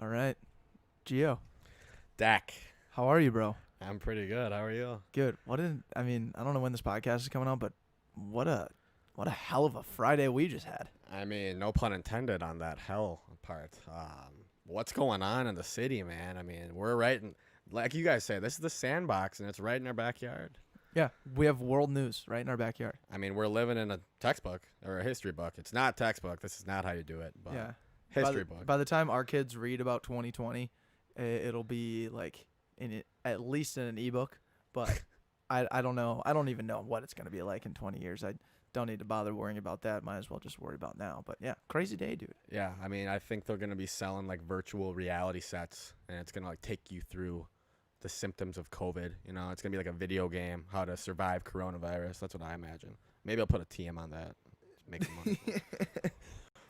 All right. Gio, Dak. how are you, bro? I'm pretty good. How are you? Good. I don't know when this podcast is coming out, but what a what a hell of a Friday we just had. I mean, no pun intended on that hell part. What's going on in the city, man? I mean, we're right in, like you guys say, this is the sandbox, and it's right in our backyard. Yeah, we have world news right in our backyard. I mean, we're living in a textbook or a history book. It's not textbook. This is not how you do it, but Yeah. history book. By the time our kids read about 2020, it'll be like at least in an ebook, but I don't know. I don't even know what it's going to be like in 20 years. I don't need to bother worrying about that. Might as well just worry about now. But yeah, crazy day, dude. Yeah, I mean, I think they're gonna be selling like virtual reality sets, and it's gonna like take you through the symptoms of COVID. You know, it's gonna be like a video game, how to survive coronavirus. That's what I imagine. Maybe I'll put a TM on that. Make some money.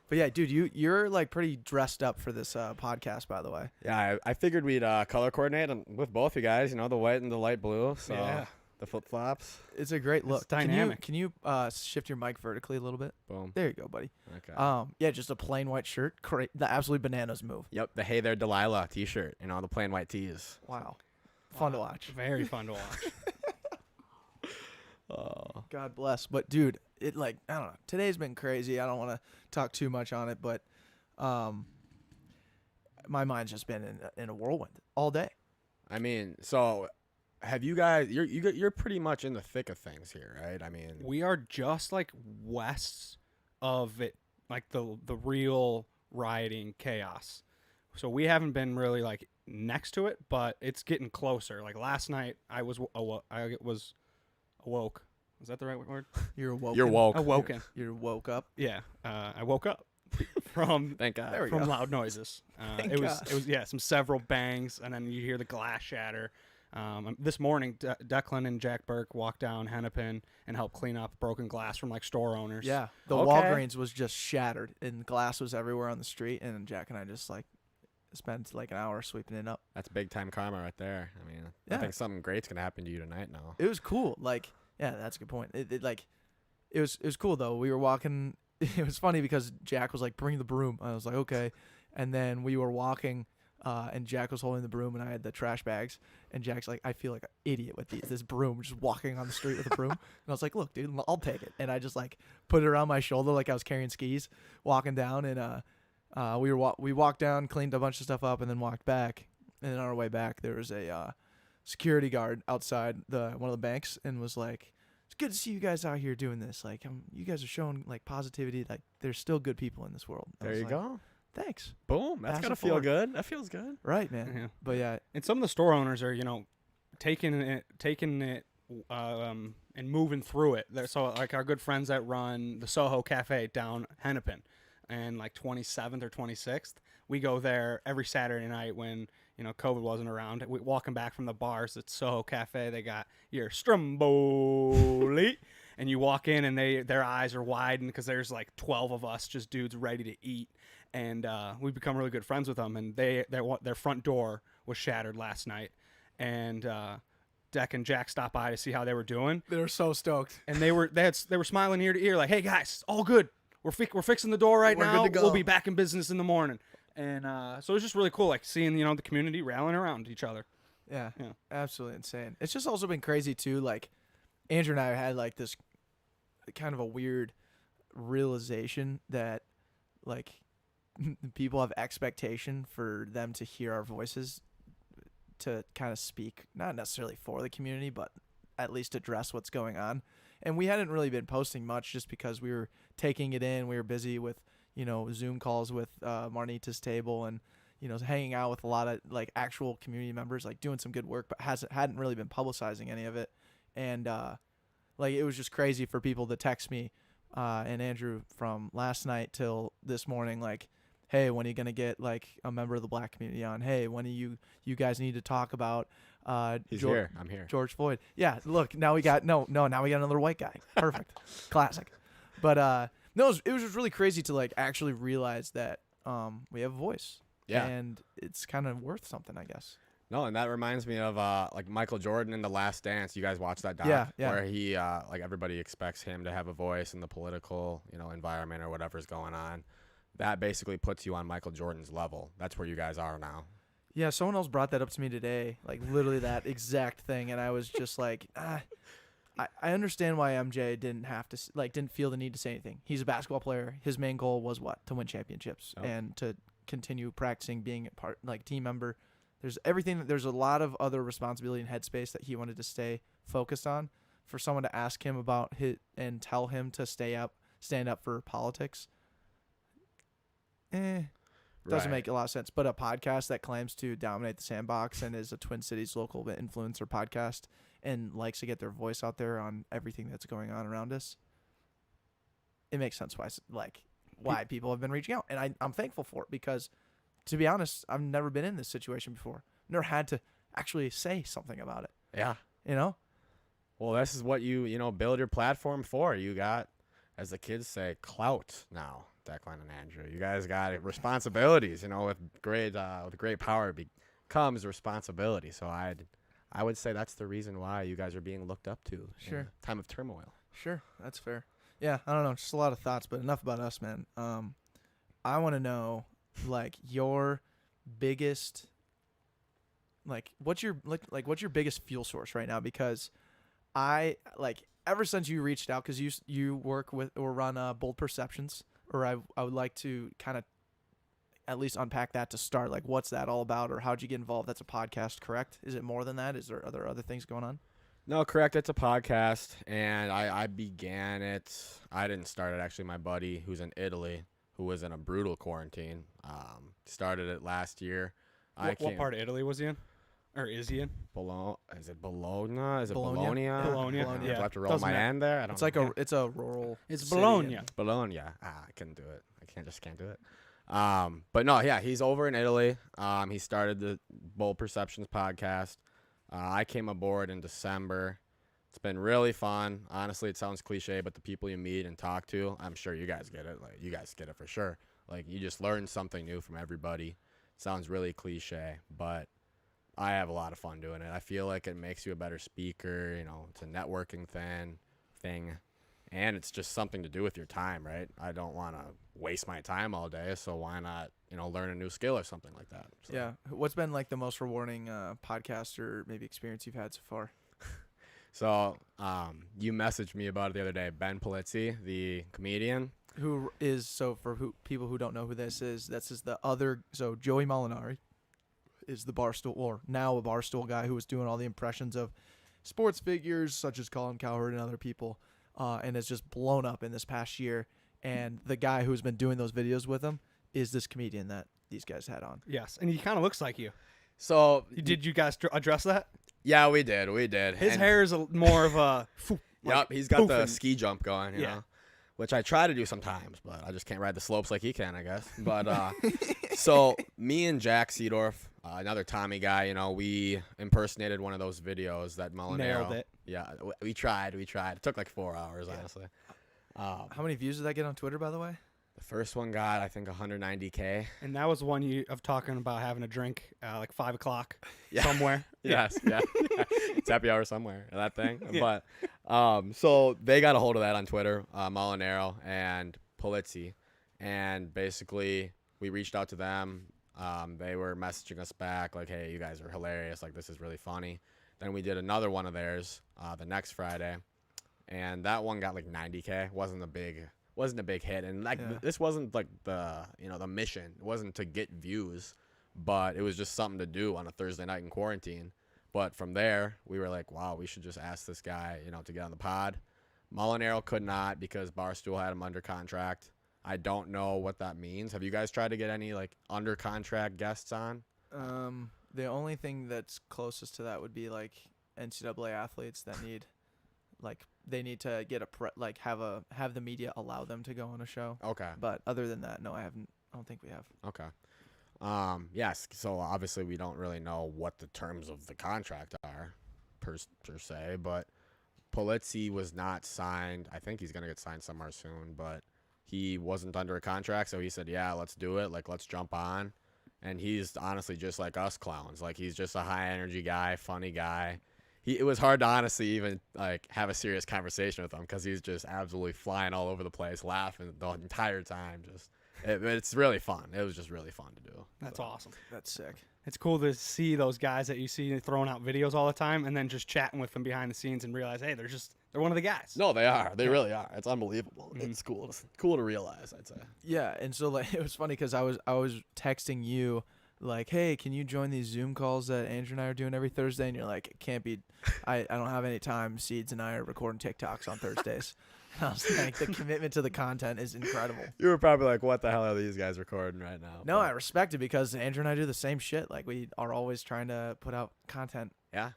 But yeah, dude, you're like pretty dressed up for this podcast, by the way. Yeah, I figured we'd color coordinate with both you guys. You know, the white and the light blue. So Yeah. the flip flops. It's a great look. dynamic. Can you shift your mic vertically a little bit? Boom. There you go, buddy. Okay. Yeah, just a plain white shirt. The absolute bananas move. Yep, the Hey There Delilah T-shirt. You know, the plain white tees. Wow. Fun to watch. Very fun to watch. Oh. God bless. But dude, I don't know. Today's been crazy. I don't want to talk too much on it, but my mind's just been in a whirlwind all day. I mean, so have you guys? You're pretty much in the thick of things here, right? I mean, We are just like west of it, like the real rioting chaos. So we haven't been really like next to it, but it's getting closer. Like last night, I was awoke. Is that the right word? You're woke. you're woke. Awoken. You woke up. Yeah, I woke up from Thank God. There we from go. loud noises. Thank It was God. some several bangs, and then you hear the glass shatter. This morning, Declan and Jack Burke walked down Hennepin and helped clean up broken glass from like store owners. Yeah. The Okay. Walgreens was just shattered and glass was everywhere on the street, and Jack and I just like spent like an hour sweeping it up. That's big time karma right there. I mean, Yeah. I think something great's gonna happen to you tonight now. It was cool. Like, yeah, that's a good point. It was cool though. We were walking. It was funny because Jack was like, "Bring the broom." I was like, "Okay," and then we were walking, and Jack was holding the broom, and I had the trash bags, and Jack's like, "I feel like an idiot with this broom, just walking on the street with a broom," and I was like, "Look, dude, I'll take it," and I just like put it around my shoulder like I was carrying skis, walking down, and we walked down, cleaned a bunch of stuff up, and then walked back, and on our way back there was a security guard outside one of the banks and was like, "It's good to see you guys out here doing this. Like, you guys are showing like positivity. Like, there's still good people in this world." I There was you like, go. Thanks. Boom. That's Pass gotta it feel forward. good. That feels good. Right, man. Yeah. But yeah, And some of the store owners are, taking it, and moving through it. So like our good friends that run the Soho Cafe down Hennepin, and like 27th or 26th, we go there every Saturday night when COVID wasn't around. We walking back from the bars at Soho Cafe, they got your Stromboli, and you walk in and their eyes are widened because there's like 12 of us, just dudes ready to eat. And we've become really good friends with them. And their front door was shattered last night, and Deck and Jack stopped by to see how they were doing, they were so stoked. and they were smiling ear to ear, like, "Hey guys, all good. We're fixing the door right We're now. good to go." We'll be back in business in the morning." And so it was just really cool, like seeing the community rallying around each other. Yeah, Yeah. absolutely insane. It's just also been crazy too. Like, Andrew and I had like this kind of a weird realization that like people have expectation for them to hear our voices to kind of speak, not necessarily for the community, but at least address what's going on. And we hadn't really been posting much just because we were taking it in. We were busy with, Zoom calls with Marnita's table and, hanging out with a lot of like actual community members, like doing some good work, but hadn't really been publicizing any of it. And like it was just crazy for people to text me and Andrew from last night till this morning, like, "Hey, when are you gonna get like a member of the black community on? Hey, when are you guys need to talk about He's here. I'm here. George Floyd?" Yeah, look, now we got now we got another white guy. Perfect. Classic. But no, it was just really crazy to like actually realize that we have a voice. Yeah. And it's kind of worth something, I guess. No, and that reminds me of like Michael Jordan in The Last Dance. You guys watch that doc? Yeah, yeah. Where he like everybody expects him to have a voice in the political environment or whatever's going on. that basically puts you on Michael Jordan's level. That's where you guys are now. Yeah, someone else brought that up to me today, like literally that exact thing, and I was just like, I understand why MJ didn't feel the need to say anything. He's a basketball player. His main goal was what? To win championships and to continue practicing being a team member. There's a lot of other responsibility and headspace that he wanted to stay focused on. For someone to ask him about and tell him to stand up for politics, doesn't make a lot of sense. But a podcast that claims to dominate the sandbox and is a Twin Cities local influencer podcast and likes to get their voice out there on everything that's going on around us, it makes sense why people have been reaching out. And I'm thankful for it because, to be honest, I've never been in this situation before. Never had to actually say something about it. Yeah. You know? Well, this is what you build your platform for. You got, as the kids say, clout now, Declan and Andrew. You guys got responsibilities. With great power comes responsibility. So I would say that's the reason why you guys are being looked up to. Sure. In a time of turmoil. Sure, that's fair. Yeah, I don't know, just a lot of thoughts, but enough about us, man. I want to know, your biggest, what's your biggest fuel source right now? Because I ever since you reached out, because you work with or run Bold Perceptions, or I would like to kind of at least unpack that to start. What's that all about, or how'd you get involved? That's a podcast, correct? Is it more than that? Is there other things going on? No, correct. It's a podcast, and I began it. I didn't start it, actually. My buddy who's in Italy, who was in a brutal quarantine, started it last year. What part of Italy was he in? Or is he in? Is it Bologna? Is it Bologna? Bologna. Do I Yeah. have to roll my end there? I don't know. It's a rural. It's city Bologna. and- Bologna. I couldn't do it. I can't do it. But no, yeah, he's over in Italy. He started the Bold Perceptions podcast. I came aboard in December. It's been really fun. Honestly, it sounds cliche, but the people you meet and talk to, I'm sure you guys get it. You guys get it for sure. You just learn something new from everybody. It sounds really cliche, but I have a lot of fun doing it. I feel like it makes you a better speaker. It's a networking thing. And it's just something to do with your time, right? I don't want to waste my time all day, so why not, learn a new skill or something like that? So. Yeah. What's been the most rewarding podcast or maybe experience you've had so far? So you messaged me about it the other day. Ben Polizzi, the comedian. Who is, people who don't know who this is the other, so Joey Molinari is the Barstool, or now a Barstool guy who was doing all the impressions of sports figures such as Colin Cowherd and other people. And has just blown up in this past year. And the guy who's been doing those videos with him is this comedian that these guys had on. Yes, and he kind of looks like you. So Did you guys address that? yeah, we did. His hair is more of a. Yep, he's got the poofing. ski jump going, you know, which I try to do sometimes, but I just can't ride the slopes like he can, I guess. But so me and Jack Seedorf, another Tommy guy, we impersonated one of those videos that Molinaro. Nailed it. Yeah, we tried. It took 4 hours, honestly. How many views did that get on Twitter, by the way? The first one got, I think, 190K. And that was one of talking about having a drink 5 o'clock Yeah. somewhere. Yes, yeah. It's happy hour somewhere, that thing. Yeah. But so they got a hold of that on Twitter, Molinaro and Polizzi, and basically we reached out to them. They were messaging us back like, "Hey, you guys are hilarious. This is really funny." Then we did another one of theirs the next Friday, and that one got 90K. wasn't a big hit, and this wasn't the mission. It wasn't to get views, but it was just something to do on a Thursday night in quarantine. But from there, we were like, wow, we should just ask this guy, to get on the pod. Molinaro could not because Barstool had him under contract. I don't know what that means. Have you guys tried to get any under contract guests on? The only thing that's closest to that would be NCAA athletes that need they need to get have the media allow them to go on a show. Okay. But other than that, no, I don't think we have. Okay. Yes. So obviously we don't really know what the terms of the contract are per se, but Polizzi was not signed. I think he's going to get signed somewhere soon, but he wasn't under a contract. So he said, yeah, let's do it. Let's jump on. And he's honestly just like us clowns. He's just a high energy guy, funny guy. It was hard to honestly even have a serious conversation with him because he's just absolutely flying all over the place, laughing the entire time. It's really fun. It was just really fun to do. That's awesome. That's sick. It's cool to see those guys that you see throwing out videos all the time, and then just chatting with them behind the scenes and realize, hey, they're one of the guys. No, they are. They really are. It's unbelievable. Mhm. It's cool. It's cool to realize, I'd say. Yeah, and so like it was funny because I was texting you like, hey, can you join these Zoom calls that Andrew and I are doing every Thursday? And you're like, it can't be. I don't have any time. Seeds and I are recording TikToks on Thursdays. And I was like, the commitment to the content is incredible. You were probably like, what the hell are these guys recording right now? No, I respect it because Andrew and I do the same shit. Like we are always trying to put out content Yeah.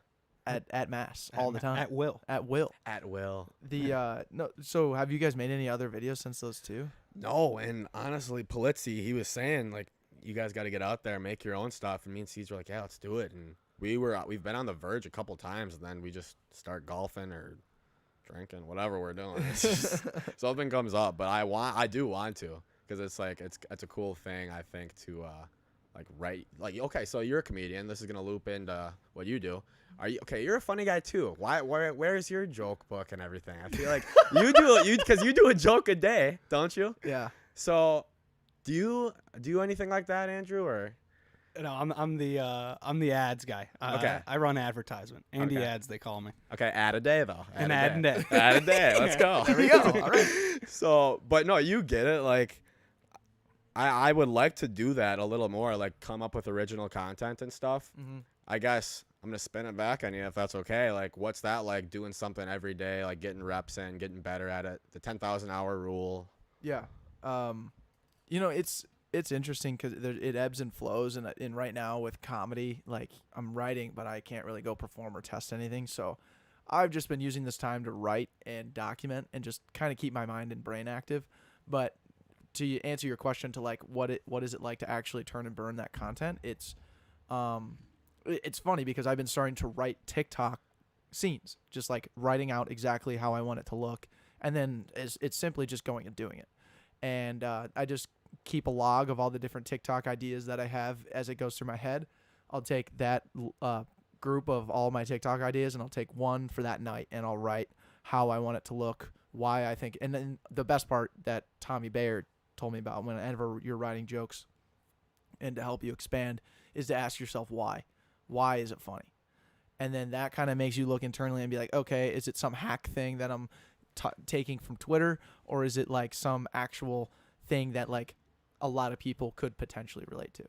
at mass all the time. At will. At will. At will. The no. So have you guys made any other videos since those two? No, and honestly, Polizzi, he was saying, like, you guys got to get out there, make your own stuff. And me and C's were like, yeah, let's do it. And we've been on the verge a couple times, and then we just start golfing or drinking, whatever we're doing. It's just, something comes up, but I do want to, because it's like it's a cool thing, I think, to like write. Like, okay, so you're a comedian. This is gonna loop into what you do. You're a funny guy too. Where's your joke book and everything? I feel like because you do a joke a day, don't you? Yeah. So do you do anything like that, Andrew, or? No, I'm the ads guy. Okay. I run advertisement. Andy Okay. Ads, they call me. Okay, add a day though. An ad a day. Add a day. Let's go. There we go. All right. So, but no, you get it. Like, I would like to do that a little more. Like, come up with original content and stuff. Mm-hmm. I guess I'm gonna spin it back on you if that's okay. Like, what's that like? Doing something every day, like getting reps in, getting better at it. The 10,000 hour rule. Yeah. It's interesting because it ebbs and flows, and right now with comedy, like I'm writing, but I can't really go perform or test anything. So I've just been using this time to write and document and just kind of keep my mind and brain active. But to answer your question to like what is it like to actually turn and burn that content, it's funny because I've been starting to write TikTok scenes, just like writing out exactly how I want it to look, and then it's simply just going and doing it. And I just keep a log of all the different TikTok ideas that I have as it goes through my head. I'll take that group of all my TikTok ideas and I'll take one for that night and I'll write how I want it to look, why I think. And then the best part that Tommy Bayer told me about whenever you're writing jokes and to help you expand is to ask yourself why. Why is it funny? And then that kind of makes you look internally and be like, okay, is it some hack thing that I'm taking from Twitter, or is it like some actual thing that like a lot of people could potentially relate to?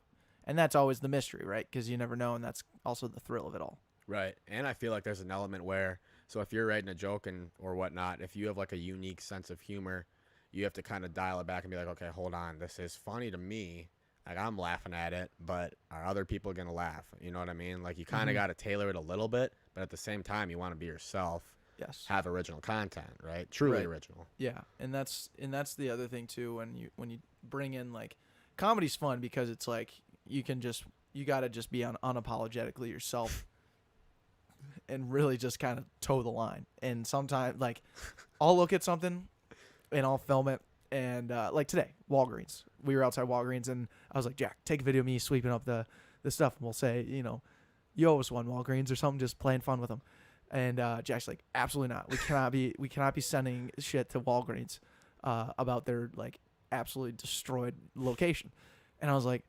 And that's always the mystery, right? Because you never know, and that's also the thrill of it all. Right. And I feel like there's an element where, so if you're writing a joke or whatnot, if you have like a unique sense of humor, you have to kind of dial it back and be like, okay, hold on, this is funny to me. Like, I'm laughing at it, but are other people going to laugh? You know what I mean? Like, you kind of got to tailor it a little bit, but at the same time, you want to be yourself. Yes. Have original content, right? Truly Right. original. Yeah, and that's the other thing too. When you bring in like comedy's fun because it's like you gotta just be unapologetically yourself, and really just kind of toe the line. And sometimes like I'll look at something and I'll film it. And like today, Walgreens. We were outside Walgreens, and I was like, Jack, take a video of me sweeping up the stuff, and we'll say, you owe us one, Walgreens, or something, just playing fun with them. And Jack's like, absolutely not. We cannot be sending shit to Walgreens about their like absolutely destroyed location. And I was like,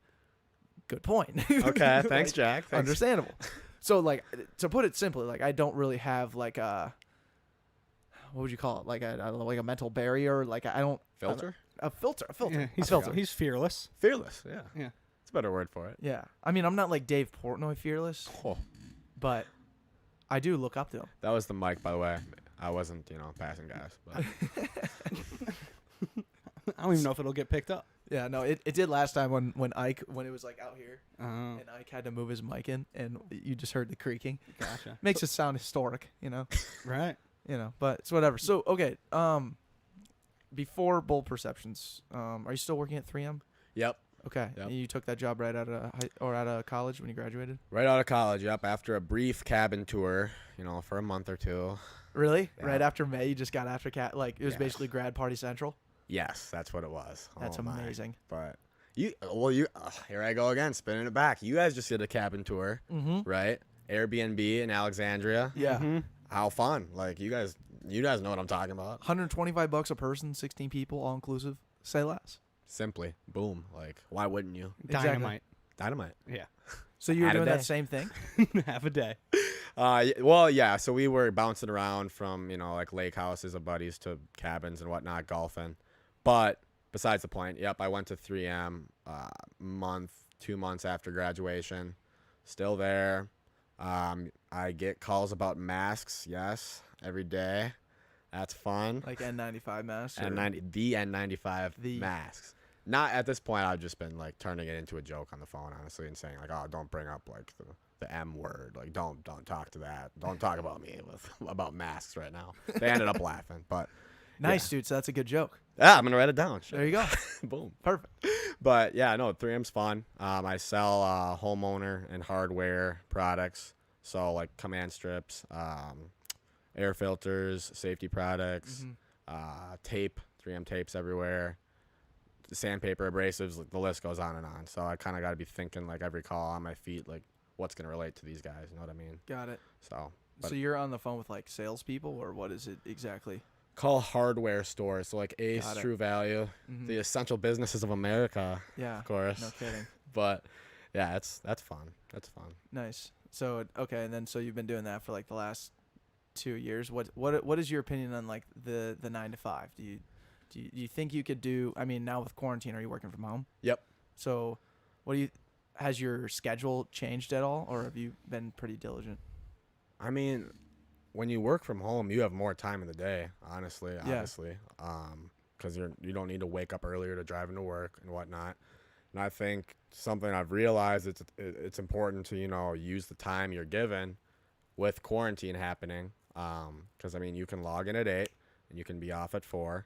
good point. Okay, thanks, Like, Jack. Thanks. Understandable. So like, to put it simply, like I don't really have like a, what would you call it? Like a mental barrier. Like I don't Filter? a filter. Yeah, he's fearless. Fearless, yeah. Yeah. It's a better word for it. Yeah. I mean, I'm not like Dave Portnoy fearless, Oh, but I do look up to him. that was the mic, by the way. I wasn't, passing gas. But I don't even know if it'll get picked up. Yeah, no, it did last time when it was like out here Oh, and Ike had to move his mic in and you just heard the creaking. gotcha. Makes it sound historic, Right. but it's whatever. So, okay, before Bold Perceptions, are you still working at 3M? yep. Okay. Yep. And you took that job right out of college when you graduated? Right out of college, yep. After a brief cabin tour, for a month or two. Really? Yeah. Right after May, you just got after it was Yeah. basically grad party central? Yes, that's what it was. That's Oh, my. amazing. But here I go again, spinning it back. You guys just did a cabin tour, Mm-hmm. right? Airbnb in Alexandria. Yeah. Mm-hmm. How fun! Like you guys know what I'm talking about. $125 a person, 16 people, all inclusive. Say less. simply. Boom. Like, why wouldn't you? Exactly. Dynamite. Yeah. So you were Add a doing day. that same thing? Half a day. Well, yeah. So we were bouncing around from, like lake houses of buddies to cabins and whatnot, golfing. But besides the point, yep, I went to 3M 2 months after graduation. Still there. I get calls about masks, yes, every day. That's fun. Like N95 masks? or- The N95 The- masks. Not at this point. I've just been like turning it into a joke on the phone, honestly, and saying like, "Oh, don't bring up like the M word. Like, don't talk to that. Don't talk about me about masks right now." They ended up laughing, but Nice, dude. So that's a good joke. yeah, I'm gonna write it down. There you go. Boom. Perfect. But yeah, no, 3M's fun. I sell homeowner and hardware products, so like command strips, air filters, safety products, tape, 3M tapes everywhere, sandpaper, abrasives, like, the list goes on and on. So I kind of got to be thinking like every call on my feet, like what's gonna relate to these guys. You know what I mean? Got it. So So you're on the phone with like salespeople, or what is it exactly? call hardware stores, so like Ace, Got it. True Value, Mhm. the essential businesses of America, Yeah. of course. No kidding. But yeah, that's fun. That's fun. Nice. So okay, and then so you've been doing that for like the last 2 years. What is your opinion on like the 9 to 5? Do you think you could do? I mean, now with quarantine, are you working from home? Yep. So, has your schedule changed at all, or have you been pretty diligent? I mean, when you work from home, you have more time in the day, honestly, obviously, because you don't need to wake up earlier to drive into work and whatnot. And I think something I've realized it's important to use the time you're given with quarantine happening, because I mean you can log in at 8 and you can be off at 4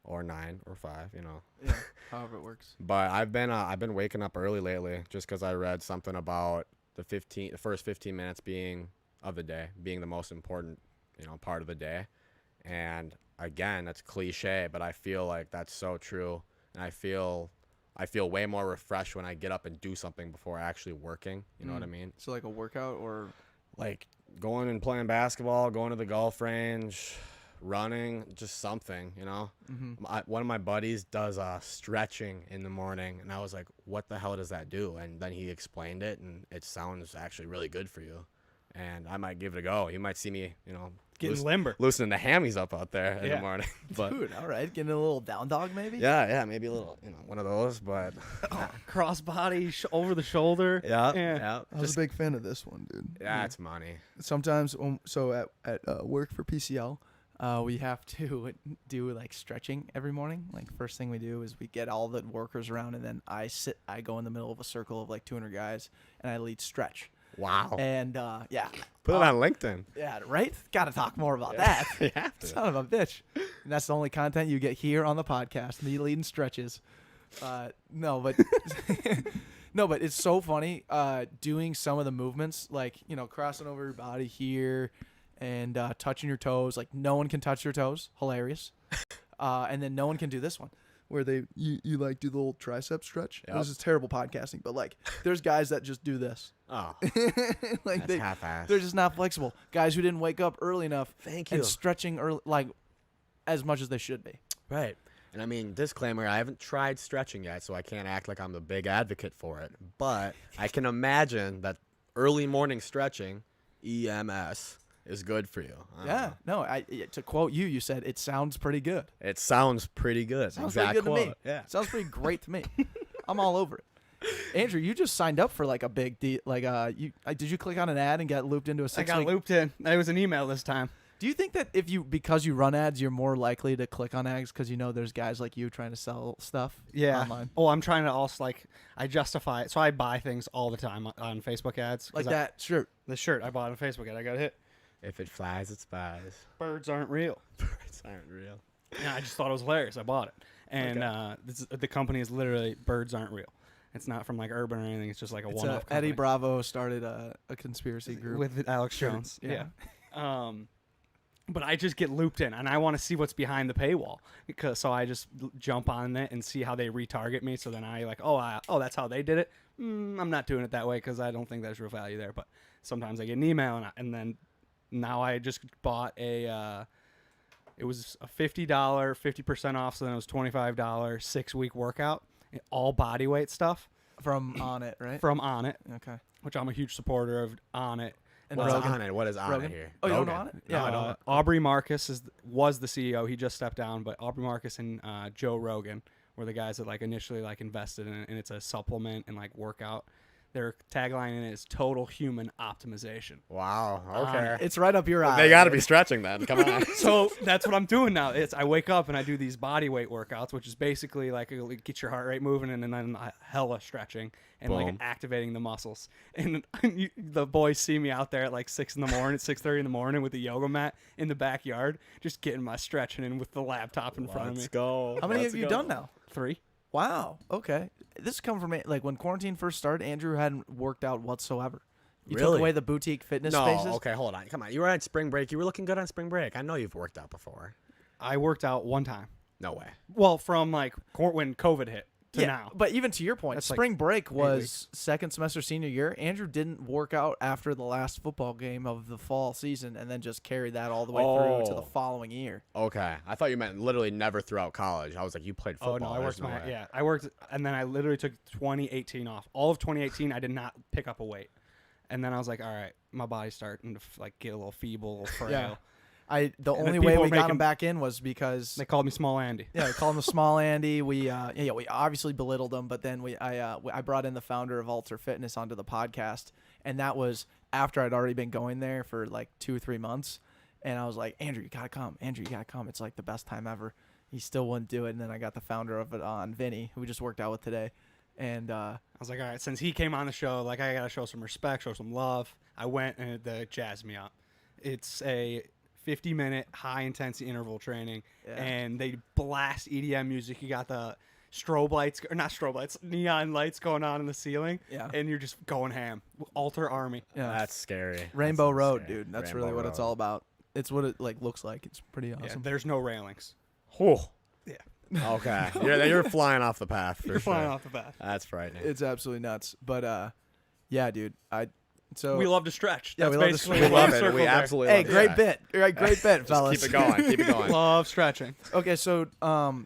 or 9 or 5, Yeah. However it works. But I've been waking up early lately just because I read something about the first 15 minutes being the most important part of the day. And again, that's cliche, but I feel like that's so true. And I feel way more refreshed when I get up and do something before actually working. You know what I mean? So like a workout, or Like going and playing basketball, going to the golf range, running, just something, One of my buddies does stretching in the morning, and I was like, what the hell does that do? And then he explained it, and it sounds actually really good for you. And I might give it a go. You might see me, Getting limber. loosening the hammies up out there in the morning. But dude, all right, getting a little down dog maybe. yeah, maybe a little, one of those. But Crossbody over the shoulder. yeah, I was a big fan of this one, dude. yeah, it's money. Sometimes, at work for PCL, we have to do like stretching every morning. Like first thing we do is we get all the workers around, and then I go in the middle of a circle of like 200 guys, and I lead stretch. Wow. And yeah, Put it on LinkedIn. yeah, right. Got to talk more about that. You have to. Son of a bitch. And that's the only content you get here on the podcast. Me leading stretches. No, but it's so funny doing some of the movements, like, crossing over your body here and touching your toes. Like, no one can touch your toes. Hilarious. And then no one can do this one, where you like do the little tricep stretch. Yep. This is terrible podcasting, but like there's guys that just do this. Oh, Like that's half-assed. they're just not flexible. Guys who didn't wake up early enough Thank and you. stretching early, like as much as they should be. Right. And I mean, disclaimer, I haven't tried stretching yet, so I can't act like I'm the big advocate for it. But I can imagine that early morning stretching, EMS, is good for you. I don't Yeah. know. No, to quote you, you said it sounds pretty good. It sounds pretty good. Sounds Exact pretty good quote. to me. Yeah. Sounds pretty great to me. I'm all over it. Andrew, you just signed up for like a big deal. Like, did you click on an ad and get looped into a 6 I got looped in. It was an email this time. Do you think that because you run ads, you're more likely to click on ads because there's guys like you trying to sell stuff online? Oh, I'm trying to also I justify it. So I buy things all the time on Facebook ads. 'Cause Like that shirt. The shirt I bought on Facebook ad, I got hit. If it flies, it spies. Birds aren't real. Birds aren't real. Yeah, I just thought it was hilarious. I bought it. And the company is literally Birds Aren't Real. It's not from like Urban or anything. It's just like a one-off company. Eddie Bravo started a conspiracy group. With Alex Jones. Yeah. But I just get looped in, and I want to see what's behind the paywall, so I just jump on it and see how they retarget me. So then I that's how they did it. I'm not doing it that way because I don't think there's real value there. But sometimes I get an email, and then now I just bought a It was a $50, 50% off, so then it was $25 6-week workout, all body weight stuff From On It, right? from On It, Okay. which I'm a huge supporter of On It. And What's Rogan. on it? What is on Rogan? it here? Oh, you don't know Rogan. On It? No, Yeah. I don't. Aubrey Marcus was the CEO. He just stepped down, but Aubrey Marcus and Joe Rogan were the guys that like initially like invested in it, and it's a supplement and like workout. Their tagline in it is total human optimization. Wow. Okay. It's right up your alley. They got to dude. be stretching then. Come on. So that's what I'm doing now. I wake up and I do these body weight workouts, which is basically like get your heart rate moving and then hella stretching and like Boom. activating the muscles. And the boys see me out there at like 6 in the morning, 6:30 in the morning with the yoga mat in the backyard, just getting my stretching in with the laptop in front of me. Let's go. How many Let's have you go. done now? 3. Wow. Okay. This come from like when quarantine first started. Andrew hadn't worked out whatsoever. You took Really? away the boutique fitness No. spaces. Okay, hold on. Come on. You were on spring break. You were looking good on spring break. I know you've worked out before. I worked out one time. No way. Well, from like when COVID hit to Yeah, now. but even to your point, That's like spring break 8 was second semester senior year. Andrew didn't work out after the last football game of the fall season, and then just carried that all the way through to the Oh. following year. Okay. I thought you meant literally never throughout college. I was like, you played football. Oh no, I There's worked no way. I worked, and then I literally took 2018 off. All of 2018, I did not pick up a weight, and then I was like, all right, my body's starting to like get a little feeble, a little frail. Yeah. The And then only way people we were got him making- back in was because They called me Small Andy. yeah, we called him the Small Andy. We we obviously belittled him, but then I brought in the founder of Alter Fitness onto the podcast, and that was after I'd already been going there for like 2 or 3 months, and I was like, Andrew, you gotta come. Andrew, you gotta come. It's like the best time ever. He still wouldn't do it, and then I got the founder of it on, Vinny, who we just worked out with today, and I was like, all right, since he came on the show, like I gotta show some respect, show some love. I went and it jazzed me up. It's a 50-minute high-intensity interval training, Yeah. and they blast EDM music. You got the strobe lights, or not strobe lights, neon lights going on in the ceiling, Yeah. and you're just going ham. Alter Army. yeah, That's scary. Rainbow That sounds Road, scary. dude. That's Rainbow really what it's Road. all about. It's what it like looks like. It's pretty Yeah, awesome. there's no railings. Whew. Yeah. Okay. You're flying off the path for You're sure. flying off the bat. That's frightening. It's absolutely nuts. But yeah, dude. So We love to stretch. Yeah, That's we love to basically stretch. we why love I'm it. circled We there. absolutely hey, love great that. bit. Right, great bit, Just fellas. keep it going. Keep it going. Love stretching. Okay, so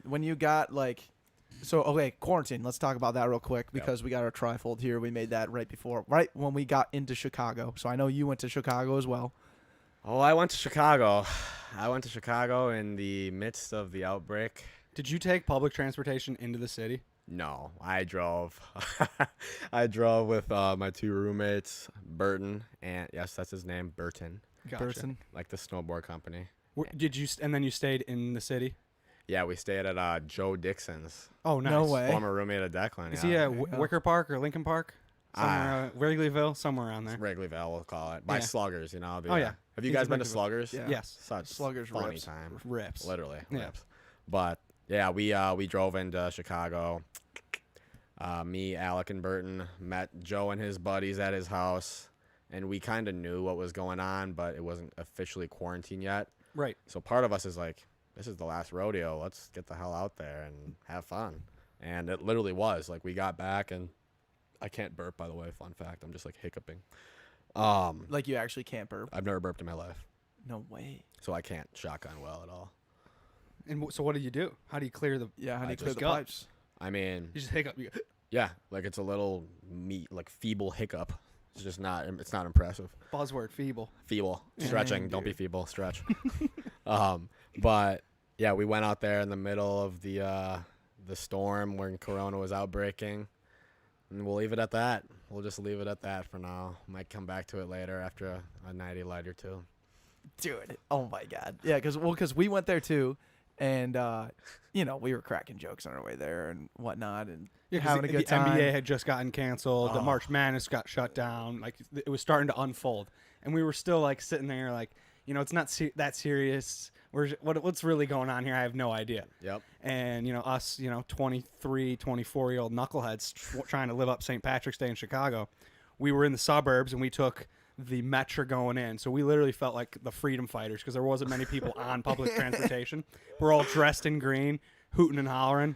when you got quarantine. Let's talk about that real quick because we got our trifold here. We made that right when we got into Chicago. So I know you went to Chicago as well. Oh, I went to Chicago. I went to Chicago in the midst of the outbreak. Did you take public transportation into the city? No, I drove. I drove with my 2 roommates, Burton, and yes, that's his name, Burton, Gotcha. Person. like the snowboard company. Did you? And then you stayed in the city? Yeah, we stayed at Joe Dixon's, Oh, nice. No way. former roommate of Declan. Is yeah. he at There you go. Wicker Park or Lincoln Park? Somewhere, Wrigleyville, somewhere around there. Wrigleyville, we'll call it. By Yeah. Sluggers, you know. Oh, yeah. Have you He's guys a been to Wrigleyville. Sluggers? Yeah. Yes. Such Sluggers funny rips. time. Rips. Literally. Yeah. Rips. But yeah, we drove into Chicago. Me, Alec, and Burton met Joe and his buddies at his house, and we kind of knew what was going on, but it wasn't officially quarantine yet. Right. So part of us is like, this is the last rodeo. Let's get the hell out there and have fun. And it literally was. Like, we got back, and I can't burp, by the way. Fun fact. I'm just, like, hiccuping. Like you actually can't burp. I've never burped in my life, No way. so I can't shotgun well at all. And so what do you do? How do you clear the? Yeah, how do I you clear just the go. pipes? I mean, You just hiccup. You go, yeah, like, it's a little feeble hiccup. It's just not, it's not impressive. buzzword feeble. Feeble. Yeah, Stretching. Don't be feeble. Stretch. But yeah, we went out there in the middle of the storm when Corona was outbreaking, and we'll leave it at that. We'll just leave it at that for now. Might come back to it later after a nighty light or two. Dude, oh my God. Yeah, because we went there too, and we were cracking jokes on our way there and whatnot, and Yeah, 'cause having a the good time. NBA had just gotten canceled. The Oh. March Madness got shut down. Like it was starting to unfold, and we were still like sitting there, like it's not that serious. What's really going on here? I have no idea. Yep. And us 23 24-year-old knuckleheads trying to live up St. Patrick's Day in Chicago, we were in the suburbs and we took the Metro going in, so we literally felt like the freedom fighters because there wasn't many people on public transportation. We're all dressed in green, hooting and hollering,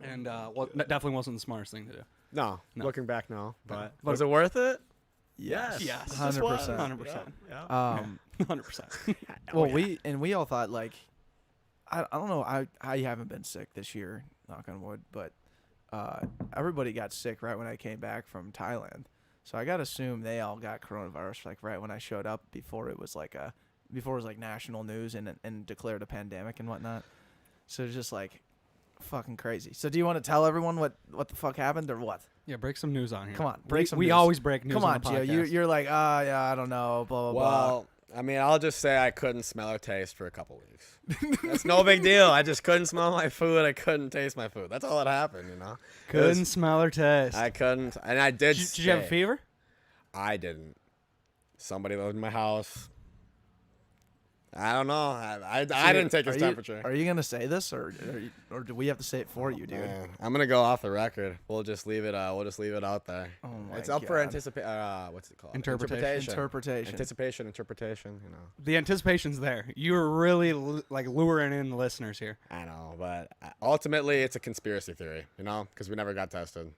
and that definitely wasn't the smartest thing to do. No, No. looking back, no. But But- was it worth it? Yes. Yes. 100%. 100%. Yeah. 100%. Well, we all thought like I don't know. I haven't been sick this year, knock on wood, but everybody got sick right when I came back from Thailand. So I gotta assume they all got coronavirus like right when I showed up before it was like national news and declared a pandemic and whatnot. So it's just like fucking crazy. So do you want to tell everyone what the fuck happened or what? Yeah, break some news on here. Come on, break some we news. always break news. Come on, on the Gio. podcast. You're like, yeah, I don't know, blah, blah, blah. Well, I mean, I'll just say I couldn't smell or taste for a couple weeks. That's no big deal. I just couldn't smell my food. I couldn't taste my food. That's all that happened, you know? Couldn't smell or taste. I couldn't. And I did Did you have a stay. fever? I didn't. Somebody lived in my house. I don't know. I didn't take his temperature. Are you gonna say this or do we have to say it for you, dude? I'm gonna go off the record. We'll just leave it. We'll just leave it out there. Oh my It's up for God. anticipation. What's it called? Interpretation. Interpretation. Interpretation. You know. The anticipation's there. You were really like luring in the listeners here. I know, but ultimately, it's a conspiracy theory. You know, because we never got tested.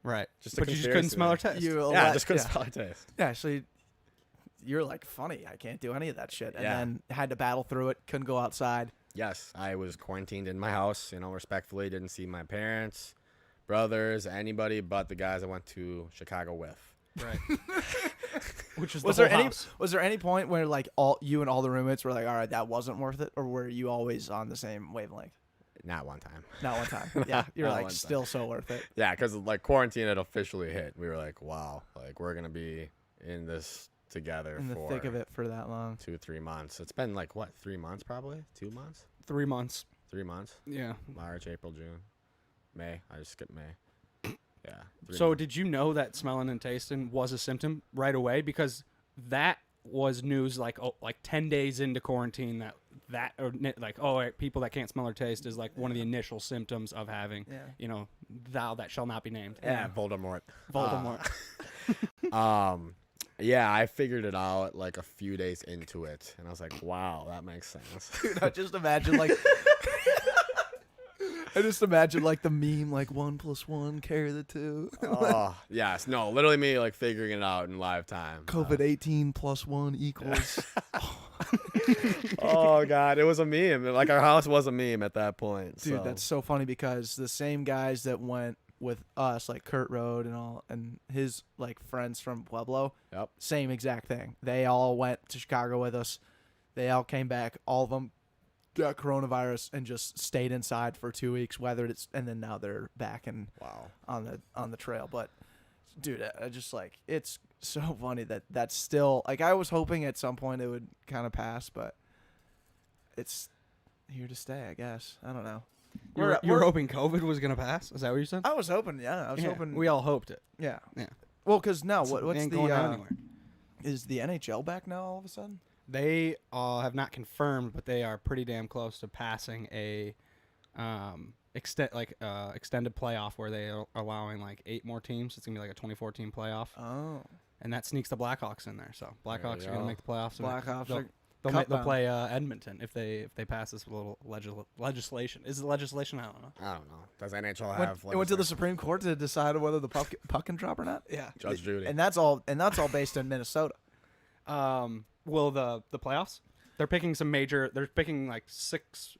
Right. Just a but you just couldn't conspiracy smell or theory. taste. Yeah, just couldn't smell or taste. Yeah, actually, you're like funny. I can't do any of that shit, and Yeah. then had to battle through it. Couldn't go outside. Yes, I was quarantined in my house. You know, respectfully, didn't see my parents, brothers, anybody but the guys I went to Chicago with. Right. Which is Was the there whole any house. was there any point where like all you and all the roommates were like, all right, that wasn't worth it, or were you always on the same wavelength? Not one time. Not one time. Yeah, you're Not like one time. still so worth it. Yeah, because like quarantine had officially hit. We were like, wow, like we're gonna be in this together In the for thick of it for that long. 2-3 months. It's been like what, 3 months probably? 2 months? 3 months. 3 months? Yeah. March, April, June, May. I just skipped May. Yeah. 3 So months. did you know that smelling and tasting was a symptom right away? Because that was news like 10 days into quarantine people that can't smell or taste is like one of the initial symptoms of having, thou that shall not be named. Yeah, Voldemort. Voldemort. Yeah, I figured it out like a few days into it, and I was like, wow, that makes sense. Dude, I just imagine like the meme like 1 + 1 carry the 2. Oh, yes. No, literally me like figuring it out in live time. COVID-18 + 1 equals. Oh, God. It was a meme. Like, our house was a meme at that point. Dude, so. that's so funny because the same guys that went with us, like Kurt Rode and his like friends from Pueblo, Yep. same exact thing. They all went to Chicago with us. They all came back. All of them got coronavirus and just stayed inside for 2 weeks, weathered it, and then now they're back and Wow. on the trail. But dude, I just like it's so funny that that's still like I was hoping at some point it would kind of pass, but it's here to stay, I guess. I don't know. You were hoping COVID was gonna pass? Is that what you said? I was hoping, yeah. I was hoping. We all hoped it. Yeah. Yeah. Well, because now It what's ain't the going anywhere. is the NHL back now all of a sudden? They have not confirmed, but they are pretty damn close to passing a extended playoff where they are allowing like 8 more teams. It's gonna be like a 24-team playoff, Oh, and that sneaks the Blackhawks in there. So Blackhawks you are gonna go. make the playoffs. Blackhawks are They'll cup play Edmonton if they pass this little legislation. Is it legislation? I don't know. I don't know. Does NHL it have went to the Supreme Court to decide whether the puck can drop or not. Yeah. Judge Judy? And that's all based in Minnesota. Will the playoffs? They're picking some major. They're picking like 6.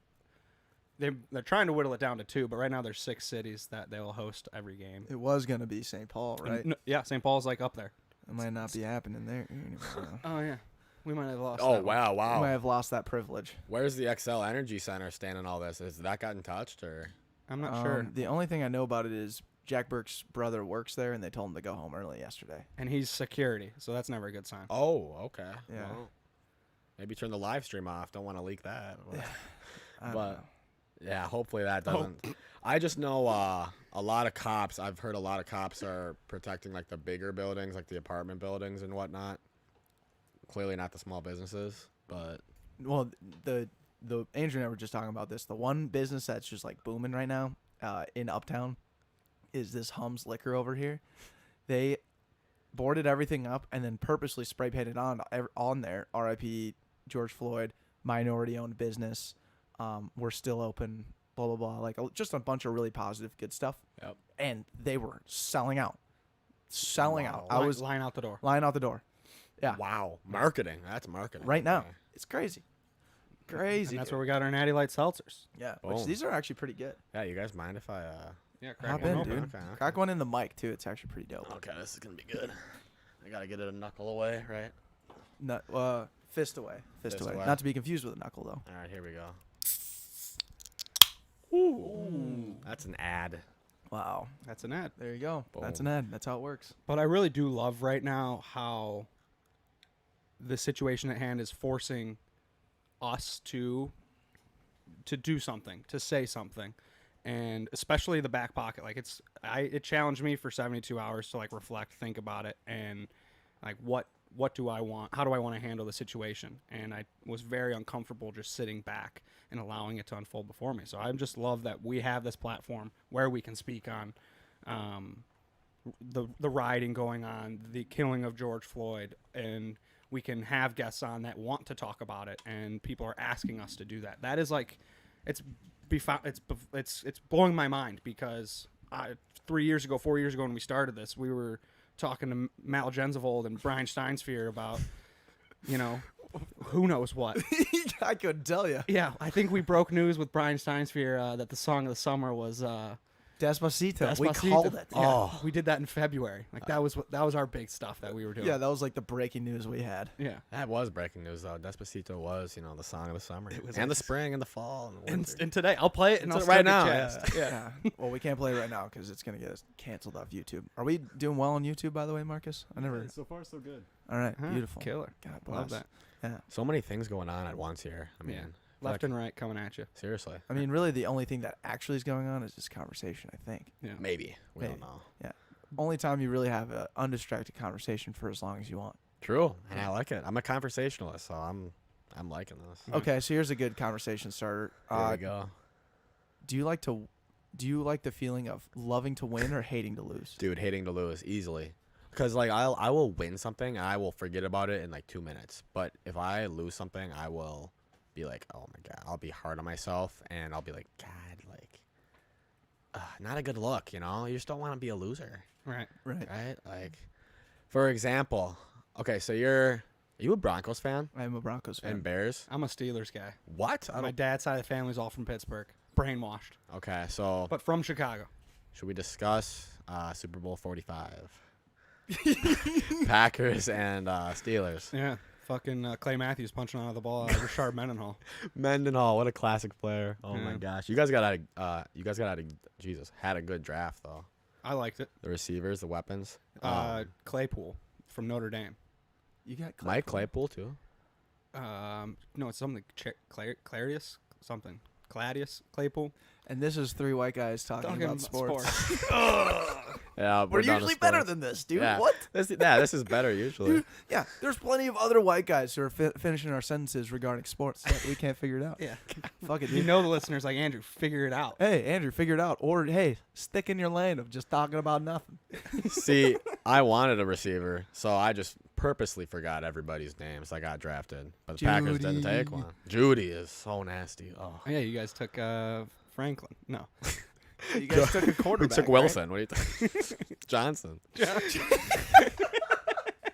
They're trying to whittle it down to 2, but right now there's 6 cities that they will host every game. It was gonna be St. Paul, right? Yeah, St. Paul's like up there. It might not be happening there anymore. Oh yeah, we might have lost. Oh, that one. wow, We wow. might have lost that privilege. Where's the XL Energy Center stand in all this? Has that gotten touched or? I'm not sure. The only thing I know about it is Jack Burke's brother works there, and they told him to go home early yesterday. And he's security, so that's never a good sign. Oh, okay. Yeah. Well, maybe turn the live stream off. Don't want to leak that. I don't But know. yeah, hopefully that doesn't. I just know a lot of cops. I've heard a lot of cops are protecting like the bigger buildings, like the apartment buildings and whatnot. Clearly not the small businesses, but Well, the Andrew and I were just talking about this. The one business that's just like booming right now in Uptown is this Hum's Liquor over here. They boarded everything up and then purposely spray painted on there. R.I.P. George Floyd, minority-owned business. We're still open. Blah blah blah. Like just a bunch of really positive, good stuff. yep. And they were selling out. Selling out. I Line- was line out the door. lying out the door. Yeah. Wow, marketing. That's marketing. Right now. Okay. It's crazy. Crazy. And that's dude. where we got our Natty Light seltzers. Yeah, which Boom. these are actually pretty good. Yeah, you guys mind if I? Yeah, Hop one in, open. dude. Okay. Crack one in the mic too. It's actually pretty dope. Okay, this is gonna be good. I gotta get it a knuckle away, right? No, fist away. Fist away. away. Not to be confused with a knuckle though. All right, here we go. Ooh, that's an ad. Wow. That's an ad. There you go. That's Boom. an ad. That's how it works. But I really do love right now how the situation at hand is forcing us to do something, to say something. And especially the back pocket. Like it challenged me for 72 hours to like reflect, think about it, and like what do I want? How do I want to handle the situation? And I was very uncomfortable just sitting back and allowing it to unfold before me. So I just love that we have this platform where we can speak on the rioting going on, the killing of George Floyd, and we can have guests on that want to talk about it, and people are asking us to do that. That is like, it's blowing my mind because 4 years ago when we started this, we were talking to Mal Genzevold and Brian Steinsphere about, who knows what. I couldn't tell you. Yeah, I think we broke news with Brian Steinsphere that the song of the summer was Despacito. We Despacito. called it. Yeah, Oh. we did that in February. Like that was our big stuff that we were doing. Yeah, that was like the breaking news we had. Yeah. That was breaking news though. Despacito was, the song of the summer, was and like- the spring and the fall and the And, winter. and today I'll play it and It's I'll right still now, get jazzed. Yeah. Well, we can't play it right now because it's gonna get us canceled off YouTube. Are we doing well on YouTube, by the way, Marcus? I never. So far, so good. All right. Huh, Beautiful. Killer. God bless. Love that. Yeah. So many things going on at once here. I mean, Yeah. I feel Left like- and right coming at you. seriously, I mean, really, the only thing that actually is going on is this conversation. I think. Yeah. maybe we Maybe. don't know. Only time you really have an undistracted conversation for as long as you want. True, and I like it. I'm a conversationalist, so I'm liking this. Okay, so here's a good conversation starter. Here we go, Do you like the feeling of loving to win or hating to lose? dude. Hating to lose easily, because like I will win something and I will forget about it in like 2 minutes. But if I lose something, I will be like, oh my god, I'll be hard on myself and I'll be like, God, like, not a good look. You just don't want to be a loser. Right. Right. Right? Like, for example, okay, so are you a Broncos fan I am a Broncos fan. and Bears? I'm a Steelers guy. What? I My don't. dad's side of the family's all from Pittsburgh. Brainwashed. Okay, so But from Chicago. should we discuss Super Bowl 45? Packers and Steelers. Yeah. Fucking Clay Matthews punching out of the ball out of Rashard Mendenhall. Mendenhall, what a classic player! Oh my Yeah. gosh, you guys had a good draft though. I liked it. The receivers, the weapons. Claypool from Notre Dame. You got Mike Claypool too. No, it's something Clarius something. Cladius Claypool. And this is three white guys talking about sports. Yeah, We're down to usually better sports. than this, dude. Yeah. What? This is better usually. Yeah, there's plenty of other white guys who are finishing our sentences regarding sports that we can't figure it out. Yeah. Fuck it, You dude. know the listeners like Andrew, figure it out. Hey, Andrew, figure it out. Or, hey, stick in your lane of just talking about nothing. See, I wanted a receiver, so I just purposely forgot everybody's names. I got drafted, but the Packers didn't take Judy. one. Judy is so nasty. Oh, Oh, yeah, you guys took Franklin. No. You guys took a we quarterback. took right? Wilson. What do you think? Johnson.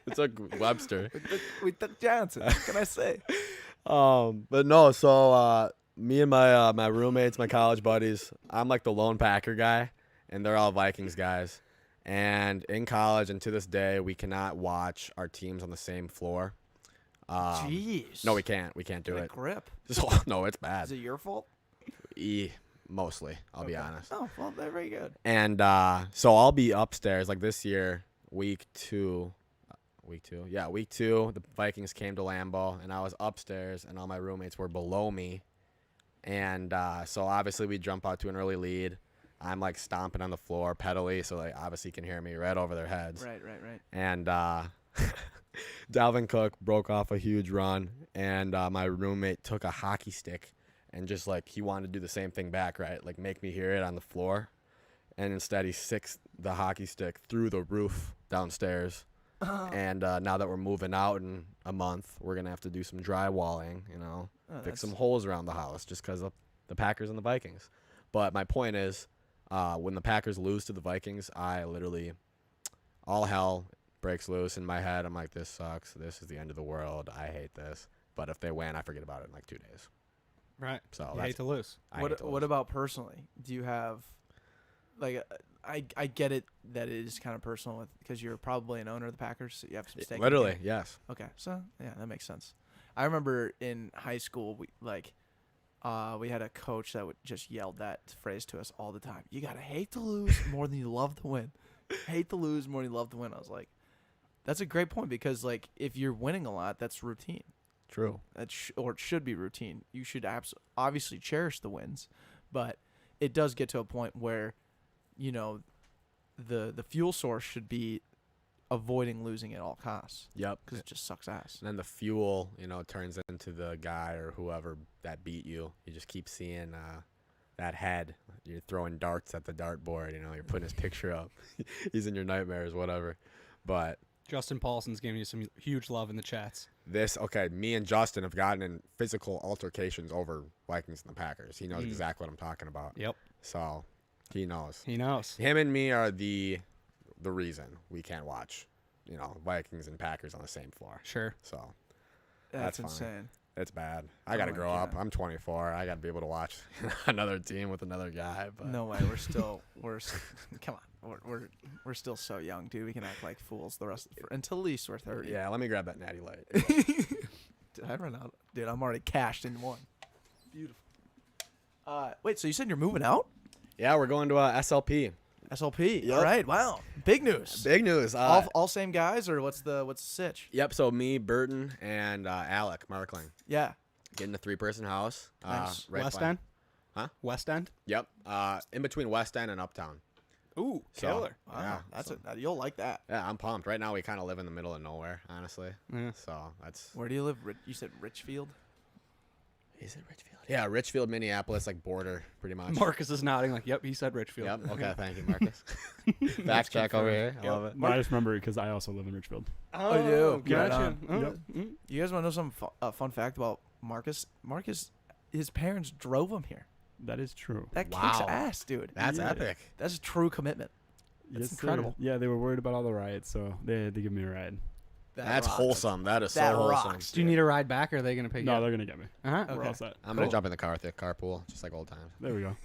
We took Webster. We took Johnson. What can I say? But no. So me and my roommates, my college buddies, I'm like the lone Packer guy, and they're all Vikings guys. And in college and to this day, we cannot watch our teams on the same floor. Jeez. No, we can't. We can't do Get a it. grip. No, it's bad. Is it your fault? Mostly, I'll be Okay. honest. Oh, well, they're very good. And so I'll be upstairs like this year, week two. The Vikings came to Lambeau, and I was upstairs, and all my roommates were below me. And so obviously we jump out to an early lead. I'm like stomping on the floor, pedally, so they obviously can hear me right over their heads. Right. And Dalvin Cook broke off a huge run, and my roommate took a hockey stick and just like he wanted to do the same thing back, right? Like make me hear it on the floor. And instead he sticks the hockey stick through the roof downstairs. And now that we're moving out in a month, we're going to have to do some drywalling, Oh, fix that's- some holes around the house just because of the Packers and the Vikings. But my point is, when the Packers lose to the Vikings, I literally, all hell breaks loose in my head. I'm like, this sucks. This is the end of the world. I hate this. But if they win, I forget about it in like 2 days. Right. So You hate to lose. What about personally? Do you have, like, I get it that it is kind of personal because you're probably an owner of the Packers, so you have some stake. in the Literally, game. yes. Okay, so yeah, that makes sense. I remember in high school, we had a coach that would just yell that phrase to us all the time. You gotta hate to lose more than you love to win. Hate to lose more than you love to win. I was like, that's a great point because like if you're winning a lot, that's routine. True. Or it should be routine. You should obviously cherish the wins, but it does get to a point where, you know, the fuel source should be avoiding losing at all costs. Yep. Because it just sucks ass. And then the fuel, turns into the guy or whoever that beat you. You just keep seeing that head. You're throwing darts at the dartboard. You're putting his picture up. He's in your nightmares, whatever. But Justin Paulson's giving you some huge love in the chats. me and Justin have gotten in physical altercations over Vikings and the Packers. He knows exactly what I'm talking about. Yep. So he knows. He knows. Him and me are the reason we can't watch, Vikings and Packers on the same floor. Sure. So That's funny. insane. It's bad. I got to my grow up. God. I'm 24. I got to be able to watch another team with another guy. But No way. Come on. We're still so young, dude. We can act like fools until at least we're 30. Yeah, let me grab that natty light. Did I run out? Dude, I'm already cashed in one. Beautiful. Wait, so you said you're moving out? Yeah, we're going to SLP. SLP. Yep. All right. Wow. Big news. Big news. All same guys, or what's the sitch? Yep. So me, Burton, and Alec Markling Yeah. getting a 3-person house. Nice. Right West by- End? Huh? West End? Yep. In between West End and Uptown. Ooh, So, killer. Wow. You'll like that. Yeah, I'm pumped. Right now, we kind of live in the middle of nowhere, honestly. Yeah. So that's. Where do you live? You said Richfield. Is it Richfield? Yeah, Richfield, Minneapolis, like border, pretty much. Marcus is nodding like, yep, he said Richfield. Yep. Okay. Thank you, Marcus. Fact check over here. I love it. I just remember because I also live in Richfield. Oh, you do? Right Gotcha. on. Oh, Yep. You guys want to know some fun fact about Marcus? Marcus, his parents drove him here. That is true. That kicks Wow. ass, dude. That's Yeah. epic. That's true commitment. That's Yes, sir. incredible. Yeah, they were worried about all the riots, so they had to give me a ride. That's rocks. wholesome. That is so That wholesome. rocks. Do you need a ride back, or are they going to pick you No, up? they're gonna get me. Uh-huh. We're Okay. all set. I'm gonna Cool. jump in the car with you, carpool, just like old times. There we go.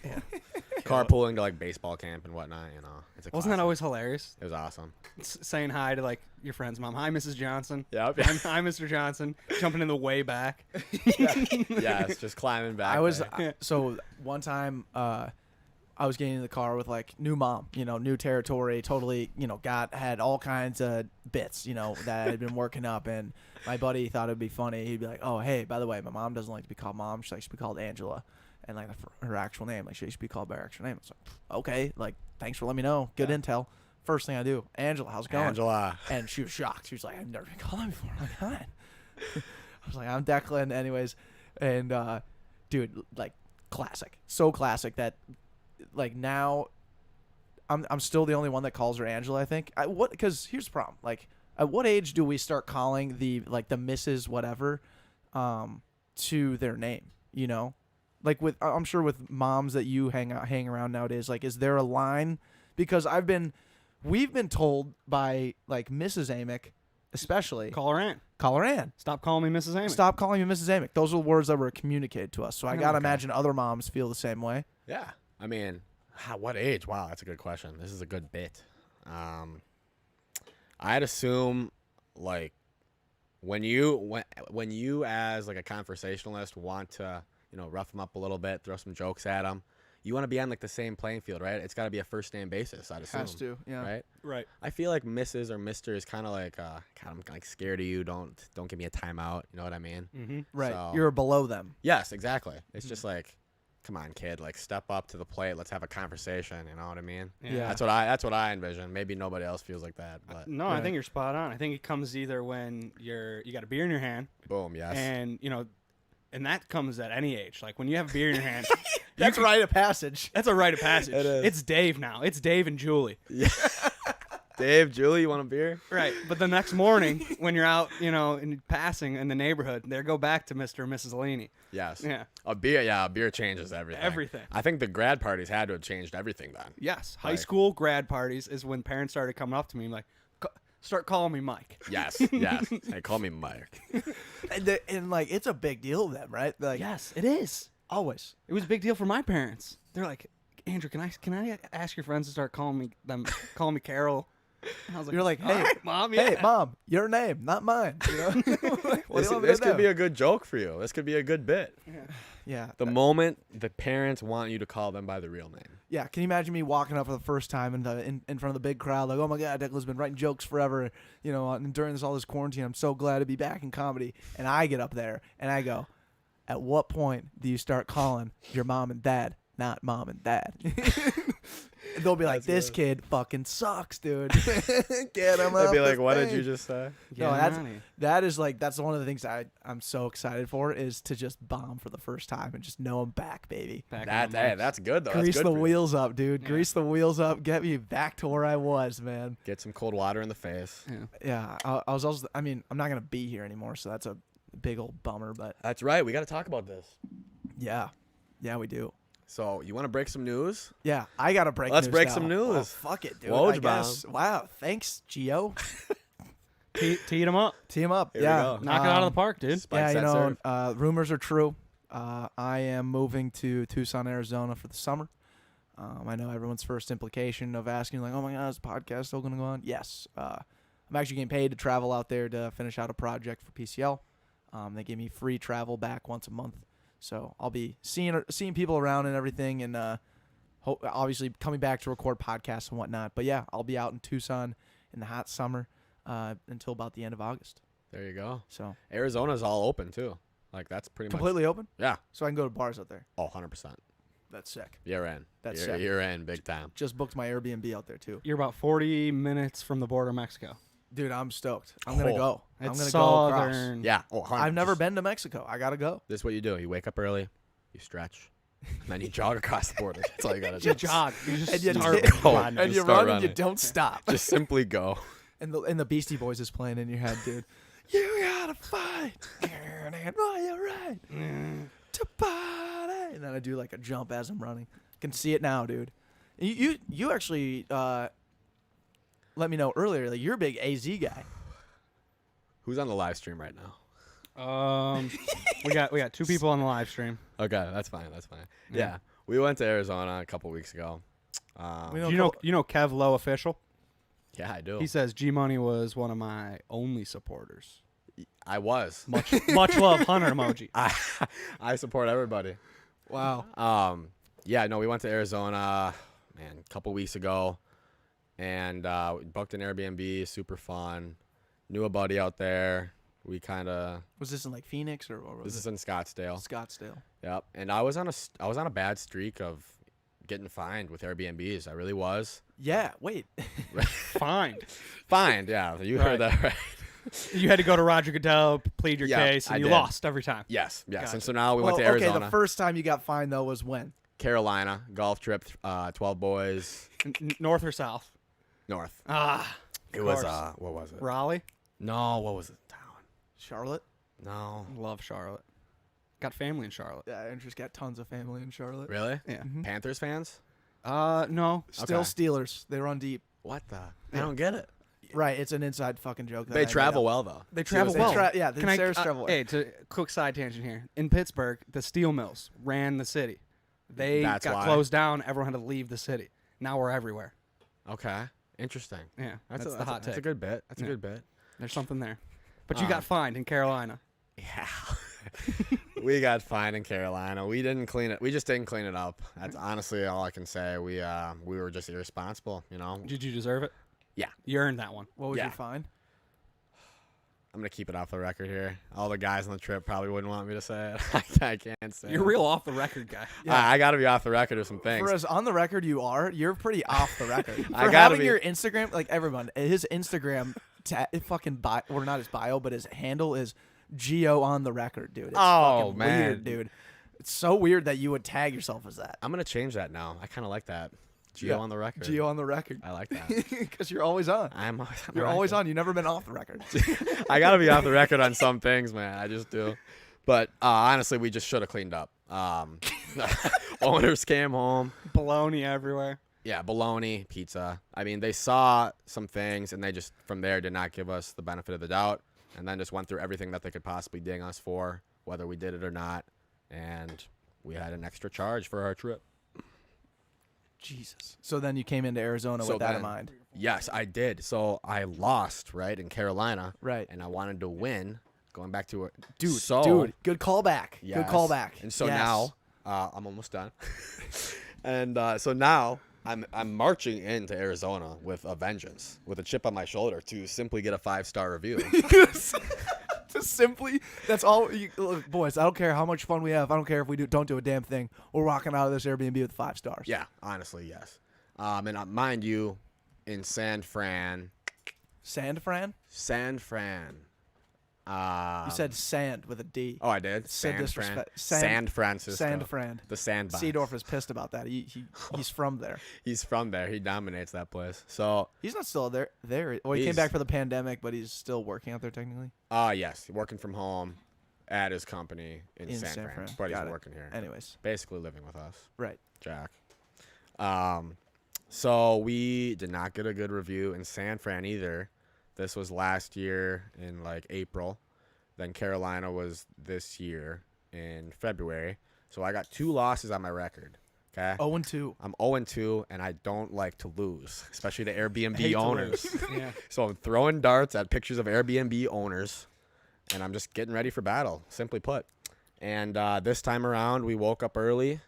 Carpooling to like baseball camp and whatnot. It's a Wasn't that classic. always hilarious? It was awesome. Saying hi to, like, your friend's mom. Hi, Mrs. Johnson. Yep. Hi, Mr. Johnson. Jumping in the way back. Yes, just climbing back. I was there. so one time I was getting in the car with like new mom, new territory, totally, had all kinds of bits, that I had been working up, and my buddy thought it'd be funny. He'd be like, "Oh, hey, by the way, my mom doesn't like to be called mom. She likes to be called Angela, and like her actual name, like she used to be called by her actual name." I was like, "Okay, like thanks for letting me know. Good intel." First thing I do, Angela, how's it going? Angela. And she was shocked. She was like, "I've never been called that before." I'm like, "Hi." I was like, "I'm Declan," anyways, and dude, like classic, so classic that. Like now, I'm still the only one that calls her Angela. I think. Because here's the problem. Like, at what age do we start calling the Mrs. whatever, to their name? Like I'm sure with moms that you hang around nowadays. Like, is there a line? Because we've been told by like Mrs. Amick, especially Call her Ann. call her Ann. Stop calling me Mrs. Amick. Stop calling me Mrs. Amick. Those are the words that were communicated to us. So I gotta Okay. imagine other moms feel the same way. Yeah. I mean, what age? Wow, that's a good question. This is a good bit. I'd assume like when you as like a conversationalist want to rough them up a little bit, throw some jokes at them, you want to be on like the same playing field, right? It's got to be a first name basis. I'd assume. Has to, yeah. Right. Right. I feel like Mrs. or Mr. is kind of like I'm like scared of you. Don't give me a timeout. You know what I mean? Mm-hmm. Right. So- You're below them. Yes, exactly. It's just like, come on, kid, like step up to the plate. Let's have a conversation. You know what I mean? Yeah. That's what I envision. Maybe nobody else feels like that, but No, I think you're spot on. I think it comes either when you got a beer in your hand, boom, yes. and and that comes at any age. Like when you have beer in your hand, That's a rite of passage. that's a rite of passage. It is. It's Dave now. It's Dave and Julie. Dave, Julie, you want a beer? Right. But the next morning when you're out, and passing in the neighborhood, they go back to Mr. and Mrs. Laney. Yes. Yeah. A beer changes everything. Everything. I think the grad parties had to have changed everything then. Yes. High Like- school grad parties is when parents started coming up to me like, start calling me Mike. Yes, yes. Hey, call me Mike. And like, it's a big deal to them, right? Like, Yes, it is. Always. It was a big deal for my parents. They're like, Andrew, can I ask your friends to start calling me Carol? And I was like, You're like, hey, all right, Mom, hey, yeah. Mom, your name, not mine. You know? What do you want me This to could do? be a good joke for you. This could be a good bit. Yeah. The moment the parents want you to call them by the real name. Yeah, can you imagine me walking up for the first time in front of the big crowd, like, oh my God, Declan's been writing jokes forever, you know, and during all this quarantine, I'm so glad to be back in comedy. And I get up there and I go, at what point do you start calling your mom and dad not mom and dad? They'll be like, this kid fucking sucks, dude. Get him They'd up be the like, what did stage." you just say? No, Get that's him outta here. that's one of the things I'm so excited for, is to just bomb for the first time and just know I'm back, baby. Back That's, in the hey, marks. that's good, though. That's Grease good the for you. wheels up, dude. Yeah. Grease the wheels up. Get me back to where I was, man. Get some cold water in the face. Yeah. Yeah, I was also. I mean, I'm not gonna be here anymore, so that's a big old bummer. But That's right. We got to talk about this. yeah, we do. So, you want to break some news? Yeah, I gotta break. Let's news break now. some Well, news. fuck it, dude. Woj I guess. Wow, thanks, Gio. Teed him up. Team up. Here we yeah, go. Knock it out of the park, dude. Spike Yeah, you set know, serve. rumors are true. I am moving to Tucson, Arizona for the summer. I know everyone's first implication of asking, like, oh my God, is the podcast still going to go on? Yes. I'm actually getting paid to travel out there to finish out a project for PCL. They give me free travel back once a month. So I'll be seeing people around and everything, and obviously coming back to record podcasts and whatnot. But yeah, I'll be out in Tucson in the hot summer until about the end of August. There you go. So Arizona's all open, too. Like, that's pretty completely open? much. Yeah. So I can go to bars out there. Oh, 100%. That's sick. You're in. That's you're, sick. you're in big time. Just booked my Airbnb out there too. You're about 40 minutes from the border of Mexico. Dude, I'm stoked. I'm going to Oh, go. I'm It's going to go across. southern. Yeah. Oh, 100%. I've never been to Mexico. I got to go. This is what you do. You wake up early, you stretch, and then you jog across the border. That's all you got to do. You jog. You just And you, start go. running. and you Just run start and you running. don't stop. Just simply go. And the Beastie Boys is playing in your head, dude. You got to fight. Oh, you're right. To party. And then I do like a jump as I'm running. Can see it now, dude. You actually let me know earlier, like, you're a big AZ guy. Who's on the live stream right now? We got two people on the live stream. Okay, that's fine. That's fine. Yeah. Yeah. We went to Arizona a couple weeks ago. We Do you know Kev Lowe official? Yeah, I do. He says G Money was one of my only supporters. I was. Much love, Hunter emoji. I support everybody. Wow. Yeah, no, we went to Arizona, man, a couple weeks ago, and we booked an Airbnb, super fun. Knew a buddy out there. We kind of. Was this in like Phoenix or what was This is it? in Scottsdale. Scottsdale. Yep. And I was on a bad streak of getting fined with Airbnbs. I really was. Yeah. Wait. Fine. Fined. Yeah, you heard that right. You had to go to Roger Goodell, plead your Yeah, case, and I you did. lost every time. Yes. Yes. Gotcha. And so now we Well, went to Arizona, okay, the first time you got fined though was when? Carolina, golf trip, 12 boys, North or south? north. Ah, It was course. what was it? Raleigh. No, what was it? Town. Charlotte. No. Love Charlotte. Got family in Charlotte. Yeah, Andrew's got tons of family in Charlotte. Really? Yeah. Panthers fans? No. Still Okay. Steelers. They run deep. What the? I don't get it. Right, it's an inside fucking joke. that I They made travel up. well though. They travel They well. yeah, the Can I, Sarahs travel well. hey, to quick side tangent here. In Pittsburgh, the steel mills ran the city. They That's got why. closed down. Everyone had to leave the city. Now we're everywhere. Okay. Interesting. Yeah, that's a, the hot That's a take. good bit. That's Yeah. a good bit. There's something there. But you got fined in Carolina. Yeah. We got fined in Carolina. We didn't clean it. We just didn't clean it up. That's honestly all I can say. We were just irresponsible, you know. Did you deserve it? Yeah. You earned that one. What was Yeah. your fine? I'm gonna keep it off the record here. All the guys on the trip probably wouldn't want me to say it. I can't say. You're it. real off the record guy. I got to be off the record with some things. For as on the record you are, you're pretty off the record. For I gotta having be. your Instagram, like everyone, his Instagram, fucking bio, or not his bio, but his handle is Geo on the record, dude. It's Oh, fucking man. weird, dude. It's so weird that you would tag yourself as that. I'm gonna change that now. I kind of like that. Geo Yeah. on the record. Geo on the record. I like that. Because you're always on. I'm. You're always on. You've never been off the record. I gotta be off the record on some things, man. I just do. But honestly, we just should have cleaned up. Owners came home. Baloney everywhere. Yeah, bologna, pizza. I mean, they saw some things, and they just from there did not give us the benefit of the doubt, and then just went through everything that they could possibly ding us for, whether we did it or not. And we had an extra charge for our trip. Jesus. So then you came into Arizona So with that in then- mind. Yes, I did. So I lost, right, in Carolina, Right. and I wanted to win. Going back to it, Dude, So good callback. yes. Good callback. And so Yes. now I'm almost done. And so now I'm marching into Arizona with a vengeance, with a chip on my shoulder to simply get a 5-star review. Just simply, that's all. Look, boys, I don't care how much fun we have. I don't care if we don't do a damn thing. We're walking out of this Airbnb with 5 stars. Yeah, honestly, yes. And mind you, in San Fran. San Fran? You said sand with a D. Oh, I did. So San Fran. disrespect- San Francisco. San Fran. The sandbox. Seedorf is pissed about that. He's from there. He's from there. He dominates that place. So, He's not still there. Well, he came He's- back for the pandemic, but he's still working out there technically. yes, working from home at his company in San Fran. But he's Got it. working here. Anyways, Basically living with us. right. Jack. So we did not get a good review in San Fran either. This was last year in like April. Then Carolina was this year in February. So I got 2 losses on my record. Okay. 0-2. I'm 0-2, and I don't like to lose, especially the Airbnb Hate to owners. Yeah. So I'm throwing darts at pictures of Airbnb owners, and I'm just getting ready for battle, simply put. And this time around, we woke up early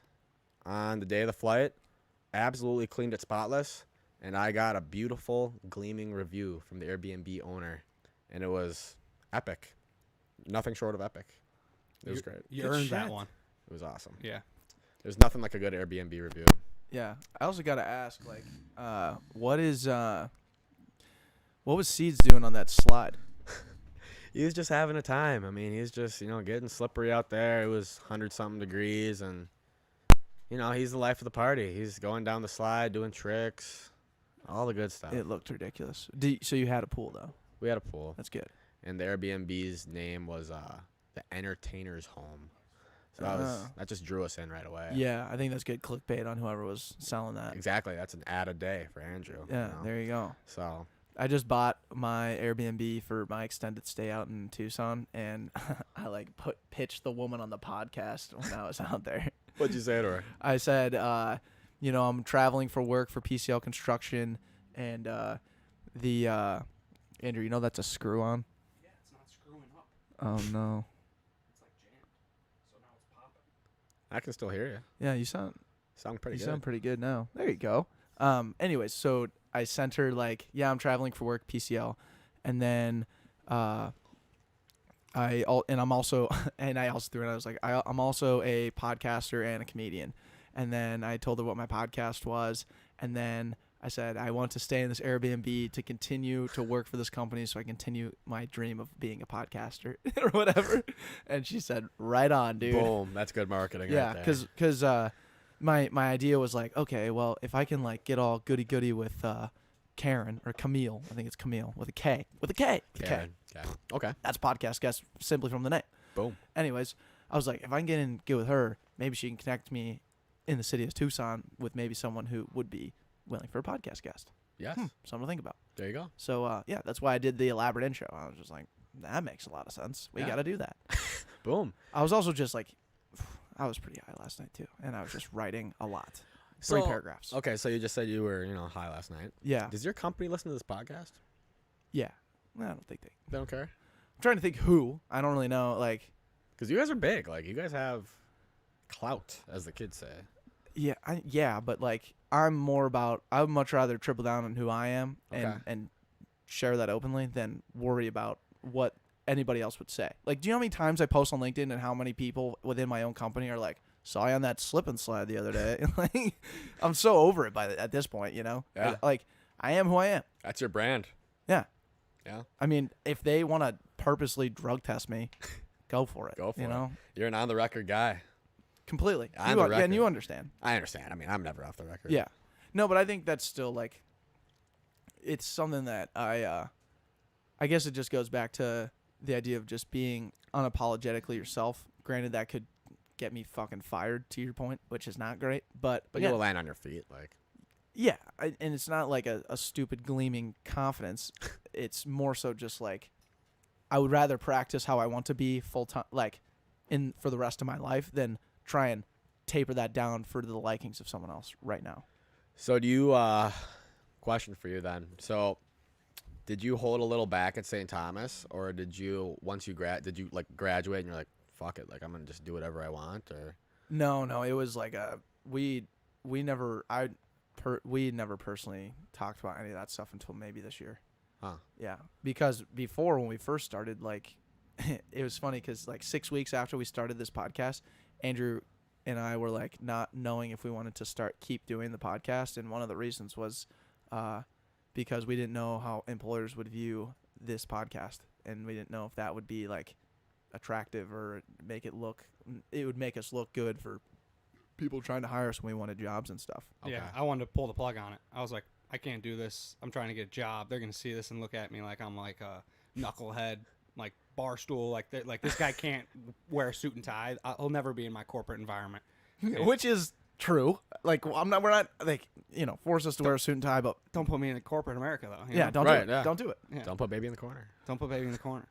on the day of the flight, absolutely cleaned it spotless, and I got a beautiful, gleaming review from the Airbnb owner, and it was epic. Nothing short of epic. It was great. You Good earned that shit. one. It was awesome. Yeah. There's nothing like a good Airbnb review. Yeah. I also got to ask, like, what was Seeds doing on that slide? He was just having a time. I mean, he's just, getting slippery out there. It was 100-something degrees, and, he's the life of the party. He's going down the slide, doing tricks, all the good stuff. It looked ridiculous. So you had a pool though. We had a pool, That's good. and the Airbnb's name was the Entertainer's Home. So that just drew us in right away. Yeah, I think that's good clickbait on whoever was selling that. Exactly. That's an ad a day for Andrew. Yeah, there you go. So I just bought my Airbnb for my extended stay out in Tucson, and I pitched the woman on the podcast when I was out there. what'd you say to her? I said, I'm traveling for work for PCL Construction, and Andrew, that's a screw on. Yeah, it's not screwing up. Oh no. It's like jammed. So now it's popping. I can still hear you. Yeah, you sound Pretty good. sound pretty good now. There you go. Anyways, so I sent her I'm traveling for work, PCL, and then I also threw it. I was like, I'm also a podcaster and a comedian, and then I told her what my podcast was, and then I said I want to stay in this Airbnb to continue to work for this company, so I continue my dream of being a podcaster or whatever. And she said, "Right on, dude." Boom. That's good marketing. Yeah, right there. because my idea was like, okay, well, if I can get all goody with Karen or Camille, I think it's Camille with a K, Karen. Okay. That's podcast guest simply from the name. Boom. Anyways, I was like, if I can get in good with her, maybe she can connect me in the city of Tucson with maybe someone who would be willing for a podcast guest. Yes. Something to think about. There you go. So that's why I did the elaborate intro. I was just like, that makes a lot of sense. We Yeah. got to do that. Boom. I was also just like, I was pretty high last night too, and I was just writing a lot. 3 paragraphs. Okay, so you just said you were, high last night. Yeah. Does your company listen to this podcast? Yeah. I don't think they. They don't care? I'm trying to think who. I don't really know. Because you guys are big. You guys have clout, as the kids say. Yeah, but I'm more about. I would much rather triple down on who I am and share that openly than worry about what anybody else would say. Do you know how many times I post on LinkedIn and how many people within my own company are like, saw you on that slip and slide the other day? I'm so over it at this point, Yeah. I am who I am. That's your brand. Yeah. Yeah. I mean, if they want to purposely drug test me, go for it. Go for you it. know? You're an on-the-record guy. Completely. On the And record. you understand. I understand. I mean, I'm never off the record. Yeah. No, but I think that's still it's something that I guess it just goes back to the idea of just being unapologetically yourself. Granted, that could get me fucking fired, to your point, which is not great. But But yeah, you'll land on your feet. yeah, and it's not a stupid gleaming confidence. It's more so just I would rather practice how I want to be full time, for the rest of my life than try and taper that down for the likings of someone else right now. So do you question for you then? So did you hold a little back at St. Thomas, or did you once you did you like graduate and you're like, fuck it, like I'm gonna just do whatever I want? Or No, it was like we never personally talked about any of that stuff until maybe this year. Huh. Yeah, because before when we first started, like it was funny because like 6 weeks after we started this podcast, Andrew and I were like not knowing if we wanted to keep doing the podcast, and one of the reasons was because we didn't know how employers would view this podcast, and we didn't know if that would be like attractive or it would make us look good for people trying to hire us when we wanted jobs and stuff. Okay. Yeah, I wanted to pull the plug on it. I was like, I can't do this. I'm trying to get a job. They're gonna see this and look at me like I'm like a knucklehead, like barstool. Like this guy can't wear a suit and tie. He'll never be in my corporate environment. Which is true. Like we're not like force us to wear a suit and tie, but Don't put me in corporate America though. you yeah, know? don't Right, do it. yeah. Don't do it. Yeah. Don't put baby in the corner. Don't put baby in the corner.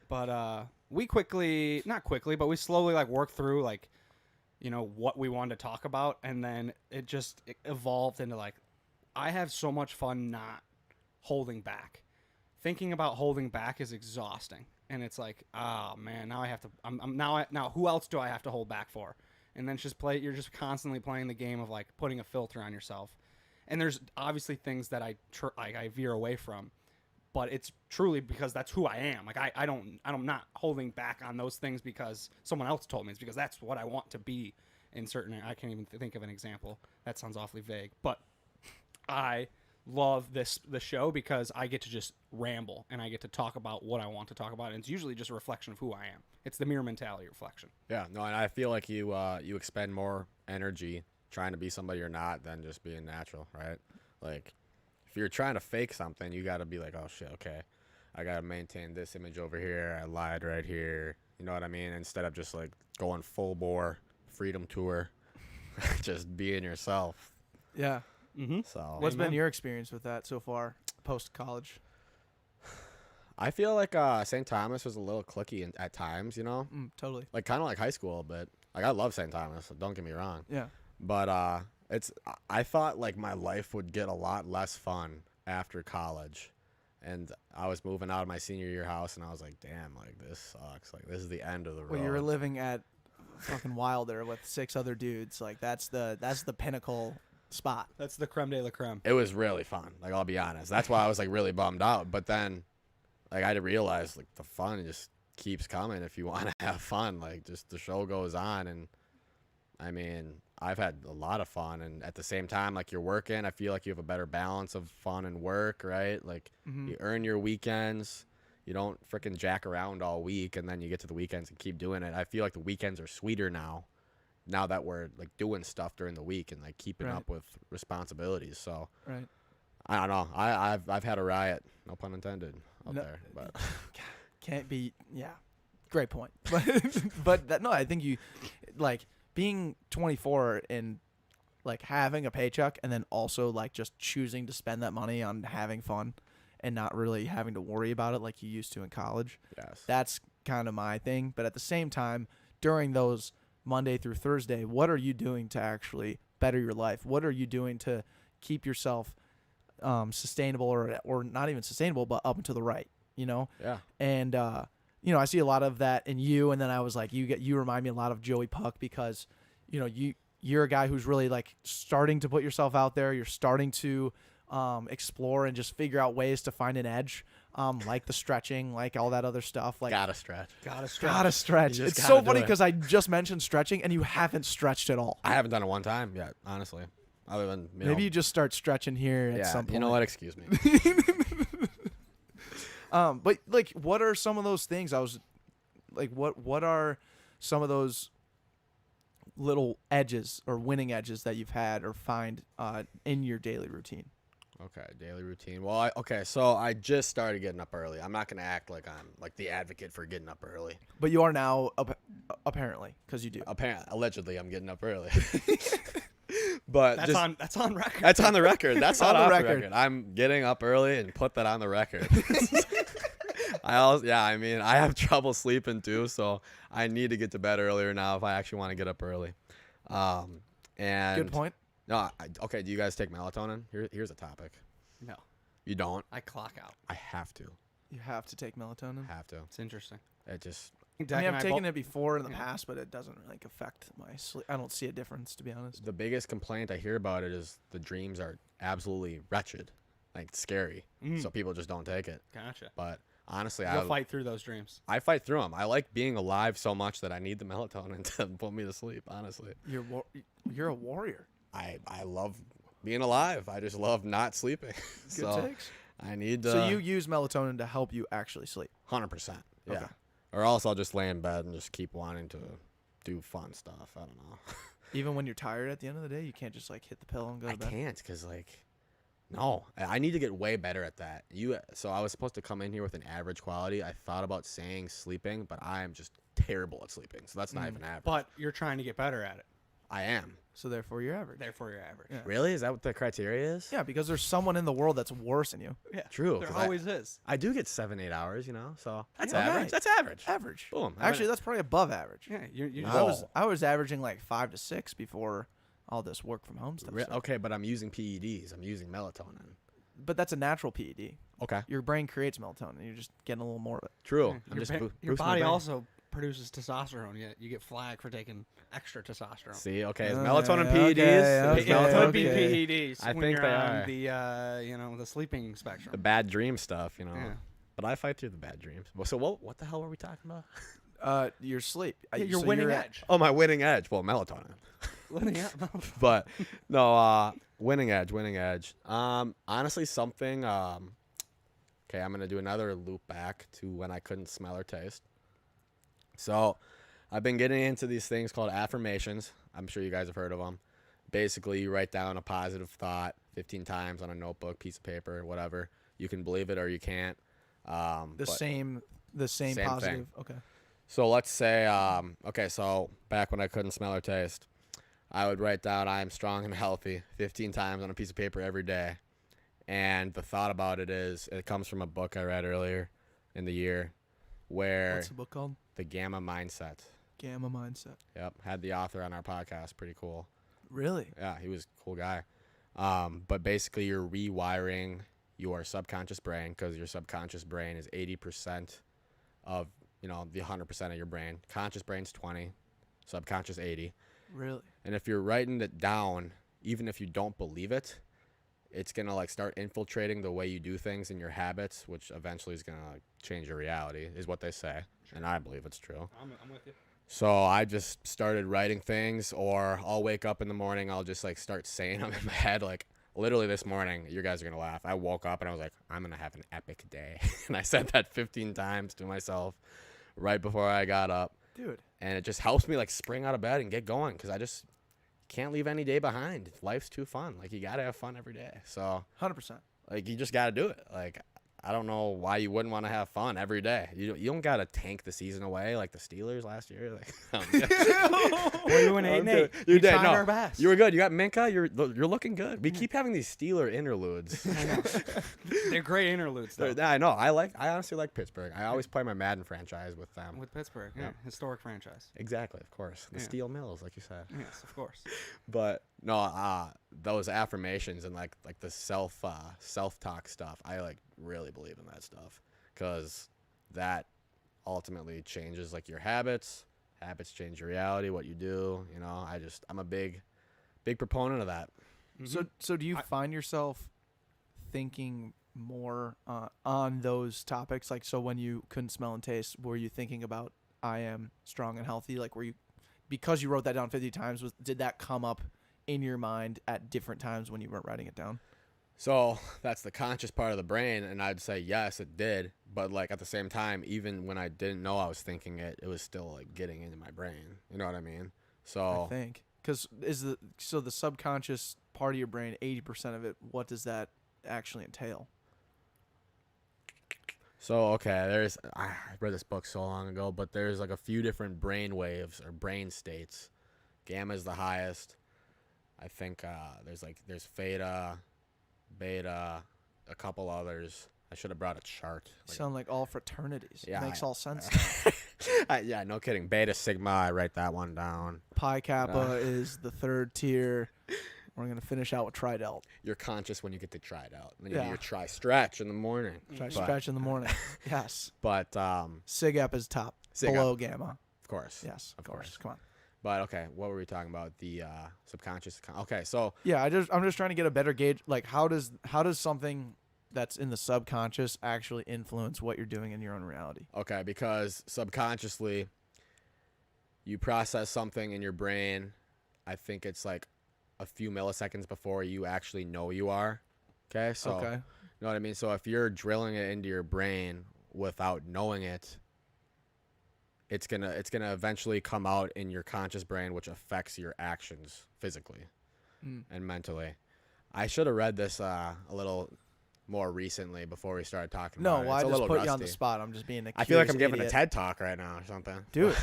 But we not quickly, but we slowly like worked through like, what we wanted to talk about, and then it evolved into like, I have so much fun not holding back. Thinking about holding back is exhausting, and it's like, oh man, now I have to. Now who else do I have to hold back for? And then you're just constantly playing the game of like putting a filter on yourself. And there's obviously things that I veer away from, but it's truly because that's who I am. Like I'm not holding back on those things because someone else told me. It's because that's what I want to be in certain. I can't even think of an example. That sounds awfully vague, but I love the show because I get to just ramble and I get to talk about what I want to talk about, and it's usually just a reflection of who I am. It's the mirror mentality reflection. Yeah, no, and I feel like you expend more energy trying to be somebody you're not than just being natural, right? Like if you're trying to fake something, you got to be like, oh shit, okay, I got to maintain this image over here. I lied right here. You know what I mean? Instead of just like going full bore freedom tour, just being yourself. Yeah. Mm-hmm. So What's been your experience with that so far, post college? I feel like St. Thomas was a little cliquey at times, Totally. like kind of like high school, but like I love St. Thomas. So don't get me wrong. Yeah. But I thought like my life would get a lot less fun after college, and I was moving out of my senior year house, and I was like, damn, like this sucks. Like this is the end of the road. Well, you were living at fucking Wilder with 6 other dudes. Like that's the pinnacle spot. That's the creme de la creme. It was really fun. Like I'll be honest. That's why I was like really bummed out. But then, like I had to realize like the fun just keeps coming if you want to have fun. Like just the show goes on, and I mean I've had a lot of fun, and at the same time, like you're working, I feel like you have a better balance of fun and work, right? Like you earn your weekends. You don't freaking jack around all week, and then you get to the weekends and keep doing it. I feel like the weekends are sweeter now that we're like doing stuff during the week and like keeping up with responsibilities. So Right. I don't know. I've had a riot, no pun intended, out there. But Can't be. Yeah. Great point. But I think you like being 24 and like having a paycheck, and then also like just choosing to spend that money on having fun and not really having to worry about it like you used to in college. yes, That's kind of my thing. But at the same time, during those Monday through Thursday, what are you doing to actually better your life? What are you doing to keep yourself sustainable or not even sustainable, but up and to the right, yeah, And, I see a lot of that in you. And then I was like, you remind me a lot of Joey Puck because, you're a guy who's really like starting to put yourself out there. You're starting to explore and just figure out ways to find an edge, like the stretching, like all that other stuff. Like gotta stretch. Gotta stretch. gotta stretch. You just It's gotta so do funny it. because I just mentioned stretching and you haven't stretched at all. I haven't done it one time yet, honestly. Other than Maybe you just start stretching here at yeah, some point. you know what? Excuse me. But like, what are some of those things? I was like, what are some of those little edges or winning edges that you've had or find in your daily routine? Okay, daily routine. Well, so I just started getting up early. I'm not gonna act like I'm like the advocate for getting up early. But you are now, apparently, because you do. Apparently, allegedly, I'm getting up early. But That's on record. That's on the record. That's On not the off record. the record. I'm getting up early and put that on the record. I mean, I have trouble sleeping too, so I need to get to bed earlier now if I actually want to get up early. And Good point. No, okay. Do you guys take melatonin? Here's a topic. No, You don't. I clock out. I have to. You have to take melatonin. Have to. It's interesting. It just. I mean, I've taken it before in the past, but it doesn't like affect my sleep. I don't see a difference, to be honest. The biggest complaint I hear about it is the dreams are absolutely wretched, like scary. So people just don't take it. Gotcha. But honestly, You'll fight through those dreams. I fight through them. I like being alive so much that I need the melatonin to put me to sleep. Honestly, You're a warrior. I love being alive. I just love not sleeping. Good So takes. I need. So you use melatonin to help you actually sleep. 100%. Yeah. Okay. Or else I'll just lay in bed and just keep wanting to do fun stuff. I don't know. Even when you're tired at the end of the day, you can't just like hit the pillow and go I to bed. can't because no, I need to get way better at that. So I was supposed to come in here with an average quality. I thought about saying sleeping, but I am just terrible at sleeping. So that's not even average. But you're trying to get better at it. I am. So therefore, you're average. Therefore, you're average. Yeah. Really? Is that what the criteria is? Yeah, because there's someone in the world that's worse than you. Yeah. True. There 'cause always is. I do get 7-8 hours, so that's Yeah, average. okay. That's average. Average. Boom. Actually, that's probably above average. Yeah. You No. I was averaging like 5 to 6 before all this work from home stuff. started. Okay, but I'm using PEDs. I'm using melatonin. But that's a natural PED. Okay. Your brain creates melatonin. You're just getting a little more of it. True. I'm Your, just ba- boo- your boosting my body brain. also produces testosterone. Yet you get flagged for taking extra testosterone. See, okay, is Okay, melatonin okay, PEDs? okay, Is It melatonin could be okay. PEDs I when think you're they on are. the sleeping spectrum. The bad dream stuff, Yeah. But I fight through the bad dreams. So what the hell were we talking about? Your sleep. Your So winning you're edge. Oh, my winning edge. Well, melatonin. Winning edge. But no, winning edge. Honestly, something. Okay, I'm gonna do another loop back to when I couldn't smell or taste. So, I've been getting into these things called affirmations. I'm sure you guys have heard of them. Basically, you write down a positive thought 15 times on a notebook, piece of paper, whatever. You can believe it or you can't. The but- same Same positive. thing. Okay. So let's say, so back when I couldn't smell or taste, I would write down I am strong and healthy 15 times on a piece of paper every day. And the thought about it is, it comes from a book I read earlier in the year where What's the book called? The Gamma Mindset. Gamma Mindset. Yep. Had the author on our podcast. Pretty cool. Really? Yeah, he was a cool guy. But basically you're rewiring your subconscious brain because your subconscious brain is 80% of, the 100% of your brain. Conscious brain's 20, subconscious 80. Really? And if you're writing it down, even if you don't believe it, it's going to start infiltrating the way you do things and your habits, which eventually is going to change your reality, is what they say. Sure. And I believe it's true. I'm with you. So I just started writing things, or I'll wake up in the morning, I'll just start saying them in my head. Literally this morning, you guys are going to laugh. I woke up and I was like, I'm going to have an epic day. And I said that 15 times to myself right before I got up. Dude. And it just helps me spring out of bed and get going because I just can't leave any day behind. Life's too fun. You got to have fun every day. So 100%. you just got to do it. I don't know why you wouldn't want to have fun every day. You don't got to tank the season away like the Steelers last year. Well, you went 8-8. You did. tried No, our best. you were good. You got Minka. You're looking good. We keep having these Steeler interludes. I know. They're great interludes, though. I know. I honestly like Pittsburgh. I always play my Madden franchise with them. With Pittsburgh, yeah. Historic franchise. Exactly, of course. The Yeah. Steel Mills, like you said. Yes, of course. But no, those affirmations and the self-talk stuff, I really believe in that stuff because that ultimately changes your habits. Habits change your reality, what you do. I'm a big proponent of that. So do you find yourself thinking more on those topics? So when you couldn't smell and taste, were you thinking about I am strong and healthy? Were you, because you wrote that down 50 times, did that come up in your mind at different times when you weren't writing it down? So that's the conscious part of the brain, and I'd say yes, it did. But at the same time, even when I didn't know I was thinking it, it was still getting into my brain. You know what I mean? So I think because the subconscious part of your brain, 80% of it, what does that actually entail? So okay, I read this book so long ago, but there's a few different brain waves or brain states. Gamma is the highest. I think there's theta, beta, a couple others. I should have brought a chart. Sound like all fraternities. Yeah, Makes all sense. Yeah, no kidding. Beta Sigma, I write that one down. Pi Kappa is the third tier. We're going to finish out with Tridelt. You're conscious when you get to try it out. Then you Yeah. do your try stretch in the morning. Try But- stretch in the morning. Yes. But Sig Up is top. Sig Up. Below Gamma. of course. Yes. Of course. Come on. But okay, what were we talking about? The subconscious. Okay, so Yeah, I'm just trying to get a better gauge. Like, how does something that's in the subconscious actually influence what you're doing in your own reality? okay, because subconsciously you process something in your brain. I think it's like a few milliseconds before you actually know you are. Okay, so Okay. you know what I mean? So if you're drilling it into your brain without knowing it, it's gonna eventually come out in your conscious brain, which affects your actions physically and mentally. I should have read this a little more recently before we started talking No, about it. well, I It's a just little put you on the rusty. spot. I'm just being a I feel like I'm curious giving a idiot. TED talk right now or something. Dude,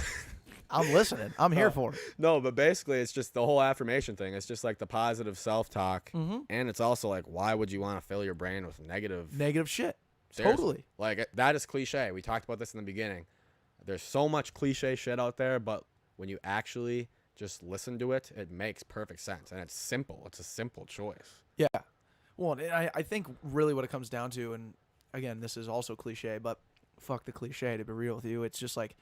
I'm listening. I'm here Oh. for it. No, but basically it's just the whole affirmation thing. It's just like the positive self-talk. Mm-hmm. And it's also like, why would you want to fill your brain with negative? Negative shit. Seriously. Totally. Like, that is cliche. We talked about this in the beginning. There's so much cliche shit out there, but when you actually just listen to it, it makes perfect sense. And it's simple. It's a simple choice. Yeah. Well, and I think really what it comes down to, and again, this is also cliche, but fuck the cliche, to be real with you. It's just like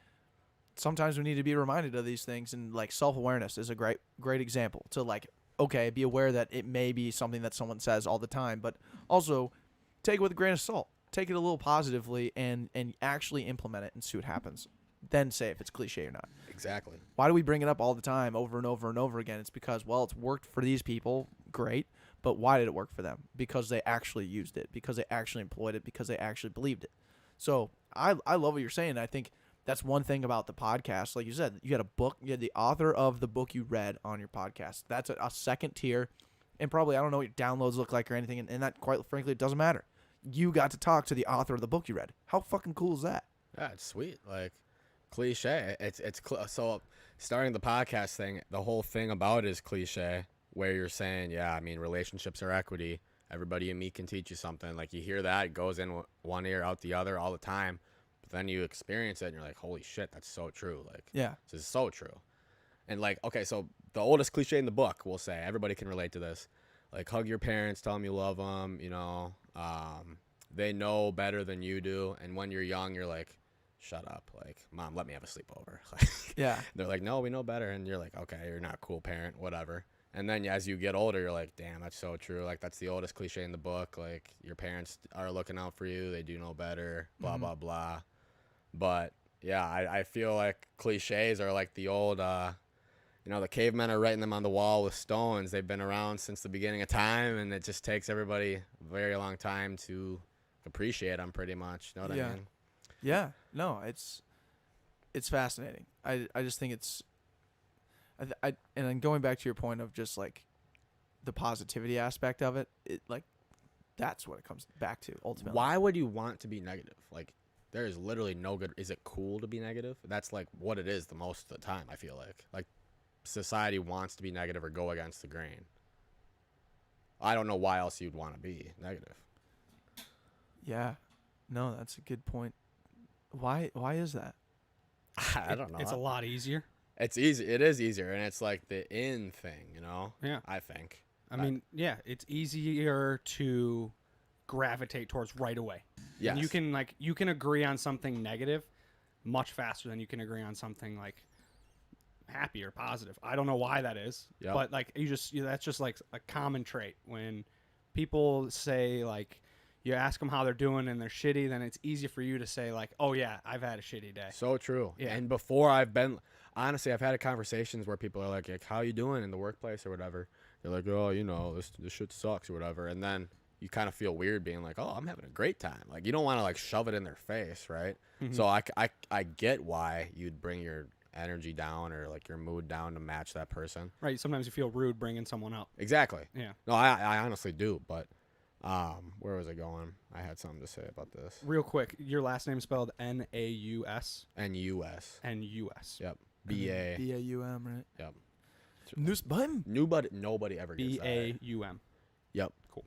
sometimes we need to be reminded of these things, and like self-awareness is a great example to like, okay, be aware that it may be something that someone says all the time, but also take it with a grain of salt. Take it a little positively and actually implement it and see what happens. Then say if it's cliche or not. Exactly. Why do we bring it up all the time over and over and over again? It's because, well, it's worked for these people. Great. But why did it work for them? Because they actually used it. Because they actually employed it. Because they actually believed it. So I love what you're saying. I think that's one thing about the podcast. Like you said, you had a book. You had the author of the book you read on your podcast. That's a second tier. And probably, I don't know what your downloads look like or anything. And that, quite frankly, it doesn't matter. You got to talk to the author of the book you read. How fucking cool is that? Yeah, it's sweet. Like, cliche. So starting the podcast thing, the whole thing about it is cliche, where you're saying, yeah, I mean, relationships are equity. Everybody you meet can teach you something. Like, you hear that, it goes in one ear, out the other all the time. But then you experience it, and you're like, holy shit, that's so true. Like, Yeah. this is so true. And, like, okay, so the oldest cliche in the book, we'll say, everybody can relate to this. Like, hug your parents, tell them you love them, you know. They know better than you do. And when you're young, you're like, shut up. Like, Mom, let me have a sleepover. Yeah. They're like, no, we know better. And you're like, okay, you're not a cool parent, whatever. And then as you get older, you're like, damn, that's so true. Like, that's the oldest cliche in the book. Like, your parents are looking out for you. They do know better, blah, blah, blah. But, yeah, I feel like cliches are like the old, you know, the cavemen are writing them on the wall with stones. They've been around since the beginning of time, and it just takes everybody a very long time to appreciate them pretty much. You know what Yeah. I mean? Yeah. No, it's fascinating. I just think it's and then going back to your point of just like the positivity aspect of it, like that's what it comes back to ultimately. Why would you want to be negative? Like, there is literally no good. Is it cool to be negative? That's like what it is the most of the time, I feel like. Like, society wants to be negative or go against the grain. I don't know why else you'd want to be negative. Yeah. No, that's a good point. Why is that? I don't know. It's a lot easier. It's easy. It is easier, and it's like the in thing, you know? Yeah. I think. I mean, yeah, it's easier to gravitate towards right away. Yes. And you can agree on something negative much faster than you can agree on something like happy or positive. I don't know why that is, Yep. but like that's just like a common trait. When people say like you ask them how they're doing and they're shitty, then it's easy for you to say like, oh yeah, I've had a shitty day. So true. Yeah. And before honestly, I've had conversations where people are like, how you doing in the workplace or whatever. They're like, oh, you know, this shit sucks or whatever. And then you kind of feel weird being like, oh, I'm having a great time. Like, you don't want to like shove it in their face, right? Mhm. So I get why you'd bring your energy down or like your mood down to match that person. Right. Sometimes you feel rude bringing someone up. Exactly. Yeah. No, I honestly do. But where was I going? I had something to say about this. Real quick, your last name spelled N-A-U-S. N-U-S. N-U-S. Yep. B-A. B-A-U-M, right? Yep. Nusbaum. Nobody ever gets that. B-A-U-M. Yep. Cool.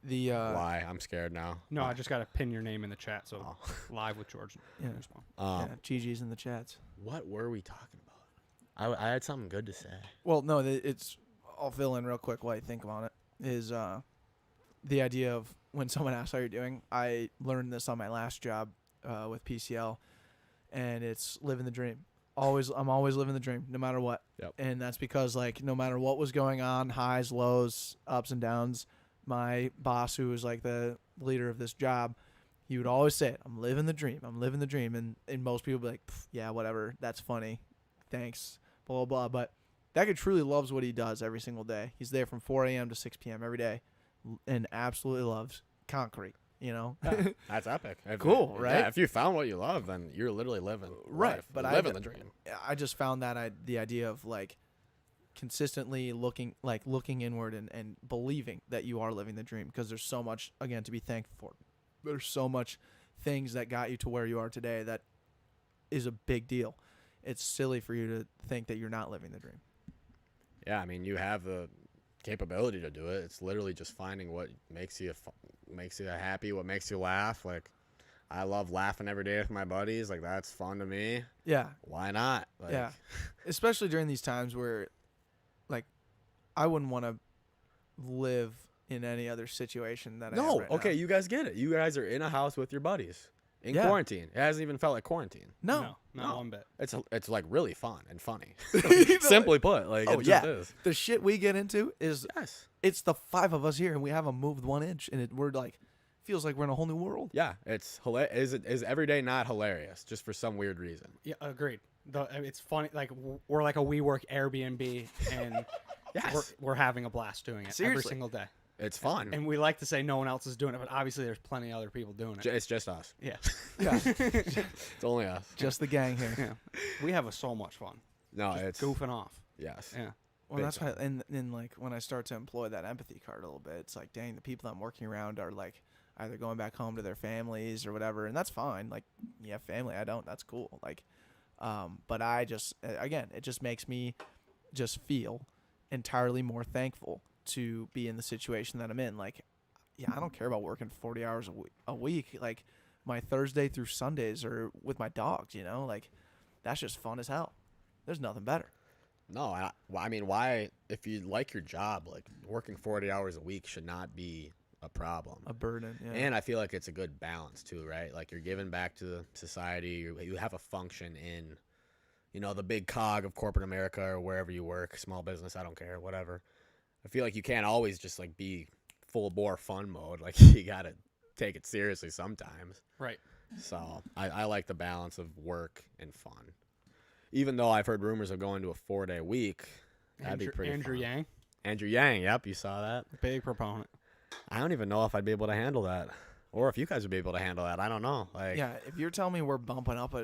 Why? I'm scared now. No, I just got to pin your name in the chat. So Oh. live with George. Yeah. Nusbaum. Yeah, GG's in the chats. What were we talking about? I had something good to say. Well, no, it's. I'll fill in real quick while you think about it. Is the idea of when someone asks how you're doing. I learned this on my last job with PCL, and it's living the dream. I'm always living the dream, no matter what. Yep. And that's because like no matter what was going on, highs, lows, ups and downs, my boss, who was like the leader of this job, he would always say it, I'm living the dream. I'm living the dream. And most people would be like, yeah, whatever. That's funny. Thanks. Blah, blah, blah. But that guy truly loves what he does every single day. He's there from 4 a.m. to 6 p.m. every day and absolutely loves concrete, you know? That's epic. Cool, right? Yeah, if you found what you love, then you're literally living Right, life. but living the dream. I just found that the idea of like consistently looking inward and believing that you are living the dream, because there's so much, again, to be thankful for. There's so much things that got you to where you are today that is a big deal. It's silly for you to think that you're not living the dream. Yeah, I mean, you have the capability to do it. It's literally just finding what makes you happy, what makes you laugh. Like, I love laughing every day with my buddies. Like, that's fun to me. Yeah. Why not? Like, Yeah. Especially during these times where, like, I wouldn't want to live in any other situation that I am No, right okay, now. you guys get it. You guys are in a house with your buddies in Yeah. quarantine. It hasn't even felt like quarantine. No. Not one bit. It's like really fun and funny. Simply, Simply put, like oh, it yeah. just is. the shit we get into is Yes. it's the 5 of us here and we haven't moved 1 inch, and we're like, feels like we're in a whole new world. Yeah, it's hilarious. Is every day not hilarious just for some weird reason? Yeah, agreed. It's funny. Like we're like a WeWork Airbnb, and Yes. we're having a blast doing it every Seriously. single day. It's fun. And we like to say no one else is doing it, but obviously there's plenty of other people doing it. It's just us. Yeah, Yeah. It's only us. Just the gang here. yeah. We have so much fun. No, Just it's goofing off. yes. Yeah. Well, Big that's why, and like when I start to employ that empathy card a little bit, it's like, dang, the people I'm working around are like either going back home to their families or whatever, and that's fine. Like, you have family, I don't. That's cool. Like, but I just, again, it just makes me just feel entirely more thankful to be in the situation that I'm in. Like, yeah, I don't care about working 40 hours a week. Like, my Thursday through Sundays are with my dogs, you know? Like, that's just fun as hell. There's nothing better. No, I mean, why? If you like your job, like working 40 hours a week should not be a problem. A burden, yeah. And I feel like it's a good balance too, right? Like you're giving back to the society. You have a function in, you know, the big cog of corporate America or wherever you work, small business, I don't care, whatever. I feel like you can't always just like be full bore fun mode. Like you got to take it seriously sometimes. Right. So I like the balance of work and fun. Even though I've heard rumors of going to a 4-day week, that'd be pretty Andrew fun. Yang, Andrew Yang, yep, you saw that. big proponent. I don't even know if I'd be able to handle that, or if you guys would be able to handle that. I don't know. Like, Yeah, if you're telling me we're bumping up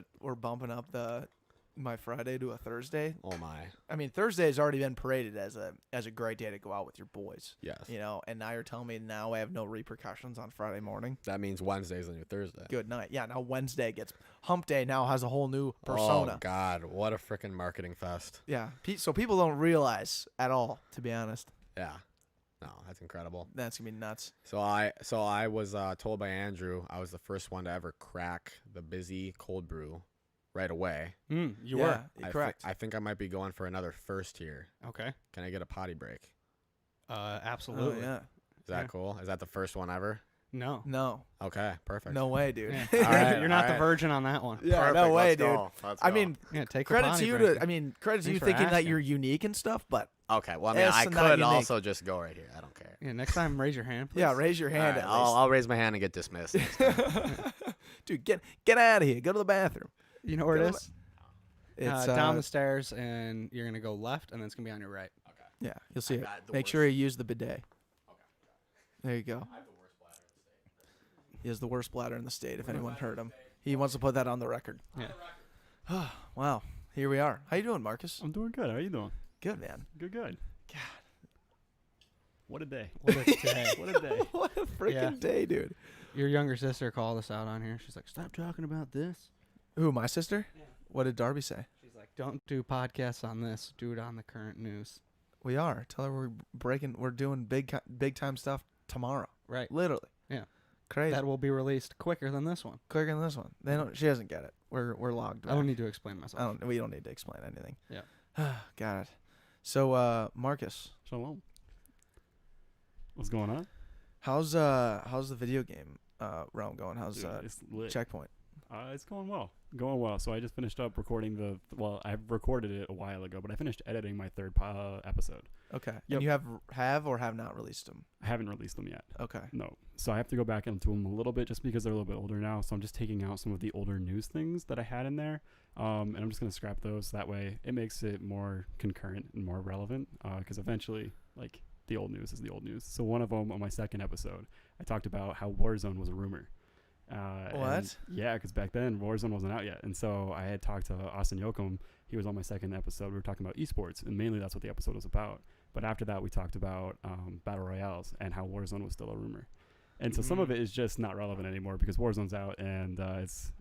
my Friday to a Thursday. oh my, I mean, Thursday has already been paraded as a great day to go out with your boys. yes, You know, and now you're telling me now I have no repercussions on Friday morning. that means Wednesday's the new Thursday. Good night. Yeah, now Wednesday gets hump day. Now has a whole new persona. Oh God, what a freaking marketing fest! Yeah, so people don't realize at all. To be honest, Yeah, no, that's incredible. that's gonna be nuts. So I was told by Andrew I was the first one to ever crack the busy cold brew right away. You Yeah, were. correct. I think I might be going for another first here. Okay. Can I get a potty break? Absolutely. Oh, yeah. Is that Yeah. cool? Is that the first one ever? No. No, Okay, perfect. no way, dude. Yeah. All right, You're not all the right. virgin on that one. Yeah, no way, dude. Let's I go. mean, Yeah, take a credit potty to you break. credit to Thanks you for thinking that asking. you're unique and stuff, but okay. Well, I mean, It's I not could unique. also just go right here. I don't care. Yeah, next time raise your hand, please. yeah, raise your hand All right, at I'll raise my hand and get dismissed. Dude, get out of here. Go to the bathroom. You know where it Go to is? It's down the stairs, and you're gonna go left, and then it's gonna be on your right. yeah, you'll see I it. got the Make worst. sure you use the bidet. There you go. He has the worst bladder in the state. If anyone heard him, he wants to put that on the record. Yeah. Wow, here we are. How you doing, Marcus? I'm doing good. How are you doing? Good, man. Good. God, What a day. What a day. What a day. what a freaking Yeah. day, dude. Your younger sister called us out on here. She's like, "Stop talking about this." Who, my sister? Yeah. What did Darby say? She's like, "Don't do podcasts on this. Do it on the current news." We are. Tell her we're doing big time stuff tomorrow. Right. Literally. Yeah. Crazy. That will be released quicker than this one. Quicker than this one. They don't. She doesn't get it. We're logged. I don't back. need to explain myself. We don't need to explain anything. Yeah. Got it. So, Marcus, Shalom. What's going on? how's the video game realm going? How's Dude, it's lit. Checkpoint? It's going well. Going well. So I just finished up recording I recorded it a while ago, but I finished editing my third episode. Okay. Yep. And you have or have not released them? I haven't released them yet. Okay. No. So I have to go back into them a little bit just because they're a little bit older now. So I'm just taking out some of the older news things that I had in there. And I'm just going to scrap those. That way it makes it more concurrent and more relevant. Because eventually, like, the old news is the old news. So one of them on my second episode, I talked about how Warzone was a rumor. What? Yeah, because back then Warzone wasn't out yet. And so I had talked to Austin Yoakum. He was on my second episode. We were talking about esports. And mainly that's what the episode was about. But after that, we talked about battle royales and how Warzone was still a rumor. And so some of it is just not relevant anymore because Warzone's out and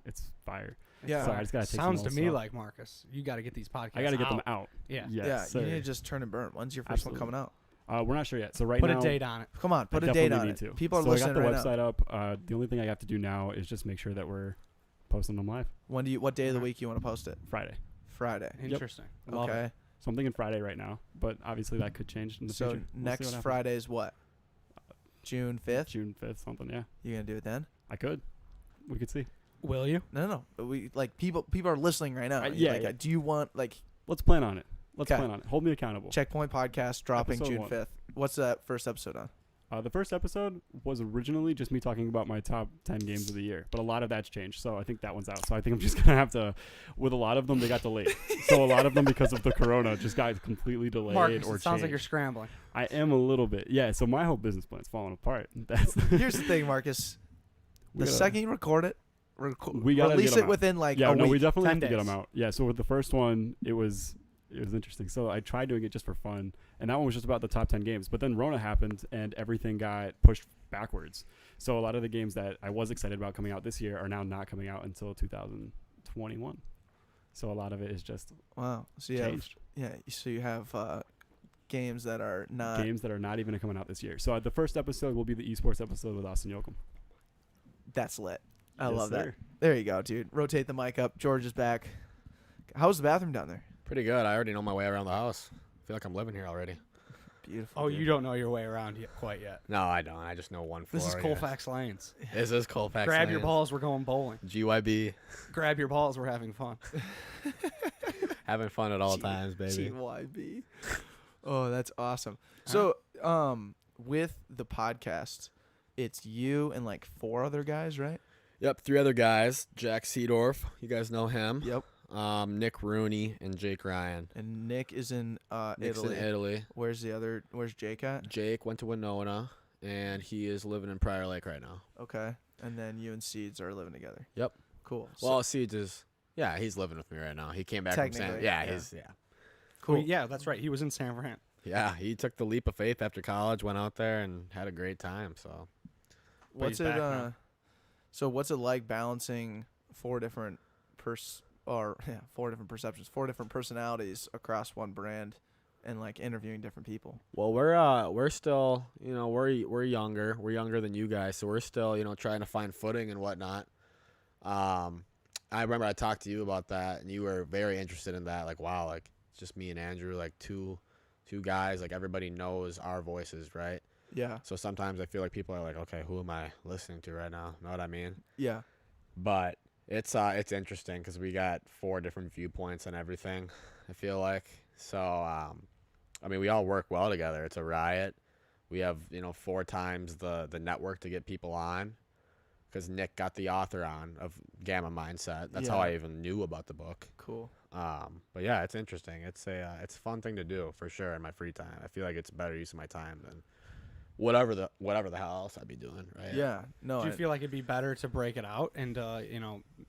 it's fire. Yeah. So I just gotta take Sounds some to old me stuff. like Marcus. You got to get these podcasts. I got to get them out. out. Yeah. Yes, Yeah. sir. You need to just turn and burn. When's your first one coming out? We're not sure yet. So right Put now, a date on it. Come on, put I a date definitely on need it. to. People are so listening I got the right website now. up. The only thing I have to do now is just make sure that we're posting them live What day of the week you want to post it? Friday. Friday. Interesting. Love Okay. it. So I'm thinking Friday right now, but obviously that could change in the So future. We'll see next what happens. Friday is what? June 5th? June 5th, something. Yeah, You gonna do it then? I could. We could see. Will you? No. We like people are listening right now. Yeah, Like, yeah. do you want like Let's plan on it. Let's 'Kay. plan on it. Hold me accountable. Checkpoint podcast dropping Episode June 1. 5th? What's that first episode on? The first episode was originally just me talking about my top 10 games of the year, but a lot of that's changed. So I think that one's out. So I think I'm just going to have to, with a lot of them, they got delayed. So a lot of them, because of the corona, just got completely delayed Marcus, or it sounds like you're changed. scrambling. I am a little bit. Yeah, so my whole business plan's falling apart. That's Here's the thing, Marcus. The second you record it, we gotta release get 'em it out. within like yeah, a no, week. we definitely 10 have to get days. them out. Yeah, so with the first one, it was interesting. So I tried doing it just for fun, and that one was just about the top 10 games. But then Rona happened, and everything got pushed backwards. So a lot of the games that I was excited about coming out this year are now not coming out until 2021. So a lot of it is just Wow. So you changed. so you have games that are not Games that are not even coming out this year. So the first episode will be the esports episode with Austin Yoakum. That's lit. I Yes, love that. sir. There you go, dude. Rotate the mic up. George is back. How's the bathroom down there? Pretty good. I already know my way around the house. I feel like I'm living here already. Beautiful. Oh, dude. you don't know your way around yet, quite yet. No, I don't. I just know one floor. This is yeah. Colfax Lanes. This is Colfax. Grab your Lanes. balls, we're going bowling. GYB. Grab your balls, we're having fun. Having fun at all times, baby. GYB. Oh, that's awesome. So, with the podcast, it's you and like 4 other guys, right? Yep, 3 other guys. Jack Seedorf. You guys know him. Yep. Nick Rooney and Jake Ryan. And Nick is in Nick's Italy. in Italy. Where's Jake at? Jake went to Winona, and he is living in Prior Lake right now. Okay. And then you and Seeds are living together. Yep. Cool. Well, Seeds is, yeah, he's living with me right now. He came back from San. Technically, Yeah, yeah. he's cool. Well, yeah, that's right. He was in San Fran. yeah. He took the leap of faith after college, went out there, and had a great time. So What's he's it back now. So what's it like balancing 4 different 4 different perceptions, 4 different personalities across one brand and like interviewing different people? well, we're still, we're younger. We're younger than you guys, so we're still, trying to find footing and whatnot. I remember I talked to you about that, and you were very interested in that. Like, wow, like it's just me and Andrew, like two guys. Like everybody knows our voices, right? Yeah. So sometimes I feel like people are like, okay, who am I listening to right now? Know what I mean? Yeah. But it's interesting because we got 4 different viewpoints on everything, I feel like. So, I mean, we all work well together. It's a riot. We have, 4 times the network to get people on because Nick got the author on of Gamma Mindset. That's how Yeah. I even knew about the book. Cool. But yeah, it's interesting. It's a fun thing to do for sure in my free time. I feel like it's a better use of my time than whatever the hell else I'd be doing, right? Yeah. No. Do you feel like it'd be better to break it out and,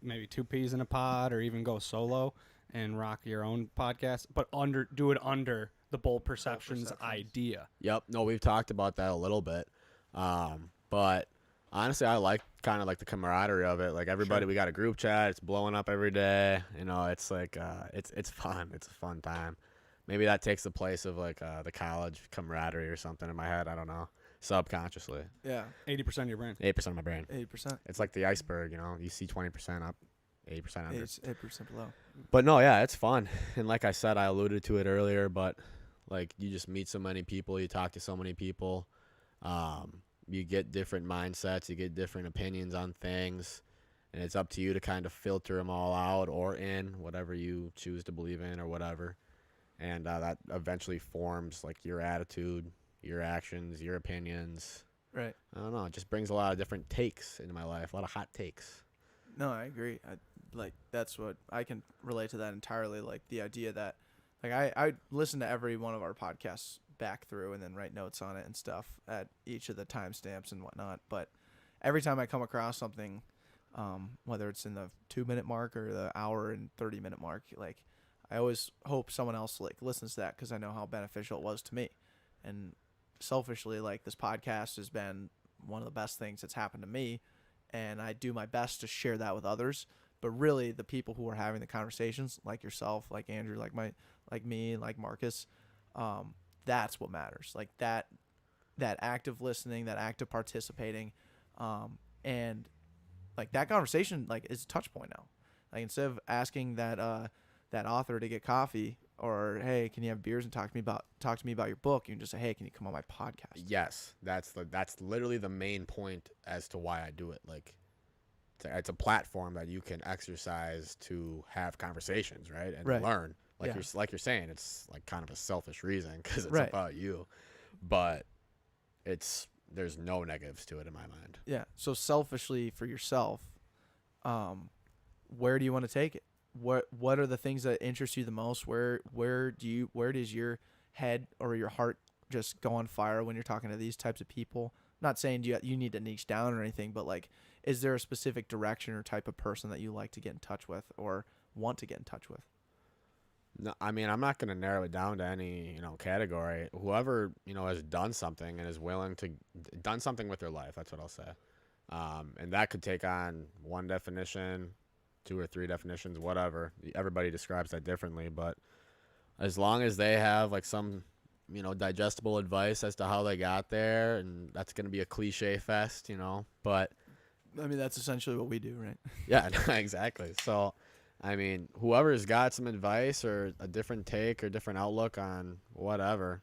maybe 2 peas in a pod or even go solo and rock your own podcast, but do it under the Bold Perceptions idea? Yep. No, we've talked about that a little bit. But honestly, I like kind of like the camaraderie of it. Like everybody, Sure. we got a group chat. It's blowing up every day. It's like it's fun. It's a fun time. Maybe that takes the place of like the college camaraderie or something in my head. I don't know. subconsciously. Yeah. 80% of your brain. 8% of my brain. 80%. It's like the iceberg, you know. You see 20% up, 80% under. 8% below. But no, yeah, it's fun. And like I said, I alluded to it earlier, but like you just meet so many people, you talk to so many people. You get different mindsets, you get different opinions on things, and it's up to you to kind of filter them all out or in whatever you choose to believe in or whatever. And that eventually forms like your attitude, your actions, your opinions. Right. I don't know. It just brings a lot of different takes into my life, a lot of hot takes. No, I agree. That's what I can relate to that entirely. Like the idea that, like I listen to every one of our podcasts back through and then write notes on it and stuff at each of the timestamps and whatnot. But every time I come across something, whether it's in the 2-minute mark or the hour and 30-minute mark, like I always hope someone else like listens to that because I know how beneficial it was to me. And selfishly, like this podcast has been one of the best things that's happened to me, and I do my best to share that with others. But really, the people who are having the conversations, like yourself, like Andrew, like me, like Marcus, that's what matters. Like that active listening, that active participating, and like that conversation, like is a touch point now. Like instead of asking that author to get coffee or hey, can you have beers and talk to me about your book, you can just say, hey, can you come on my podcast? Yes, that's literally the main point as to why I do it. Like it's a platform that you can exercise to have conversations, right, and Right. learn. Like Yeah. you're saying, it's like kind of a selfish reason because it's Right. about you, but there's no negatives to it in my mind. Yeah. So selfishly for yourself, where do you want to take it? What are the things that interest you the most? Where does your head or your heart just go on fire when you're talking to these types of people? I'm not saying you need to niche down or anything, but like, is there a specific direction or type of person that you like to get in touch with or want to get in touch with? No, I mean, I'm not going to narrow it down to any, category. Whoever, has done something and is willing to done something with their life. That's what I'll say. And that could take on one definition, 2 or 3 definitions, whatever. Everybody describes that differently, but as long as they have like some, digestible advice as to how they got there, and that's going to be a cliche fest, but I mean, that's essentially what we do, right? yeah, exactly. So, I mean, whoever's got some advice or a different take or different outlook on whatever,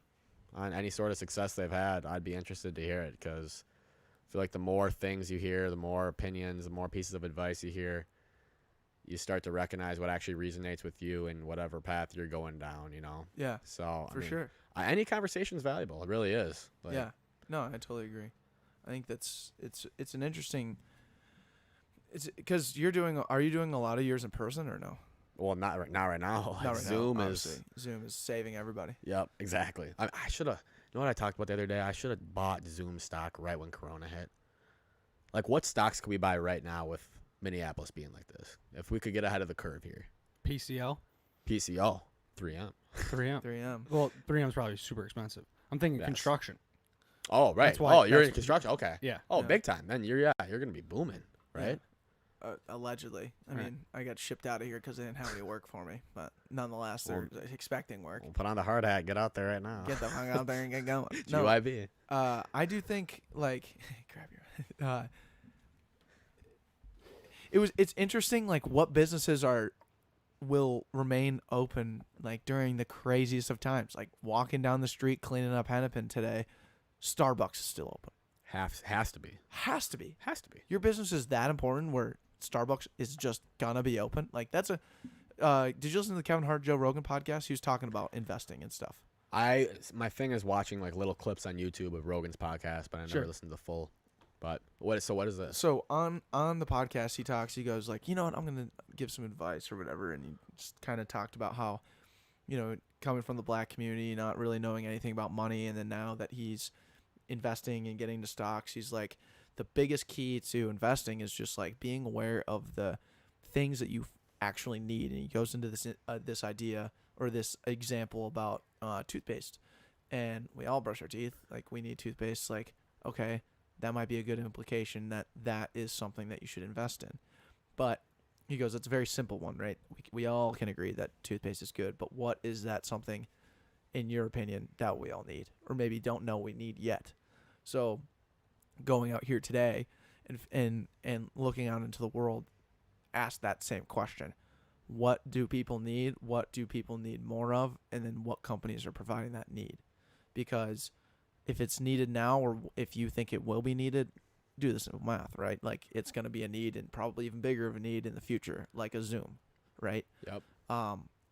on any sort of success they've had, I'd be interested to hear it because I feel like the more things you hear, the more opinions, the more pieces of advice you hear, you start to recognize what actually resonates with you and whatever path you're going down, Yeah, So, for sure. Any conversation is valuable. It really is. Like, Yeah. No, I totally agree. I think it's an interesting. It's because are you doing a lot of yours in person or no? Well, not right now. Not right Zoom now, is. obviously. Zoom is saving everybody. Yep, exactly. I should have. You know what I talked about the other day? I should have bought Zoom stock right when Corona hit. Like, what stocks could we buy right now with Minneapolis being like this? If we could get ahead of the curve here. PCL, PCO, 3M. 3M. 3M. Well, 3M is probably super expensive. I'm thinking Yes. construction. Oh, right. That's why- You're in that's- construction. Okay. Yeah. Oh, Yeah. big time. Then you're gonna be booming, right? Allegedly. I Right. mean, I got shipped out of here because they didn't have any work for me. But nonetheless, they're expecting work. Well, put on the hard hat. Get out there right now. Get the hung out there and get going. No, GYB. I do think like grab your. It's interesting like what businesses will remain open like during the craziest of times. Like walking down the street cleaning up Hennepin today, Starbucks is still open. Has to be. Has to be. Has to be. Your business is that important where Starbucks is just gonna be open. Like that's a. Did you listen to the Kevin Hart Joe Rogan podcast? He was talking about investing and stuff. My thing is watching like little clips on YouTube of Rogan's podcast, but I never Sure. listened to the full. But what is this? So on the podcast, he goes like, you know what, I'm gonna give some advice or whatever, and he just kind of talked about how, coming from the black community, not really knowing anything about money, and then now that he's investing and getting into stocks, he's like, the biggest key to investing is just like being aware of the things that you actually need, and he goes into this idea or this example about toothpaste, and we all brush our teeth, like we need toothpaste, like okay. That might be a good implication that is something that you should invest in. But he goes, it's a very simple one, right? We all can agree that toothpaste is good, but what is that something, in your opinion, that we all need? Or maybe don't know we need yet? So going out here today and looking out into the world, ask that same question. What do people need? What do people need more of? And then what companies are providing that need? Because if it's needed now, or if you think it will be needed, do the simple math, right? Like, it's going to be a need, and probably even bigger of a need in the future, like a Zoom, right? Yep.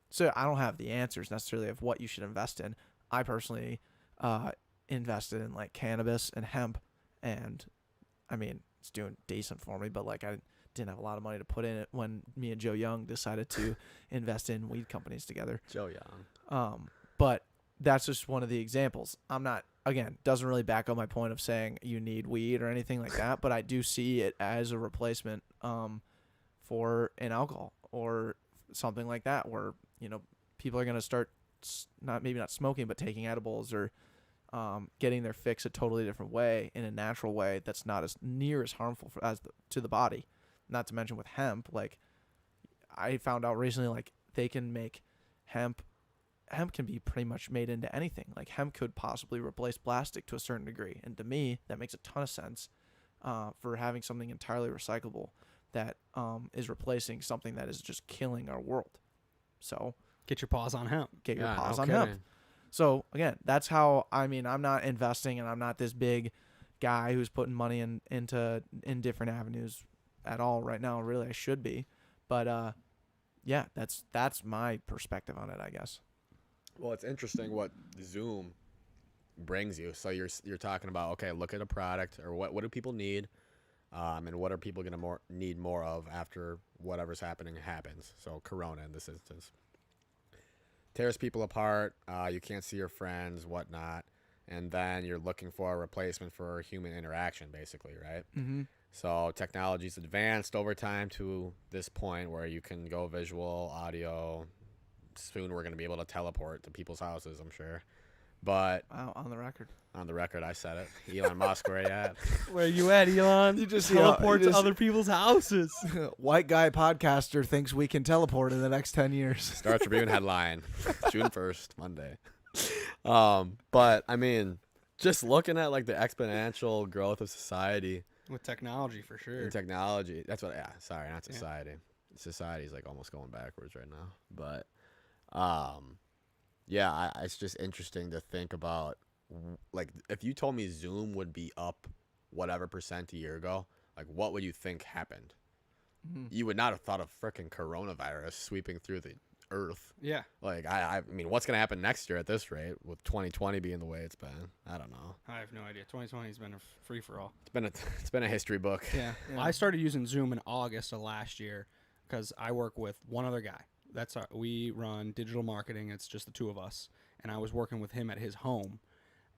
So I don't have the answers necessarily of what you should invest in. I personally invested in like cannabis and hemp, and I mean, it's doing decent for me, but like I didn't have a lot of money to put in it when me and Joe Young decided to invest in weed companies together. Joe Young. But that's just one of the examples. I'm not, again, doesn't really back up my point of saying you need weed or anything like that, but I do see it as a replacement for an alcohol or something like that, where, you know, people are going to start maybe not smoking, but taking edibles, or getting their fix a totally different way, in a natural way that's not as near as harmful to the body. Not to mention with hemp, like I found out recently, like they can make hemp can be pretty much made into anything. Like hemp could possibly replace plastic to a certain degree, and to me that makes a ton of sense for having something entirely recyclable that is replacing something that is just killing our world. So Get your paws on hemp. get your Yeah, paws no on hemp. kidding. So again, that's how, I mean, I'm not investing, and I'm not this big guy who's putting money into different avenues at all right now. Really, I should be, but yeah, that's my perspective on it, I guess. Well, it's interesting what Zoom brings you. So you're talking about, okay, look at a product, or what do people need, and what are people going to need more of after whatever's happening happens. So Corona in this instance tears people apart. You can't see your friends, whatnot, and then you're looking for a replacement for human interaction, basically, right? Mm-hmm. So technology's advanced over time to this point where you can go visual, audio. Soon we're going to be able to teleport to people's houses, I'm sure. But Wow, on the record. I said it. Elon Musk, where you at? Where you at, Elon? You just teleport you to just- other people's houses. White guy podcaster thinks we can teleport in the next 10 years. Star Tribune headline, June 1st, Monday. But I mean, just looking at like the exponential growth of society With technology, for sure. and technology. That's what. Yeah, sorry, not society. Society's like almost going backwards right now. But yeah, it's just interesting to think about. Like, if you told me Zoom would be up whatever % a year ago, like what would you think happened? Mhm. You would not have thought of frickin' coronavirus sweeping through the earth. Yeah. Like, I mean, what's going to happen next year at this rate with 2020 being the way it's been? I don't know. I have no idea. 2020 has been a free-for-all. It's been a history book. Yeah. Yeah. I started using Zoom in August of last year because I work with one other guy. We run digital marketing. It's just the two of us. And I was working with him at his home.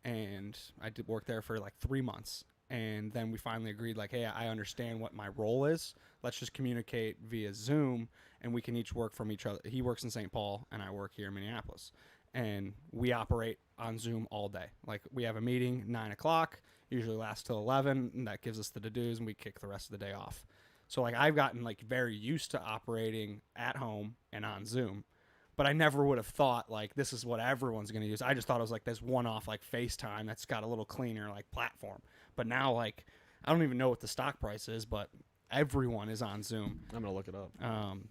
And I did work there for like 3 months. And then we finally agreed, like, hey, I understand what my role is. Let's just communicate via Zoom, and we can each work from each other. He works in St. Paul, and I work here in Minneapolis. And we operate on Zoom all day. Like, we have a meeting 9 o'clock, usually lasts till 11, and that gives us the to-dos, and we kick the rest of the day off. So, like, I've gotten, like, very used to operating at home and on Zoom. But I never would have thought, like, this is what everyone's going to use. I just thought it was, like, this one-off, like, FaceTime that's got a little cleaner, like, platform. But now, like, I don't even know what the stock price is, but everyone is on Zoom. I'm going to look it up. And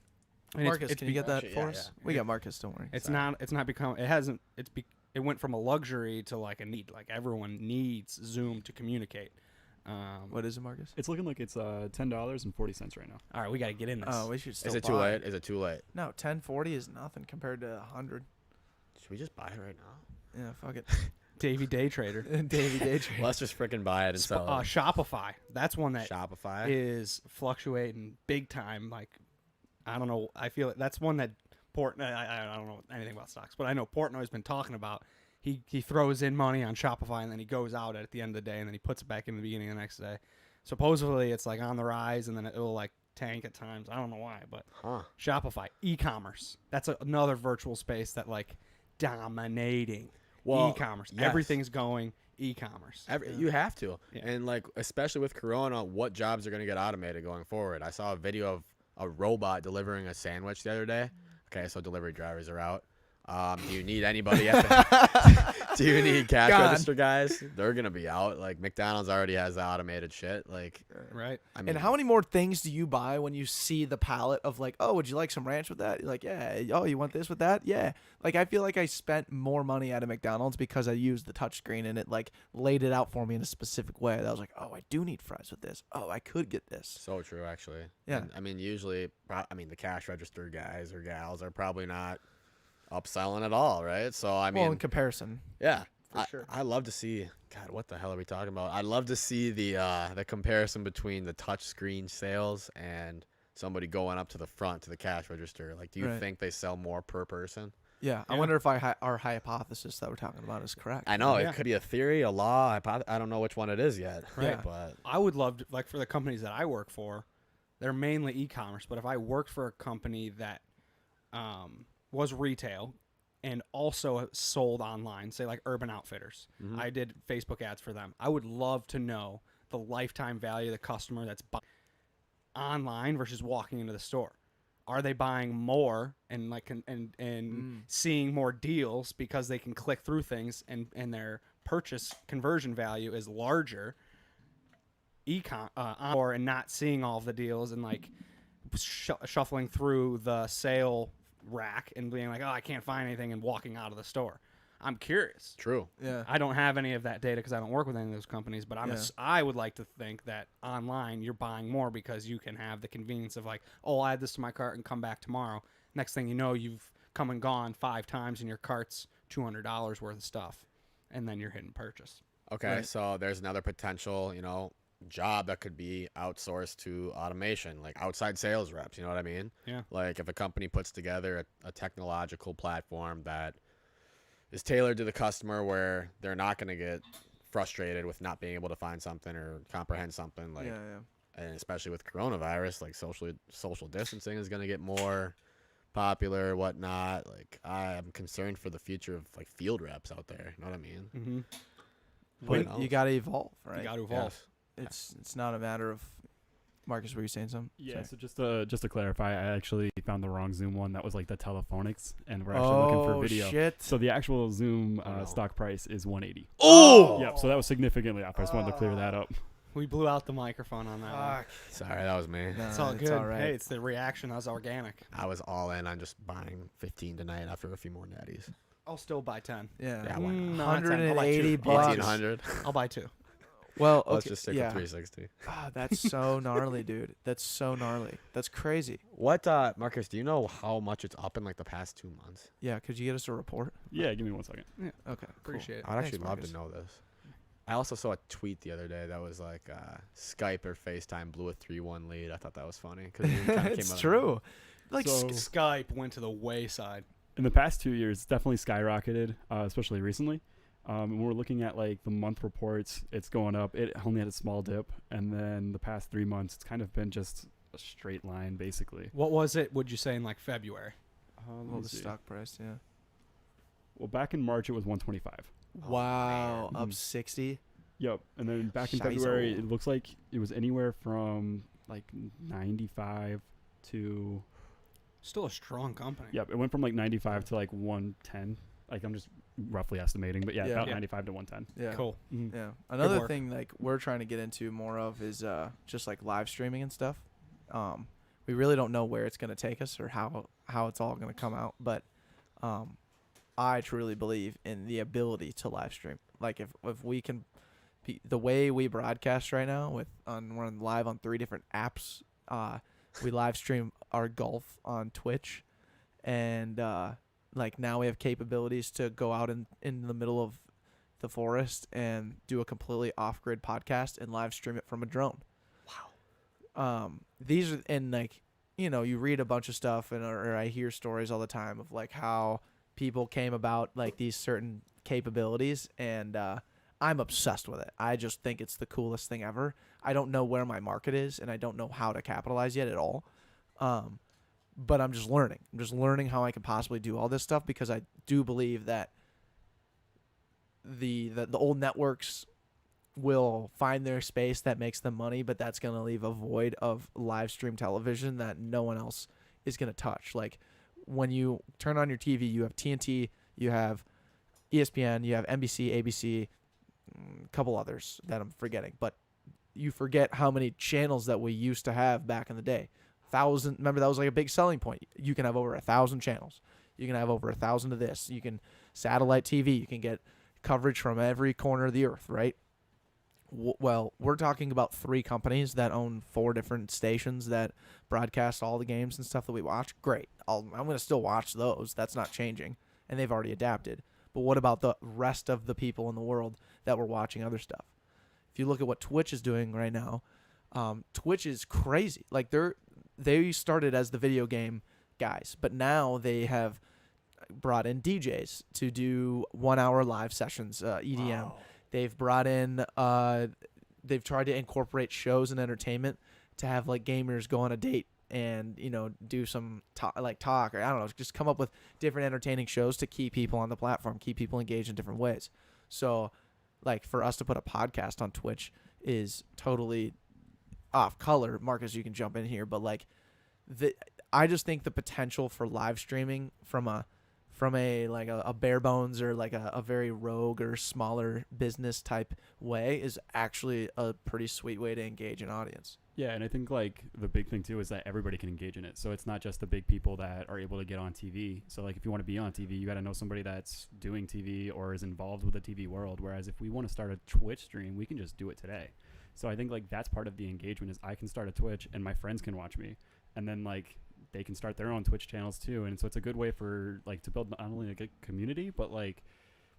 Marcus, can you get that actually, for yeah, us? yeah. We got Marcus, don't worry. It's not become. It hasn't. It went from a luxury to like a need. Like everyone needs Zoom to communicate. What is it, Marcus? It's looking like it's $10.40 right now. All right, we got to get in this. Oh, we should still Is it too buy. late? Is it too late? No, 1040 is nothing compared to 100. Should we just buy it right now? Yeah, fuck it. Davey Day Trader. Davey Day Trade. Let's just freaking buy it and sell it. Shopify. That's one that Shopify? is fluctuating big time. Like, I don't know. I feel that's one that I don't know anything about stocks, but I know Portnoy's been talking about. He throws in money on Shopify and then he goes out at the end of the day and then he puts it back in the beginning of the next day. Supposedly it's like on the rise and then it'll like tank at times. I don't know why, but Shopify, e-commerce. That's another virtual space that like dominating. E-commerce. yes. Everything's going e-commerce. You have to. Yeah. And like, especially with Corona, what jobs are going to get automated going forward? I saw a video of a robot delivering a sandwich the other day. Okay, so delivery drivers are out. Do you need anybody at the Do you need cash Gone. register guys? They're gonna be out. Like McDonald's already has the automated shit. Like, Right. I mean, And how many more things do you buy when you see the palette of like, oh, would you like some ranch with that? You're like, yeah. Oh, you want this with that? Yeah. Like, I feel like I spent more money at a McDonald's because I used the touchscreen and it like laid it out for me in a specific way. That I was like, oh, I do need fries with this. Oh, I could get this. so true actually. Yeah. And, I mean, usually, the cash register guys or gals are probably not upselling at all, right? So I mean, Well, in comparison. yeah. For sure. I love to see. God, what the hell are we talking about? I love to see the comparison between the touch screen sales and somebody going up to the front to the cash register. Like, do you Right. think they sell more per person? Yeah. I Yeah. wonder if our hypothesis that we're talking about is correct. I know Yeah. it could be a theory, a law. I don't know which one it is yet. Right. But I would love to, like, for the companies that I work for, they're mainly e-commerce. But if I worked for a company that was retail and also sold online, say like Urban Outfitters, Mhm. I did Facebook ads for them. I would love to know the lifetime value of the customer that's buying online versus walking into the store. Are they buying more and like and seeing more deals because they can click through things and their purchase conversion value is larger or and not seeing all of the deals and like shuffling through the sale rack and being like, oh, I can't find anything, and walking out of the store. I'm curious. true. Yeah. I don't have any of that data because I don't work with any of those companies, but Yeah. I would like to think that online you're buying more because you can have the convenience of like, oh, I'll add this to my cart and come back tomorrow. Next thing you know, you've come and gone 5 times and your cart's $200 worth of stuff, and then you're hitting purchase. Okay, Right. so there's another potential, job that could be outsourced to automation, like outside sales reps. You know what I mean? Yeah. Like if a company puts together a technological platform that is tailored to the customer, where they're not going to get frustrated with not being able to find something or comprehend something, like, Yeah. Yeah. and especially with coronavirus, like social distancing is going to get more popular, whatnot. Like I'm concerned for the future of like field reps out there. You know what I mean? Mm-hmm. Who But knows? you got to evolve, right? You got to evolve. Yes. It's not a matter of Marcus. Were you saying something? Yeah, Sorry. so just to clarify, I actually found the wrong Zoom one. That was like the Telephonics, and we're actually looking for video. Shit. So the actual Zoom Oh, no. stock price is 180. Oh! Yep. So that was significantly off. I just wanted to clear that up. We blew out the microphone on that one. Fuck. Sorry, that was me. No, It's all good. all right. Hey, it's the reaction. That was organic. I was all in on just buying 15 tonight after a few more natties. I'll still buy 10. Yeah. Yeah, why not? No, not 10. I'll buy 180 2. I'll buy bucks. 1800. 2. I'll buy 2. Well, okay. Let's just stick yeah. with 360. Ah, that's so gnarly, dude. That's so gnarly. That's crazy. What, Marcus? Do you know how much it's up in like the past 2 months? Yeah. Could you get us a report? Yeah, give me 1 second. Okay. Cool. Appreciate it. I'd actually Thanks, love Marcus. to know this. I also saw a tweet the other day that was like Skype or FaceTime blew a 3-1 lead. I thought that was funny because It's true. Like, So- Skype went to the wayside. In the past 2 years, it's definitely skyrocketed, especially recently. When we're looking at like the month reports, it's going up. It only had a small dip, and then the past 3 months, it's kind of been just a straight line, basically. What was it, would you say, in like February? Let well, me the see. stock price. Yeah. Well, back in March, it was 125. Wow. man. Up 60. Yep. And then back in Shizo. February, it looks like it was anywhere from like 95 to Still a strong company. yep. It went from like 95 to like 110. Like I'm just roughly estimating, but yeah, Yeah. about Yeah. 95 to 110. Yeah. Cool. Mhm. Yeah. Another work. thing like we're trying to get into more of is just like live streaming and stuff. We really don't know where it's going to take us or how it's all going to come out, but I truly believe in the ability to live stream. Like if we can the way we broadcast right now we're live on 3 different apps. We live stream our golf on Twitch, and like now we have capabilities to go out in the middle of the forest and do a completely off-grid podcast and live stream it from a drone. Wow. These are, and like, you read a bunch of stuff or I hear stories all the time of like how people came about like these certain capabilities, and I'm obsessed with it. I just think it's the coolest thing ever. I don't know where my market is, and I don't know how to capitalize yet at all. But I'm just learning. I'm just learning how I can possibly do all this stuff, because I do believe that the old networks will find their space that makes them money, but that's going to leave a void of live stream television that no one else is going to touch. Like when you turn on your TV, you have TNT, you have ESPN, you have NBC, ABC, a couple others that I'm forgetting, but you forget how many channels that we used to have back in the day. Remember, that was like a big selling point. You can have over 1,000 channels. You can have over 1,000 of this. You can satellite TV. You can get coverage from every corner of the earth, right? Well, we're talking about 3 companies that own 4 different stations that broadcast all the games and stuff that we watch. Great. I'm going to still watch those. That's not changing, and they've already adapted. But what about the rest of the people in the world that were watching other stuff? If you look at what Twitch is doing right now, Twitch is crazy. Like they started as the video game guys, but now they have brought in DJs to do 1-hour live sessions, EDM. Wow. They've brought in, they've tried to incorporate shows and entertainment to have like gamers go on a date and, do some talk, or I don't know, just come up with different entertaining shows to keep people on the platform, keep people engaged in different ways. So like for us to put a podcast on Twitch is totally off color. Marcus, you can jump in here, but like I just think the potential for live streaming from a bare bones or like a very rogue or smaller business type way is actually a pretty sweet way to engage an audience. Yeah, and I think like the big thing too is that everybody can engage in it. So it's not just the big people that are able to get on TV. So like if you want to be on TV, you got to know somebody that's doing TV or is involved with the TV world. Whereas if we want to start a Twitch stream, we can just do it today. So I think like that's part of the engagement is I can start a Twitch and my friends can watch me, and then like they can start their own Twitch channels too. And so it's a good way for like to build not only a good community, but like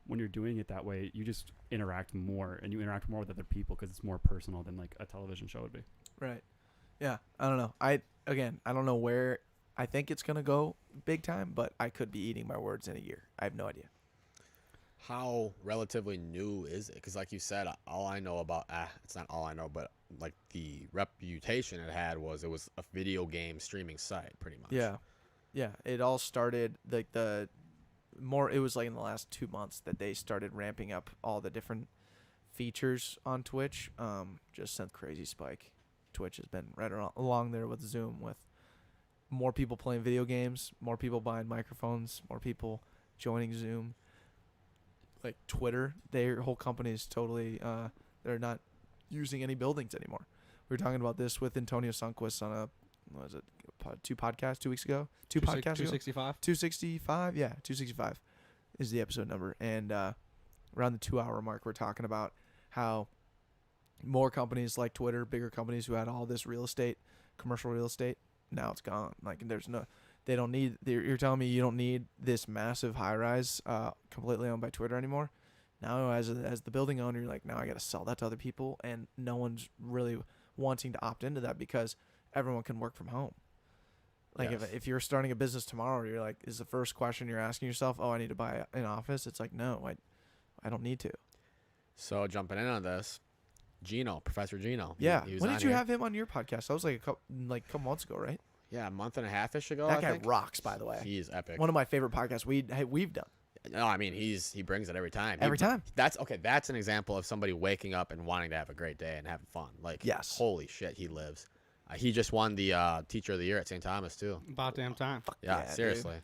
when you're doing it that way, you just interact more and you interact more with other people because it's more personal than like a television show would be. Right. Yeah. I don't know. I don't know where I think it's going to go big time, but I could be eating my words in a year. I have no idea. How relatively new is it? Because like you said, all I know about, it's not all I know, but like the reputation it was a video game streaming site pretty much. Yeah. Yeah. It all started like it was like in the last 2 months that they started ramping up all the different features on Twitch. Just sent crazy spike. Twitch has been right along there with Zoom, with more people playing video games, more people buying microphones, more people joining Zoom. Like Twitter, their whole company is totally, they're not using any buildings anymore. We were talking about this with Antonio Sundquist on 2 podcasts 2 weeks ago? 2 podcasts ago? 265? 265, yeah, 265 is the episode number. And around the 2-hour mark, we're talking about how more companies like Twitter, bigger companies who had all this real estate, commercial real estate, now it's gone. Like you're telling me you don't need this massive high rise completely owned by Twitter anymore? Now as the building owner, you're like, now I got to sell that to other people, and no one's really wanting to opt into that because everyone can work from home. Like Yes. if you're starting a business tomorrow, you're like, is the first question you're asking yourself, oh, I need to buy an office? It's like, no, I don't need to. So jumping in on this, Professor Gino. Yeah. He was When on did you here. have him on your podcast? That was like a couple months ago, right? Yeah, a month and a half-ish ago, That I guy think. rocks, by the way. He's epic. One of my favorite podcasts we've done. No, I mean, he brings it every time. Every time. That's an example of somebody waking up and wanting to have a great day and having fun. Like, Yes. holy shit, he lives. He just won the Teacher of the Year at St. Thomas, too. About damn time. Yeah, yeah, dude. seriously.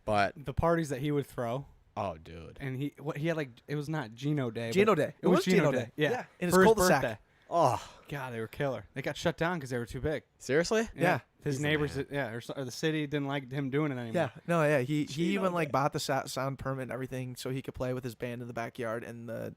But, The parties that he would throw, oh, dude. and he had like, it was not Gino Day. but Gino Day. It was Gino Day. Yeah. In his For cul-de-sac. birthday. Oh, God, they were killer. They got shut down because they were too big. seriously? Yeah. His He's the neighbors, man. or the city didn't like him doing it anymore. Yeah. No, yeah. He Gino even like Day. bought the sound permit and everything so he could play with his band in the backyard, and the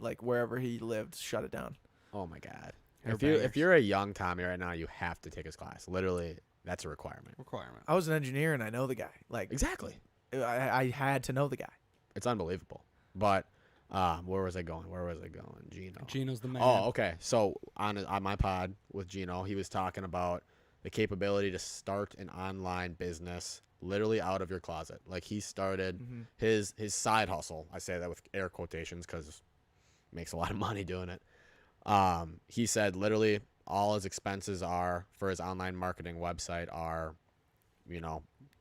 like wherever he lived shut it down. Oh, my God. They're If bangers. you're a young Tommy right now, you have to take his class. Literally, that's a requirement. Requirement. I was an engineer and I know the guy. Like Exactly. I had to know the guy. It's unbelievable. But where was I going? Gino. Gino's the man. Oh, okay. So on my pod with Gino, he was talking about the capability to start an online business literally out of your closet. Like he started Mm-hmm. his side hustle. I say that with air quotations because he makes a lot of money doing it. He said literally all his expenses are for his online marketing website are,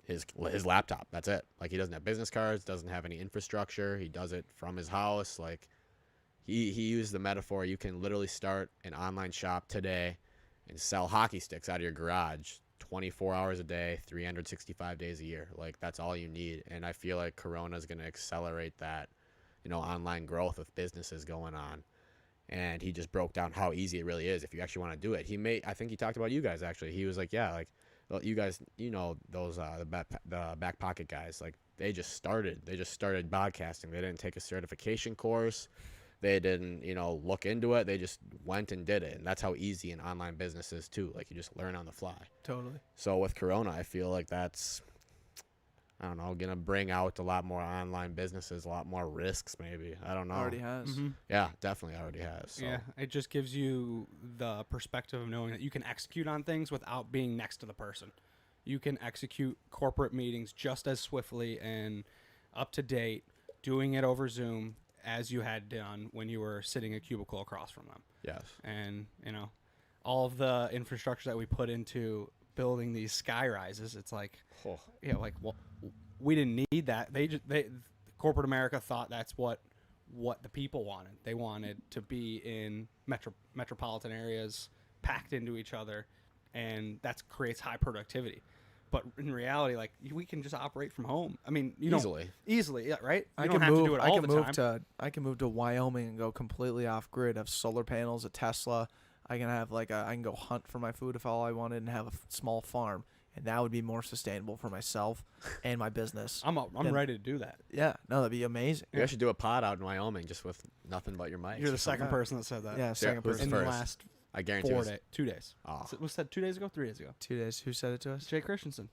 his laptop. That's it. Like he doesn't have business cards, doesn't have any infrastructure. He does it from his house. Like he used the metaphor, you can literally start an online shop today and sell hockey sticks out of your garage 24 hours a day, 365 days a year. Like that's all you need. And I feel like Corona is going to accelerate that online growth with businesses going on. And he just broke down how easy it really is if you actually want to do it. I think he talked about you guys actually. He was like, yeah, like, well, you guys, those the Backpocket guys, like they just started podcasting. They didn't take a certification course. They didn't, look into it. They just went and did it. And that's how easy an online business is too. Like you just learn on the fly. Totally. So with Corona, I feel like that's, I don't know, going to bring out a lot more online businesses, a lot more risks maybe. I don't know. Already has. Mm-hmm. Yeah, definitely already has. So. Yeah, it just gives you the perspective of knowing that you can execute on things without being next to the person. You can execute corporate meetings just as swiftly and up to date, doing it over Zoom as you had done when you were sitting a cubicle across from them. Yes. And, all of the infrastructure that we put into building these sky rises, it's like, well, we didn't need that. Corporate America thought that's what the people wanted. They wanted to be in metropolitan areas packed into each other, and that creates high productivity. But in reality, like we can just operate from home. I mean, easily, yeah, right? I can move to Wyoming and go completely off grid. Have solar panels, a Tesla. I can go hunt for my food if all I wanted and have a small farm. And that would be more sustainable for myself and my business. I'm ready to do that. Yeah, no, that'd be amazing. You should do a pod out in Wyoming just with nothing but your mic. You're the second person that said that. Yeah, second person. In the last I guarantee 2 days. Oh. Was said 2 days ago? 3 days ago? 2 days. Who said it to us? Jay Christensen.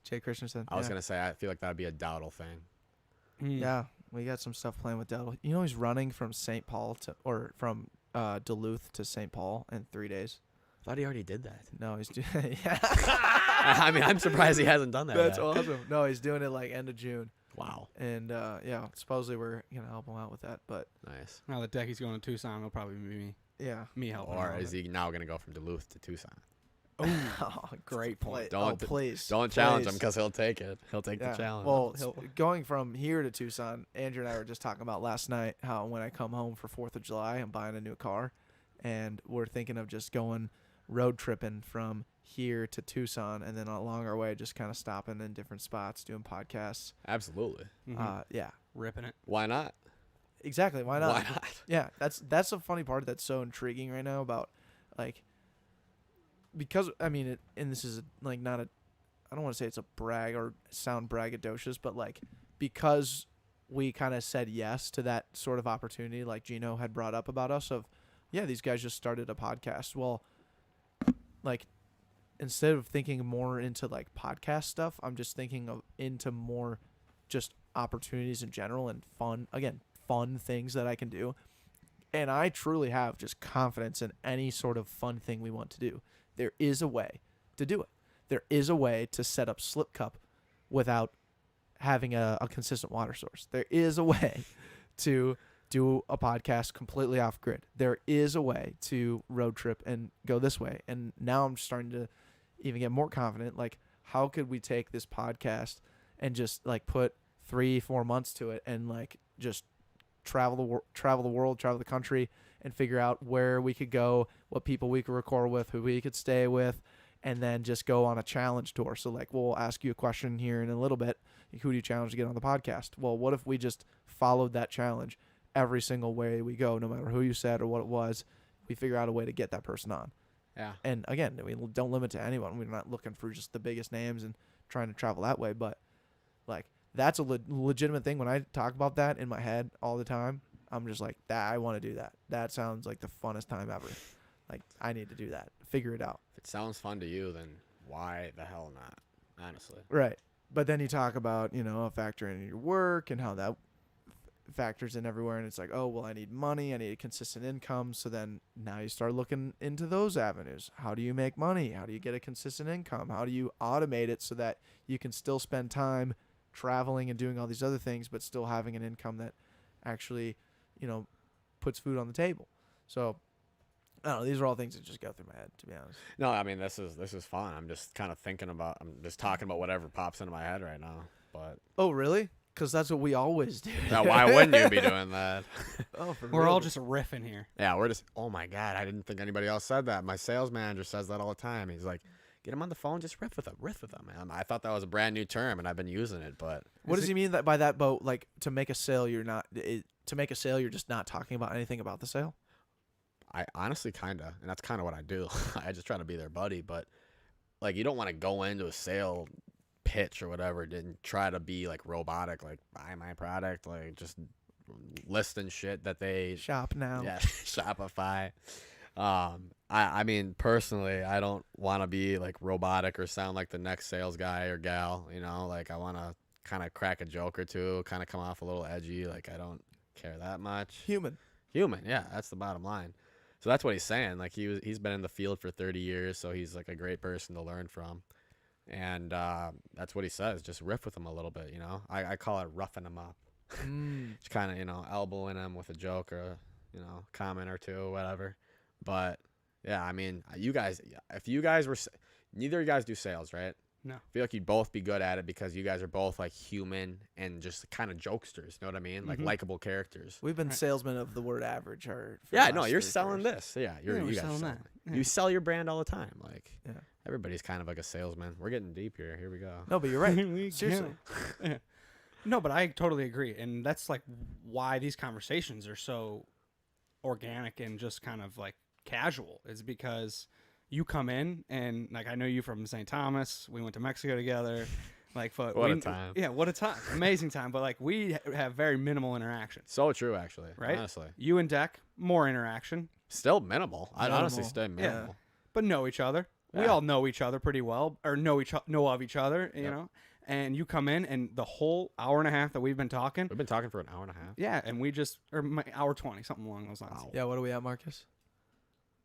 I was going to say, I feel like that would be a Dowdle thing. Yeah, we got some stuff playing with Dowdle. He's running from St. Paul from Duluth to St. Paul in 3 days. I thought he already did that. No, he's doing yeah. I mean, I'm surprised he hasn't done that. That's yet. awesome. No, he's doing it like end of June. Wow. And supposedly we're gonna help him out with that, but nice. Now that Decky's going to Tucson, it'll probably be me helping. Or is he now gonna go from Duluth to Tucson? Oh, great point. Please. Don't challenge him because he'll take it. He'll take the challenge. Well, going from here to Tucson, Andrew and I were just talking about last night how when I come home for 4th of July, I'm buying a new car, and we're thinking of just going road tripping from here to Tucson, and then along our way just kind of stopping in different spots doing podcasts. Absolutely. Yeah, ripping it. Why not? Exactly. Why not? Yeah, that's the funny part that's so intriguing right now about like, because I mean and this is like not a, I don't want to say it's a brag or sound braggadocious, but like because we kind of said yes to that sort of opportunity, like Gino had brought up about us of, yeah, these guys just started a podcast. Well, like, instead of thinking more into like podcast stuff, I'm just thinking of into more just opportunities in general and fun things that I can do. And I truly have just confidence in any sort of fun thing we want to do. There is a way to do it. There is a way to set up Slip Cup without having a consistent water source. There is a way to do a podcast completely off grid. There is a way to road trip and go this way. And now I'm starting to even get more confident. Like, how could we take this podcast and just like put 3-4 months to it and like just travel the world, travel the country, and figure out where we could go, what people we could record with, who we could stay with, and then just go on a challenge tour. So like, we'll ask you a question here in a little bit. Who do you challenge to get on the podcast? Well, what if we just followed that challenge every single way we go, no matter who you said or what it was, we figure out a way to get that person on. Yeah. And again, we don't limit to anyone. We're not looking for just the biggest names and trying to travel that way. But like, that's a legitimate thing. When I talk about that in my head all the time, I'm just like, I want to do that. That sounds like the funnest time ever. Like, I need to do that. Figure it out. If it sounds fun to you, then why the hell not? Honestly. Right. But then you talk about, a factor in your work and how that factors in everywhere, and it's like, oh, well, I need money, I need a consistent income. So then now you start looking into those avenues. How do you make money? How do you get a consistent income? How do you automate it so that you can still spend time traveling and doing all these other things, but still having an income that actually, puts food on the table? So I don't know, these are all things that just go through my head, to be honest. No, I mean, this is fun. I'm just kind of I'm just talking about whatever pops into my head right now. But oh, really? Because that's what we always do. Now, why wouldn't you be doing that? We're all just riffing here. Yeah, we're just, oh my God, I didn't think anybody else said that. My sales manager says that all the time. He's like, get him on the phone, just riff with him, man. I thought that was a brand new term, and I've been using it, but what does he mean by that? Boat like to make a sale, you're just not talking about anything about the sale. I honestly kinda, and that's kind of what I do. I just try to be their buddy, but like you don't want to go into a sale pitch or whatever and try to be like robotic, like buy my product, like just listing shit that they Shop now. Yeah, Shopify. I mean, personally, I don't want to be like robotic or sound like the next sales guy or gal, you know, like I want to kind of crack a joke or two, kind of come off a little edgy. Like I don't care that much. Human. Yeah, that's the bottom line. So that's what he's saying. Like he's been in the field for 30 years, so he's like a great person to learn from. And that's what he says. Just riff with him a little bit, you know. I call it roughing him up. Just kind of, you know, elbowing him with a joke or a, you know, comment or two or whatever. But yeah, I mean, you guys, if you guys were, neither of you guys do sales, right? No. I feel like you'd both be good at it because you guys are both like human and just kind of jokesters. You know what I mean? Like likable characters. We've been Right. salesmen of the word average. For Yeah, the no, last you're 30 selling years. this. Yeah, Yeah, we're you guys selling selling that. it. Yeah. You sell your brand all the time. Like Yeah. everybody's kind of like a salesman. We're getting deep here. Here we go. No, but you're right. We Seriously. can't. No, but I totally agree, and that's like why these conversations are so organic and just kind of like casual. Is because you come in and like I know you from St. Thomas. We went to Mexico together. Like, but What a time. Yeah, what a time. Amazing time. But like we have very minimal interaction. So true, actually. Right? Honestly, You and Deck, more interaction, still minimal. I'd honestly Minimal. stay minimal. but know each other. We Yeah. all know each other pretty well, or know of each other, you Yep. know. And you come in, and the whole hour and a half that we've been talking, We've been talking for an hour and a half. yeah, and we just hour 20, something along those lines. Wow. Yeah, what are we at, Marcus?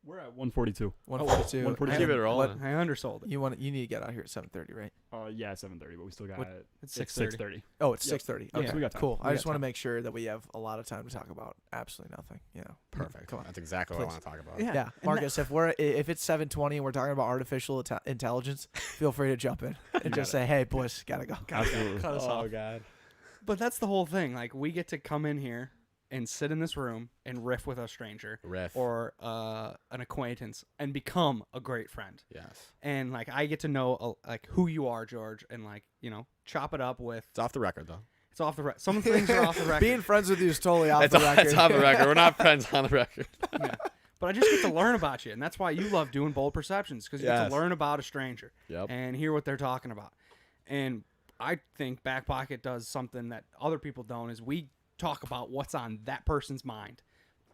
We're at 142. 142. 142. Keep it And rolling. what- I undersold it. You need to get out here at 7:30, right? Yeah, 7:30, but we still got What- It's it's 6:30. 6:30. Oh, it's Yep. 6:30. Yep, Okay, so we got time. cool. We I just got want to time. make sure that we have a lot of time to talk about absolutely nothing. You know, Perfect. Come on. That's exactly what I want to talk about. Yeah. Yeah, and Marcus. If it's 7:20 and we're talking about artificial intelligence, feel free to jump in and just say, "Hey, boys, gotta go." Absolutely. Cut us Oh off. God. But that's the whole thing. Like, we get to come in here and sit in this room and riff with a stranger Riff. or an acquaintance and become a great friend. Yes. And like, I get to know like who you are, George, and like, you know, chop it up with. It's off the record though. It's off the record. Some things are off the record. Being friends with you is totally off It's the record. off the record. We're not friends on the record. Yeah. But I just get to learn about you, and that's why you love doing Bold Perceptions, because you get Yes. to learn about a stranger Yep. and hear what they're talking about. And I think Backpocket does something that other people don't, is we talk about what's on that person's mind.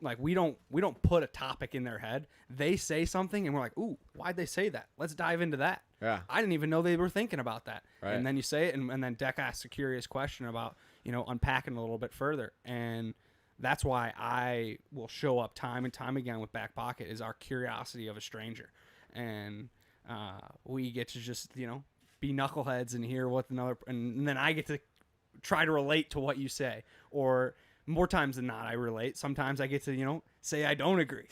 Like, we don't put a topic in their head. They say something, and we're like, ooh, why'd they say that? Let's dive into that. Yeah. I didn't even know they were thinking about that. Right. And then you say it, and then Deck asks a curious question about, you know, unpacking a little bit further. And that's why I will show up time and time again with Backpocket, is our curiosity of a stranger. And we get to just, you know, be knuckleheads and hear what another, and then I get to try to relate to what you say. Or more times than not, I relate. Sometimes I get to, you know, say I don't agree.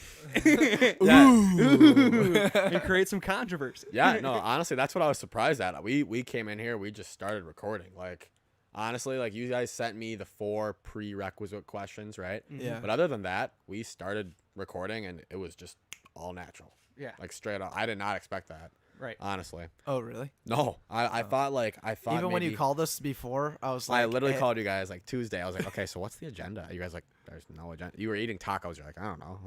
Ooh. And create some controversy. Yeah, no, honestly, that's what I was surprised at. We came in here, we just started recording. Like, honestly, like you guys sent me the 4 prerequisite questions, right? Yeah. But other than that, we started recording and it was just all natural. Yeah. Like straight up. I did not expect that. Right. Honestly. Oh, really? No. I thought Even when you maybe- called us before, I was like, I literally eh, called you guys like Tuesday. I was like, okay, so what's the agenda? You guys like, there's no agenda. You were eating tacos. You're like, I don't know.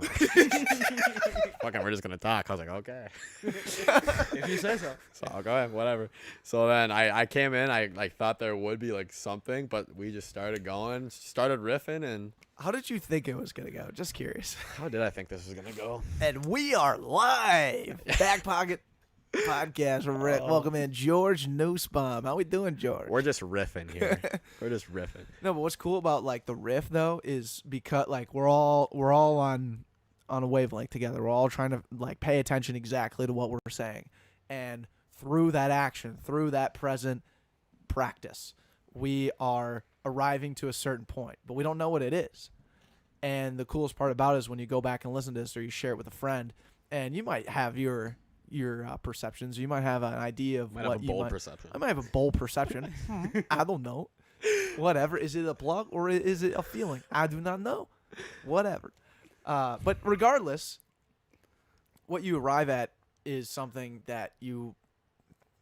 Fucking, we're just gonna talk. I was like, okay. If you say so. So I'll go ahead, whatever. So then I came in. I like thought there would be like something, but we just started going, started riffing, and How did you think it was gonna go? Just curious. how did I think this was gonna go? And we are live. Backpocket podcast. Welcome in George Nusbaum. How we doing, George? We're just riffing here. We're just riffing. No, but what's cool about like the riff though is because like we're all on a wavelength together. We're all trying to like pay attention exactly to what we're saying, and through that action, through that present practice, we are arriving to a certain point, but we don't know what it is. And the coolest part about it is when you go back and listen to this, or you share it with a friend, and you might have your perceptions. You might have an idea of Might what have a you bold might. perception. I might have a bold perception. I don't know. Whatever. Is it a plug or is it a feeling? I do not know. Whatever. But regardless, what you arrive at is something that you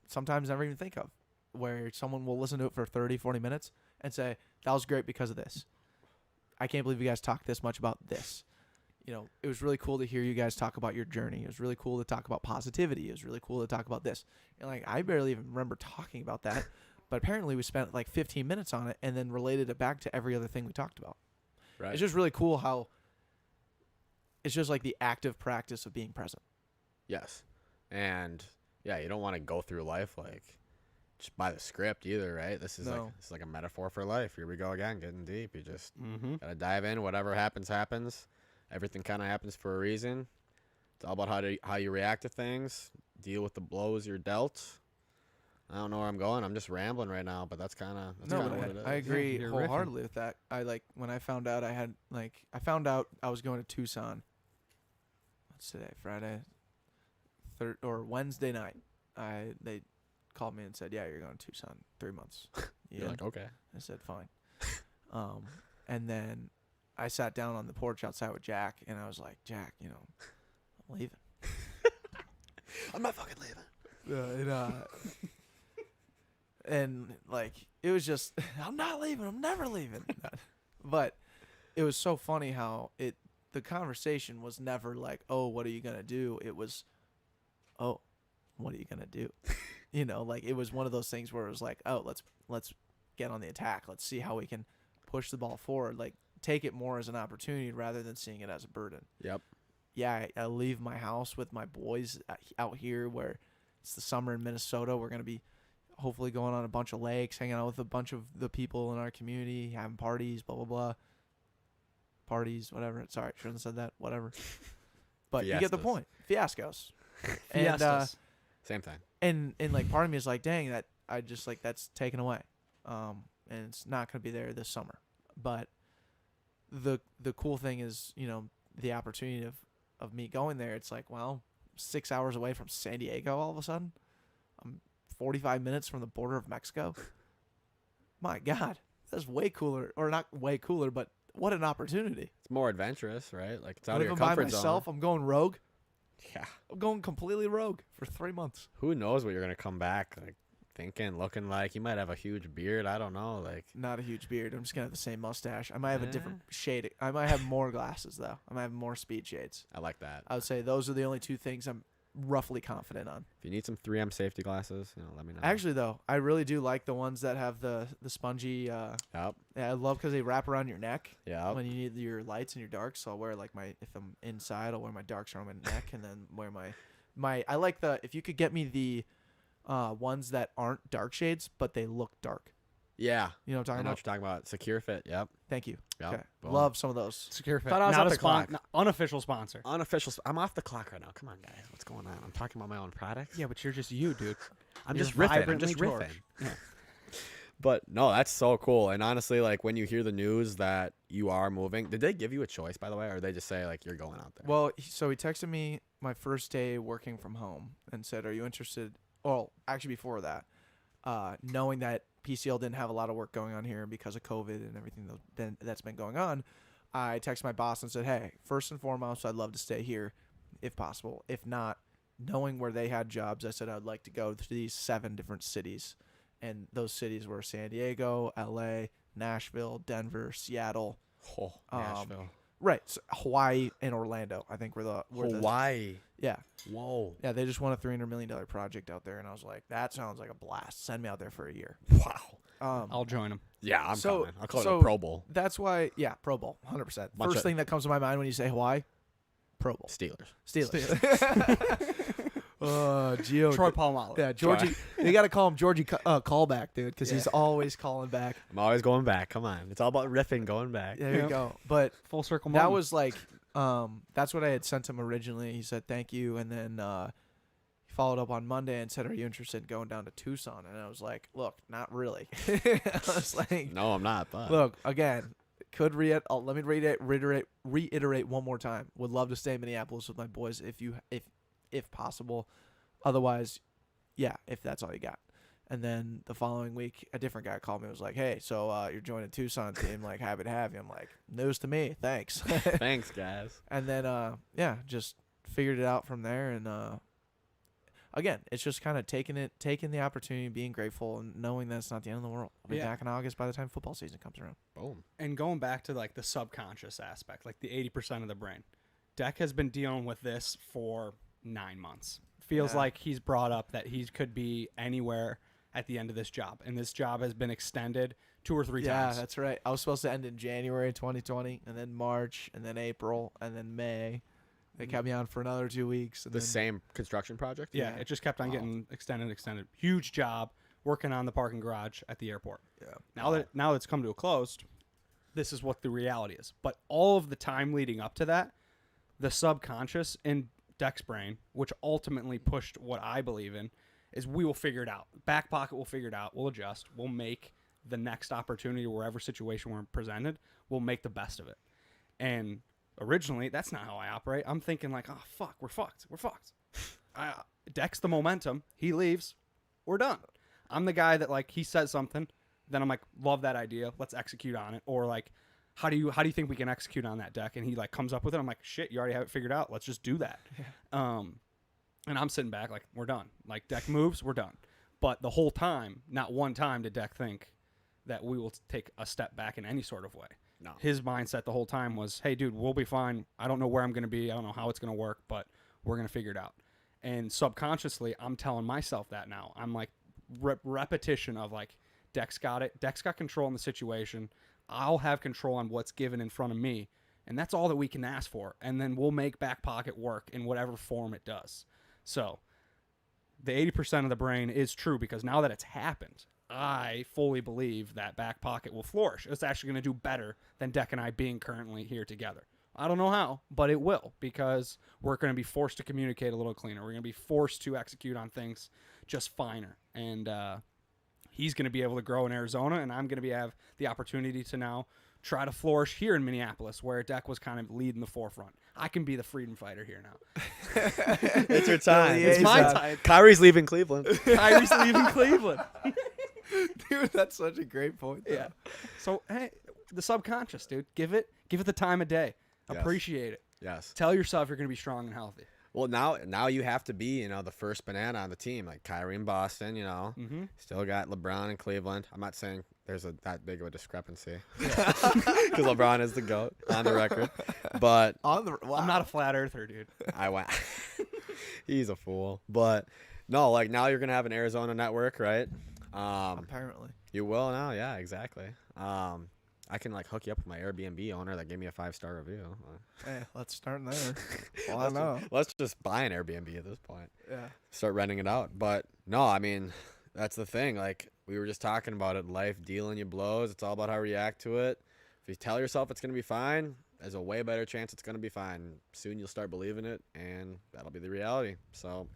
sometimes never even think of, where someone will listen to it for 30, 40 minutes and say, that was great because of this. I can't believe you guys talked this much about this. You know, it was really cool to hear you guys talk about your journey. It was really cool to talk about positivity. It was really cool to talk about this. And, like, I barely even remember talking about that. But apparently we spent, like, 15 minutes on it and then related it back to every other thing we talked about. Right. It's just really cool how it's just, like, the active practice of being present. Yes. And, yeah, you don't want to go through life, like, just by the script either, right? This is like a metaphor for life. Here we go again, getting deep. You just got to dive in. Whatever happens, happens. Everything kind of happens for a reason. It's all about how you react to things, deal with the blows you're dealt. I don't know where I'm going. I'm just rambling right now, but that's kind of what it is. I agree you're wholeheartedly with that. When I found out I was going to Tucson. What's today? Friday, Wednesday night. They called me and said, "Yeah, you're going to Tucson 3 months." You're like, okay. I said, "Fine." And then I sat down on the porch outside with Jack, and I was like, "Jack, you know, I'm leaving." I'm not fucking leaving. And like it was just, I'm not leaving. I'm never leaving. But it was so funny how the conversation was never like, "Oh, what are you gonna do?" It was, "Oh, what are you gonna do?" You know, like it was one of those things where it was like, "Oh, let's get on the attack. Let's see how we can push the ball forward. Like take it more as an opportunity rather than seeing it as a burden." Yep. Yeah, I leave my house with my boys out here where it's the summer in Minnesota. We're gonna be hopefully going on a bunch of lakes, hanging out with a bunch of the people in our community, having parties, blah blah blah. Parties, whatever. Sorry, shouldn't have said that. Whatever. But you get the point. Fiascos. And same thing. And like part of me is like, dang, that I just like that's taken away, and it's not gonna be there this summer. But the cool thing is, you know, the opportunity of me going there. It's like, well, 6 hours away from San Diego. All of a sudden, I'm 45 minutes from the border of Mexico. My God, that's way cooler, or not way cooler, but what an opportunity. It's more adventurous, right? Like it's out What of if your I'm by comfort myself? zone. I'm going rogue. Yeah. I'm going completely rogue for 3 months. Who knows what you're gonna come back like thinking, looking like? You might have a huge beard. I don't know. Like Not a huge beard. I'm just gonna have the same mustache. I might have a different shade. I might have more glasses though. I might have more speed shades. I like that. I would say those are the only two things I'm roughly confident on. If you need some 3M safety glasses, you know, let me know. Actually, though, I really do like the ones that have the spongy. Yep. Yeah, I love because they wrap around your neck Yep. when you need your lights and your darks. So I'll wear like if I'm inside, I'll wear my darks around my neck, and then wear my. I like if you could get me the ones that aren't dark shades, but they look dark. Yeah. You know what I'm I talking know about? what you're talking about. Secure Fit. Yep. Thank you. Yep. Okay. Boom. Love some of those. Secure Fit. Thought I was Not off a the clock. unofficial sponsor. Unofficial. I'm off the clock right now. Come on, guys. What's going on? I'm talking about my own products. Yeah, but you're just you, dude. I'm You're just riffing. I'm vibrantly just George. riffing. Yeah. But no, that's so cool. And honestly, like when you hear the news that you are moving, did they give you a choice, by the way, or they just say like you're going out there? Well, so he texted me my first day working from home and said, "Are you interested?" Well, actually, before that, knowing that PCL didn't have a lot of work going on here because of COVID and everything that's been going on, I texted my boss and said, "Hey, first and foremost, I'd love to stay here if possible. If not, knowing where they had jobs, I said I'd like to go to these 7 different cities." And those cities were San Diego, LA, Nashville, Denver, Seattle. Oh, Nashville. Right. So Hawaii and Orlando, I think, were the Hawaii. yeah. Whoa. Yeah, they just won a $300 million project out there, and I was like, that sounds like a blast. Send me out there for a year. Wow. I'll join them. Yeah, I'm So- coming. I'll call it so- a Pro Bowl. That's why, yeah, Pro Bowl, 100%. Bunch First of- thing that comes to my mind when you say Hawaii, Pro Bowl. Steelers. Gio. Troy Polamalu. Yeah, Georgie. They got to call him Georgie callback, dude, because he's always calling back. I'm always going back. Come on. It's all about riffing, going back. There you go. But Full circle that moment. was like, that's what I had sent him originally. He said thank you, and then he followed up on Monday and said, "Are you interested in going down to Tucson?" And I was like, "Look, not really." I was like, No, I'm not. But "Look, again, let me reiterate one more time. Would love to stay in Minneapolis with my boys if possible. Otherwise, yeah, if that's all you got." And then the following week, a different guy called me and was like, "Hey, so you're joining Tucson team. Like, happy to have you." I'm like, "News to me. Thanks." thanks, guys. And then, yeah, just figured it out from there. And again, it's just kind of taking the opportunity, being grateful, and knowing that it's not the end of the world. I'll be back in August by the time football season comes around. Boom. And going back to like the subconscious aspect, like the 80% of the brain, Deck has been dealing with this for 9 months. Feels like he's brought up that he could be anywhere at the end of this job, and this job has been extended 2 or 3 times. Yeah, that's right. I was supposed to end in January 2020, and then March, and then April, and then May. They kept me on for another 2 weeks. And The then, same construction project? Yeah, it just kept on getting extended. Huge job working on the parking garage at the airport. Yeah. Now that it's come to a close, this is what the reality is. But all of the time leading up to that, the subconscious in Deck's brain, which ultimately pushed what I believe in, is we will figure it out. Backpocket will figure it out. We'll adjust. We'll make the next opportunity, wherever situation we're presented, we'll make the best of it. And originally, that's not how I operate. I'm thinking like, oh, fuck, we're fucked. Deck's the momentum. He leaves. We're done. I'm the guy that, like, he says something, then I'm like, love that idea. Let's execute on it. Or like, how do you think we can execute on that, Deck? And he like comes up with it. I'm like, shit, you already have it figured out. Let's just do that. Yeah. And I'm sitting back like, we're done. Like, Deck moves, we're done. But the whole time, not one time did Deck think that we will take a step back in any sort of way. No. His mindset the whole time was, hey, dude, we'll be fine. I don't know where I'm going to be. I don't know how it's going to work, but we're going to figure it out. And subconsciously, I'm telling myself that now. I'm like, repetition of like, Deck's got it. Deck's got control in the situation. I'll have control on what's given in front of me. And that's all that we can ask for. And then we'll make Backpocket work in whatever form it does. So the 80% of the brain is true, because now that it's happened, I fully believe that Backpocket will flourish. It's actually going to do better than Deck and I being currently here together. I don't know how, but it will, because we're going to be forced to communicate a little cleaner. We're going to be forced to execute on things just finer. And he's going to be able to grow in Arizona, and I'm going to have the opportunity to now try to flourish here in Minneapolis, where Deck was kind of leading the forefront. I can be the freedom fighter here now. It's your time. It's my time. Kyrie's leaving Cleveland. Kyrie's leaving Cleveland. Dude, that's such a great point. Though. Yeah. So, hey, the subconscious, dude, give it the time of day. Yes. Appreciate it. Yes. Tell yourself you're going to be strong and healthy. Well, now you have to be, the first banana on the team, like Kyrie in Boston, Mm-hmm. Still got LeBron in Cleveland. I'm not saying there's that big of a discrepancy, because LeBron is the GOAT on the record. But Wow. I'm not a flat earther, dude. I went. He's a fool. But no, like, now you're gonna have an Arizona network, right? Apparently. You will now. Yeah, exactly. I can like hook you up with my Airbnb owner that gave me a 5-star review. Hey, let's start there. Well, I know. Let's just buy an Airbnb at this point. Yeah. Start renting it out. But no, I mean, that's the thing. Like, we were just talking about it. Life dealing you blows. It's all about how you react to it. If you tell yourself it's going to be fine, there's a way better chance it's going to be fine. Soon you'll start believing it, and that'll be the reality. So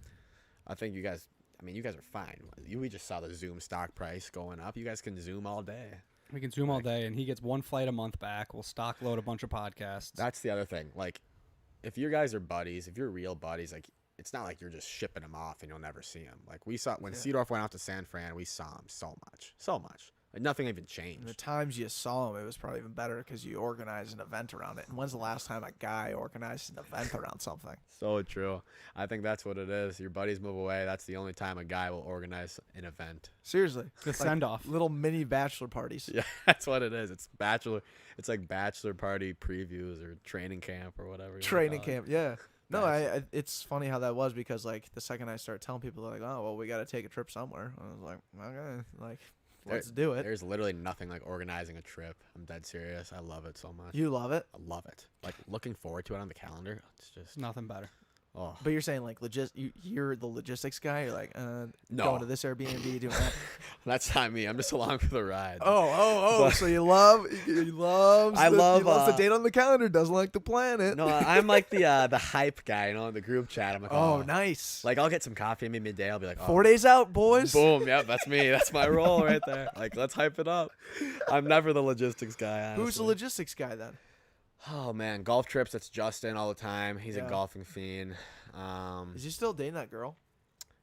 I think you guys are fine. We just saw the Zoom stock price going up. You guys can Zoom all day. We can Zoom all day, and he gets one flight a month back. We'll stock load a bunch of podcasts. That's the other thing. Like, if you guys are buddies, if you're real buddies, like, it's not like you're just shipping them off and you'll never see them. Like, we saw when Seedorf went out to San Fran, we saw him so much. Like, nothing even changed. And the times you saw him, it was probably even better because you organized an event around it. And when's the last time a guy organized an event around something? So true. I think that's what it is. Your buddies move away. That's the only time a guy will organize an event. Seriously. The send-off. Little mini bachelor parties. Yeah, that's what it is. It's like bachelor party previews or training camp or whatever. Training camp, yeah. No, Nice. it's funny how that was, because like the second I started telling people, they're like, oh, well, we got to take a trip somewhere. I was like, okay, like, let's do it. There's literally nothing like organizing a trip. I'm dead serious. I love it so much. You love it? I love it. Like, looking forward to it on the calendar. It's just Nothing better. oh. But you're saying like you're the logistics guy. You're like, No. going to this Airbnb, doing that. That's not me. I'm just along for the ride. Oh. But- So he loves the date on the calendar. Doesn't like to plan it. No, I'm like the hype guy, in the group chat. I'm like, Oh, nice. Like, I'll get some coffee maybe midday. I'll be like, oh, 4 days out, boys. boom, yep, that's me. That's my role right there. Like, let's hype it up. I'm never the logistics guy. Honestly. Who's the logistics guy then? Oh man, golf trips. It's Justin all the time. He's a Yeah. golfing fiend. Is he still dating that girl?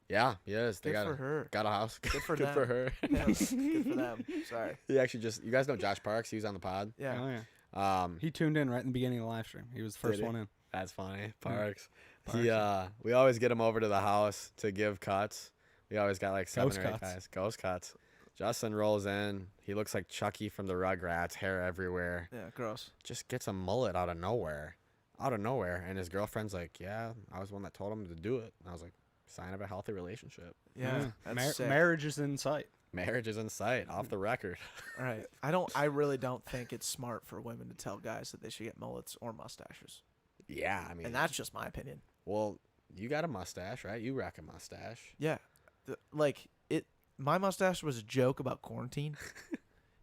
Yeah, he is. They Good for her. got a house. Good for Good them. for her. Yeah, good for them. Sorry. He actually you guys know Josh Parks. He was on the pod. Yeah. Oh, yeah. Um, He tuned in right in the beginning of the live stream. He was the first Did he? one in. That's funny. Parks. We always get him over to the house to give cuts. We always got like 7 Ghost or 8 cuts. guys. Ghost cuts. Justin rolls in. He looks like Chucky from the Rugrats, hair everywhere. Yeah, gross. Just gets a mullet out of nowhere. And his girlfriend's like, yeah, I was the one that told him to do it. And I was like, sign of a healthy relationship. Yeah, that's sick. Marriage is in sight. Marriage is in sight, off the record. Right. I really don't think it's smart for women to tell guys that they should get mullets or mustaches. Yeah, I mean, And that's just my opinion. well, you got a mustache, right? You rock a mustache. Yeah. My mustache was a joke about quarantine.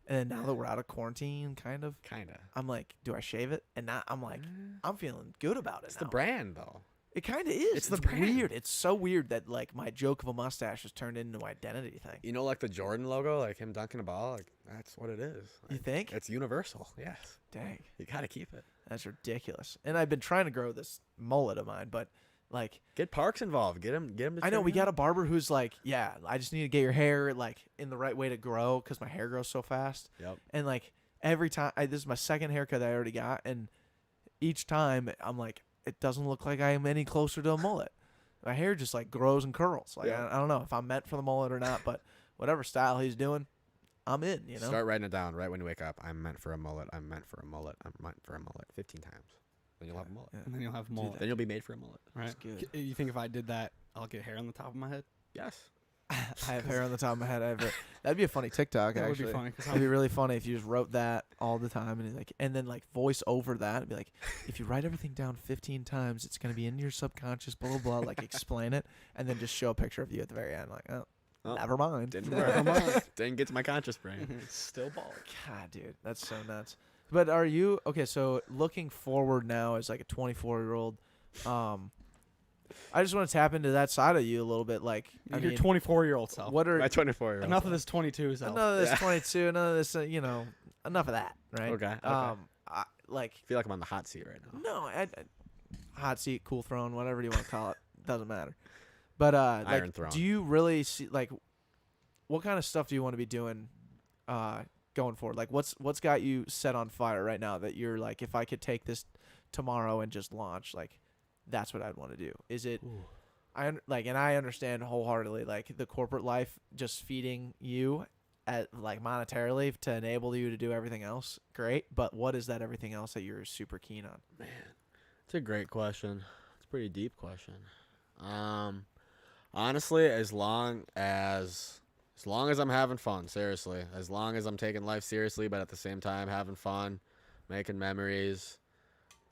And then now that we're out of quarantine, kind of, Kinda. I'm like, do I shave it? And now I'm like, I'm feeling good about it It's now. the brand, though. It kind of is. It's the brand. weird. It's so weird that like my joke of a mustache has turned into an identity thing. You know, like the Jordan logo, like him dunking a ball, like that's what it is. You Like, think? it's universal. Yes, Dang, you gotta keep it. that's ridiculous. And I've been trying to grow this mullet of mine, but like, Get Parks involved. Get him. To I know trim we you got up. a barber who's like, yeah, I just need to get your hair like in the right way to grow because my hair grows so fast. Yep. And like every time, this is my second haircut that I already got, and each time I'm like, it doesn't look like I am any closer to a mullet. My hair just like grows and curls. Like Yeah. I don't know if I'm meant for the mullet or not, but whatever style he's doing, I'm in. You know. Start writing it down right when you wake up. I'm meant for a mullet. I'm meant for a mullet. I'm meant for a mullet. 15 times. Then you'll have a mullet. Yeah. And then you'll have Do mullet. that. Then you'll be made for a mullet. Right? That's good. You think if I did that, I'll get hair on the top of my head? Yes. I have hair on the top of my head. That'd be a funny TikTok. That would Actually, be funny. 'Cause it'd be really funny if you just wrote that all the time and then like voice over that and be like, if you write everything down 15 times, it's gonna be in your subconscious, blah blah blah. Like explain it, and then just show a picture of you at the very end. Like, Oh, never mind. Didn't work. Didn't get to my conscious brain. It's still bald. God, dude, that's so nuts. But are you okay? So looking forward now as like a 24-year-old, I just want to tap into that side of you a little bit. Like, I Your mean, 24-year-old self. what are My 24-year-old. Enough of this 22 self. none of this Yeah. 22, none of this, enough of that, right? Okay. I feel like I'm on the hot seat right now. no, hot seat, cool throne, whatever you want to call it, doesn't matter. But Iron like, throne. do you really see like what kind of stuff do you want to be doing going forward? Like, what's got you set on fire right now that you're like, if I could take this tomorrow and just launch, like, that's what I'd want to do. Is it? And I understand wholeheartedly, like, the corporate life just feeding you at like monetarily to enable you to do everything else. Great, but what is that everything else that you're super keen on? Man, it's a great question. It's a pretty deep question. Honestly, as long as I'm having fun, seriously, as long as I'm taking life seriously, but at the same time having fun, making memories,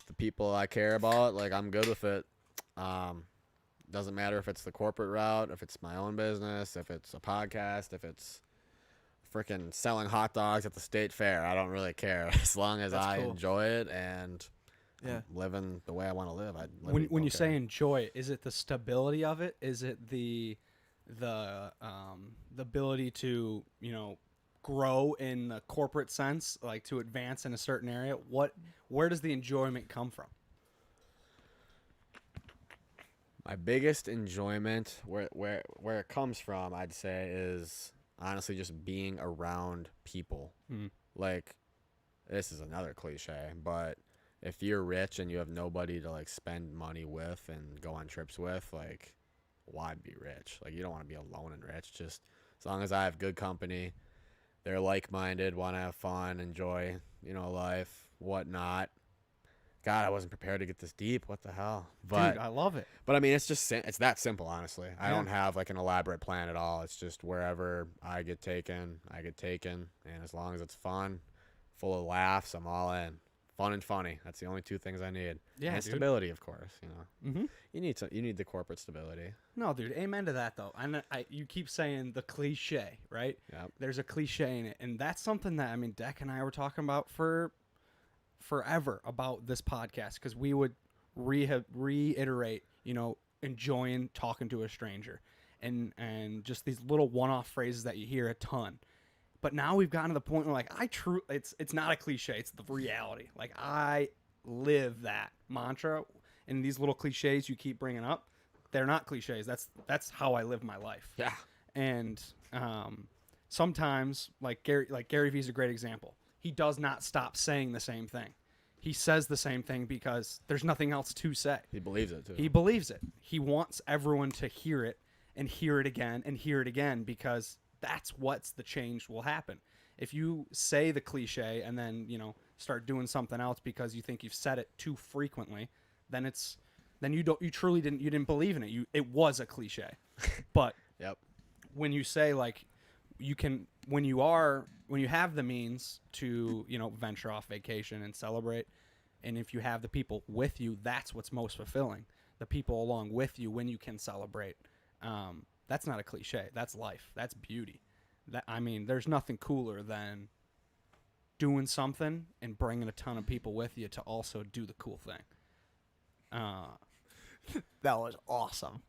the people I care about, like, I'm good with it. Doesn't matter if it's the corporate route, if it's my own business, if it's a podcast, if it's freaking selling hot dogs at the state fair. I don't really care as long as That's I cool. enjoy it and Yeah. I'm living the way I want to live. When you say enjoy, is it the stability of it? Is it the ability to grow in the corporate sense, like to advance in a certain area? Where does the enjoyment come from? My biggest enjoyment, where it comes from, I'd say, is honestly just being around people. Like, this is another cliche, but if you're rich and you have nobody to like spend money with and go on trips with, like, why be rich? Like, you don't want to be alone and rich. Just as long as I have good company, they're like-minded, want to have fun, enjoy, life, whatnot. God, I wasn't prepared to get this deep. What the hell? But Dude, I love it. But I mean, it's just it's that simple, honestly. I Yeah. don't have like an elaborate plan at all. It's just wherever I get taken, and as long as it's fun, full of laughs, I'm all in. Fun and funny. That's the only two things I need. Yeah, and dude. stability, of course. Mm-hmm. You need the corporate stability. No, dude, amen to that, though. You keep saying the cliche, right? Yep. There's a cliche in it, and that's something that, Deck and I were talking about for forever about this podcast, because we would reiterate, enjoying talking to a stranger, and just these little one-off phrases that you hear a ton. But now we've gotten to the point where, like, it's not a cliche, it's the reality. Like, I live that mantra, and these little cliches you keep bringing up, they're not cliches. That's how I live my life. Yeah. And sometimes, like Gary Vee's a great example. He does not stop saying the same thing. He says the same thing because there's nothing else to say. He believes it too. He believes it. He wants everyone to hear it and hear it again and hear it again, because that's what's the change will happen. If you say the cliche and then, start doing something else because you think you've said it too frequently, then you didn't believe in it. It was a cliche. But Yep. when you say, like, when you have the means to, venture off vacation and celebrate, and if you have the people with you, that's what's most fulfilling. The people along with you when you can celebrate. That's not a cliche. That's life. That's beauty. There's nothing cooler than doing something and bringing a ton of people with you to also do the cool thing. That was awesome.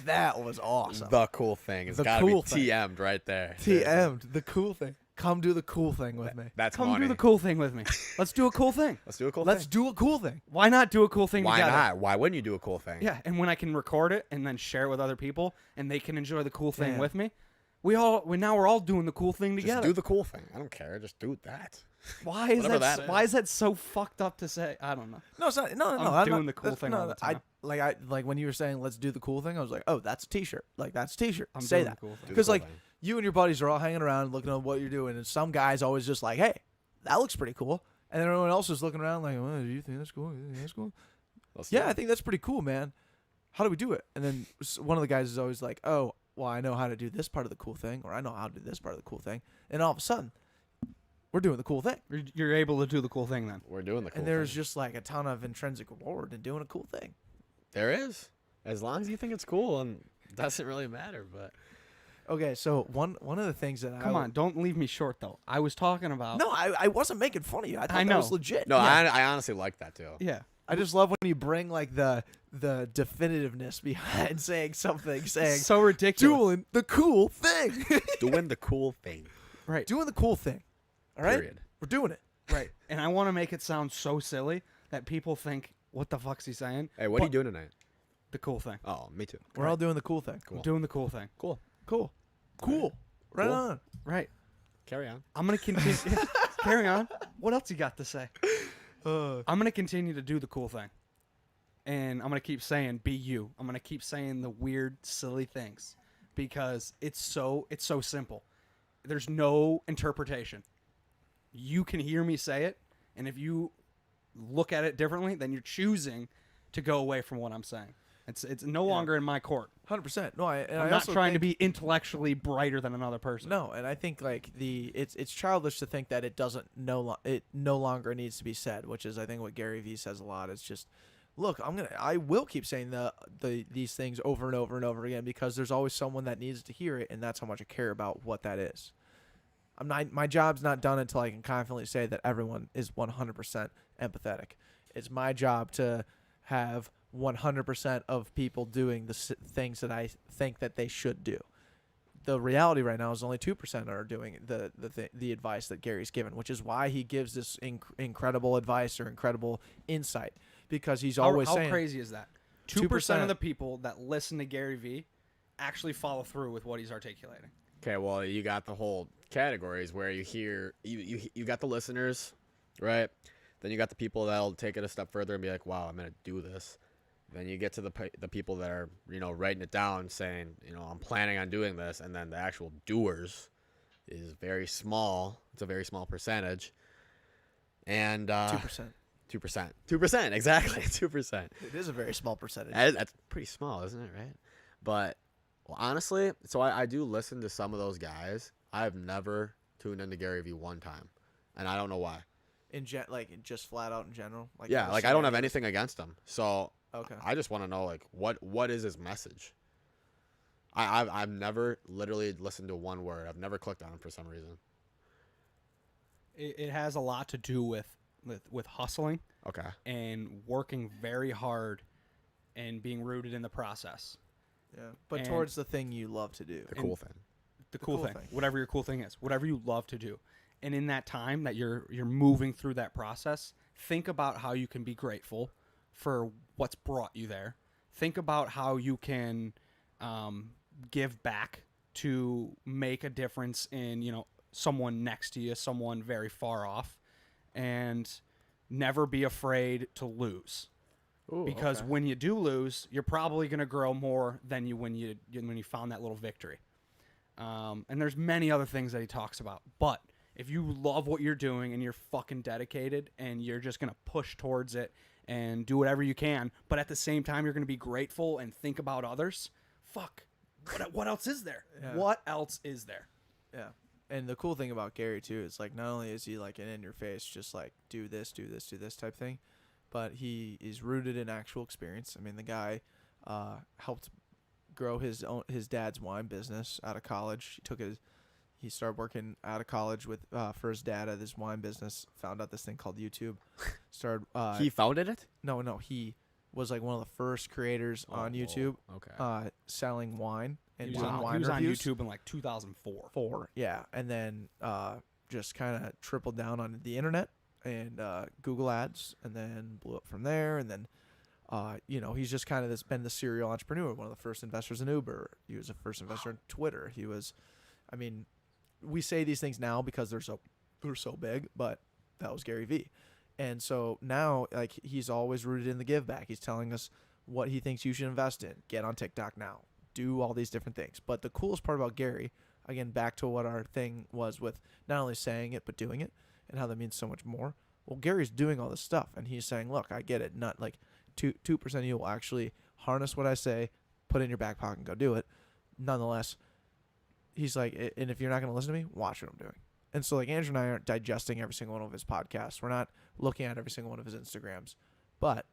That was awesome. The cool thing. It's The got to cool be thing. TM'd right there. TM'd, the cool thing. Come do the cool thing with me. That's Come money. do the cool thing with me. Let's do a cool thing. Let's do a cool Let's thing. do a cool thing. Why not do a cool thing Why together? not? Why wouldn't you do a cool thing? Yeah, and when I can record it and then share it with other people and they can enjoy the cool thing Yeah. with me, we're all doing the cool thing Just together. do the cool thing. I don't care. Just do that. Why is whatever that? that is. Why is that so fucked up to say? I don't know. No, it's not. No, I'm doing not, the cool that's- thing no, all the time. I when you were saying let's do the cool thing, I was like, oh, that's a T-shirt. Like that's a T-shirt. I'm Say doing that. the cool thing. Do the 'Cause, cool like, thing. You and your buddies are all hanging around looking at what you're doing, and some guy's always just like, hey, that looks pretty cool, and then everyone else is looking around like, well, do you think that's cool? You think that's cool? Let's do Yeah, I it. think that's pretty cool, man. How do we do it? And then one of the guys is always like, oh, well, I know how to do this part of the cool thing, or I know how to do this part of the cool thing, and all of a sudden, we're doing the cool thing. You're able to do the cool thing then. We're doing the cool And there's thing. just like a ton of intrinsic reward in doing a cool thing. There is. As long as you think it's cool, and it doesn't really matter. But Okay, so one of the things that Come on, don't leave me short though. I was talking about. No, I wasn't making fun of you. I thought I that was know. legit. no, Yeah. I honestly like that too. Yeah. I just love when you bring like the definitiveness behind saying something, saying So ridiculous. doing the cool thing. Doing the cool thing. Right. Doing the cool thing. All right? Period. We're doing it. Right. And I want to make it sound so silly that people think, what the fuck's he saying? Hey, what are you doing tonight? The cool thing. Oh, me too. We're all doing the cool thing. Cool. I'm doing the cool thing. Cool. Cool. Cool. Right Cool. on. Right. Carry on. I'm going to continue. Carry on. What else you got to say? Uh, I'm going to continue to do the cool thing. And I'm going to keep saying, be you. I'm going to keep saying the weird, silly things because it's so simple. There's no interpretation. You can hear me say it, and if you look at it differently, then you're choosing to go away from what I'm saying. It's no longer in my court. 100%. No, I'm I not also trying to think- be intellectually brighter than another person. No, and I think like it's childish to think that it no longer needs to be said, which is I think what Gary Vee says a lot. It's just, look, I will keep saying these things over and over and over again because there's always someone that needs to hear it, and that's how much I care about what that is. My job's not done until I can confidently say that everyone is 100% empathetic. It's my job to have 100% of people doing the things that I think that they should do. The reality right now is only 2% are doing the advice that Gary's given, which is why he gives this incredible advice or incredible insight, because he's always how saying crazy is that? 2% of the people that listen to Gary Vee actually follow through with what he's articulating. Okay, well, you got the whole categories where you hear you got the listeners, right? Then you got the people that'll take it a step further and be like, "Wow, I'm gonna do this." Then you get to the people that are writing it down, saying, "I'm planning on doing this," and then the actual doers is very small. It's a very small percentage, and 2%. 2%, exactly 2%. It is a very small percentage. That's pretty small, isn't it? Right? But well, honestly, so I do listen to some of those guys. I've never tuned into Gary Vee one time, and I don't know why. Just flat out in general. Like Yeah, never like seen I don't have any- anything against him. So Okay. I just want to know like what is his message. I've never literally listened to one word. I've never clicked on him for some reason. It has a lot to do with hustling Okay. and working very hard and being rooted in the process. Yeah, but And- towards the thing you love to do. The cool thing. The cool cool thing, thing. whatever your cool thing is, whatever you love to do. And in that time that you're moving through that process, think about how you can be grateful for what's brought you there. Think about how you can give back to make a difference in someone next to you, someone very far off, and never be afraid to lose. Ooh, Because okay. when you do lose, you're probably going to grow more than when you found that little victory. And there's many other things that he talks about. But if you love what you're doing and you're fucking dedicated and you're just going to push towards it and do whatever you can, but at the same time you're going to be grateful and think about others, fuck. What else is there? Yeah. What else is there? Yeah. And the cool thing about Gary too is like not only is he like an in your face, just like do this type thing, but he is rooted in actual experience. I mean, the guy helped grow his dad's wine business out of college. He started working out of college with for his dad at his wine business. Found out this thing called YouTube. Started. He founded it? No, he was like one of the first creators on YouTube. Okay. Selling wine and He was, doing on, wine he was on reviews. YouTube in like 2004. Yeah, and then just kind of tripled down on the internet and Google Ads, and then blew up from there. And then, he's just kind of been the serial entrepreneur, one of the first investors in Uber. He was the first investor in Twitter. He was, I mean, we say these things now because they're so big, but that was Gary Vee. And so now, like, he's always rooted in the give back. He's telling us what he thinks you should invest in. Get on TikTok now. Do all these different things. But the coolest part about Gary, again, back to what our thing was with not only saying it, but doing it, and how that means so much more. Well, Gary's doing all this stuff, and he's saying, look, I get it. Not like 2% of you will actually harness what I say, put it in your back pocket, and go do it. Nonetheless, he's like, and if you're not going to listen to me, watch what I'm doing. And so, like, Andrew and I aren't digesting every single one of his podcasts. We're not looking at every single one of his Instagrams. But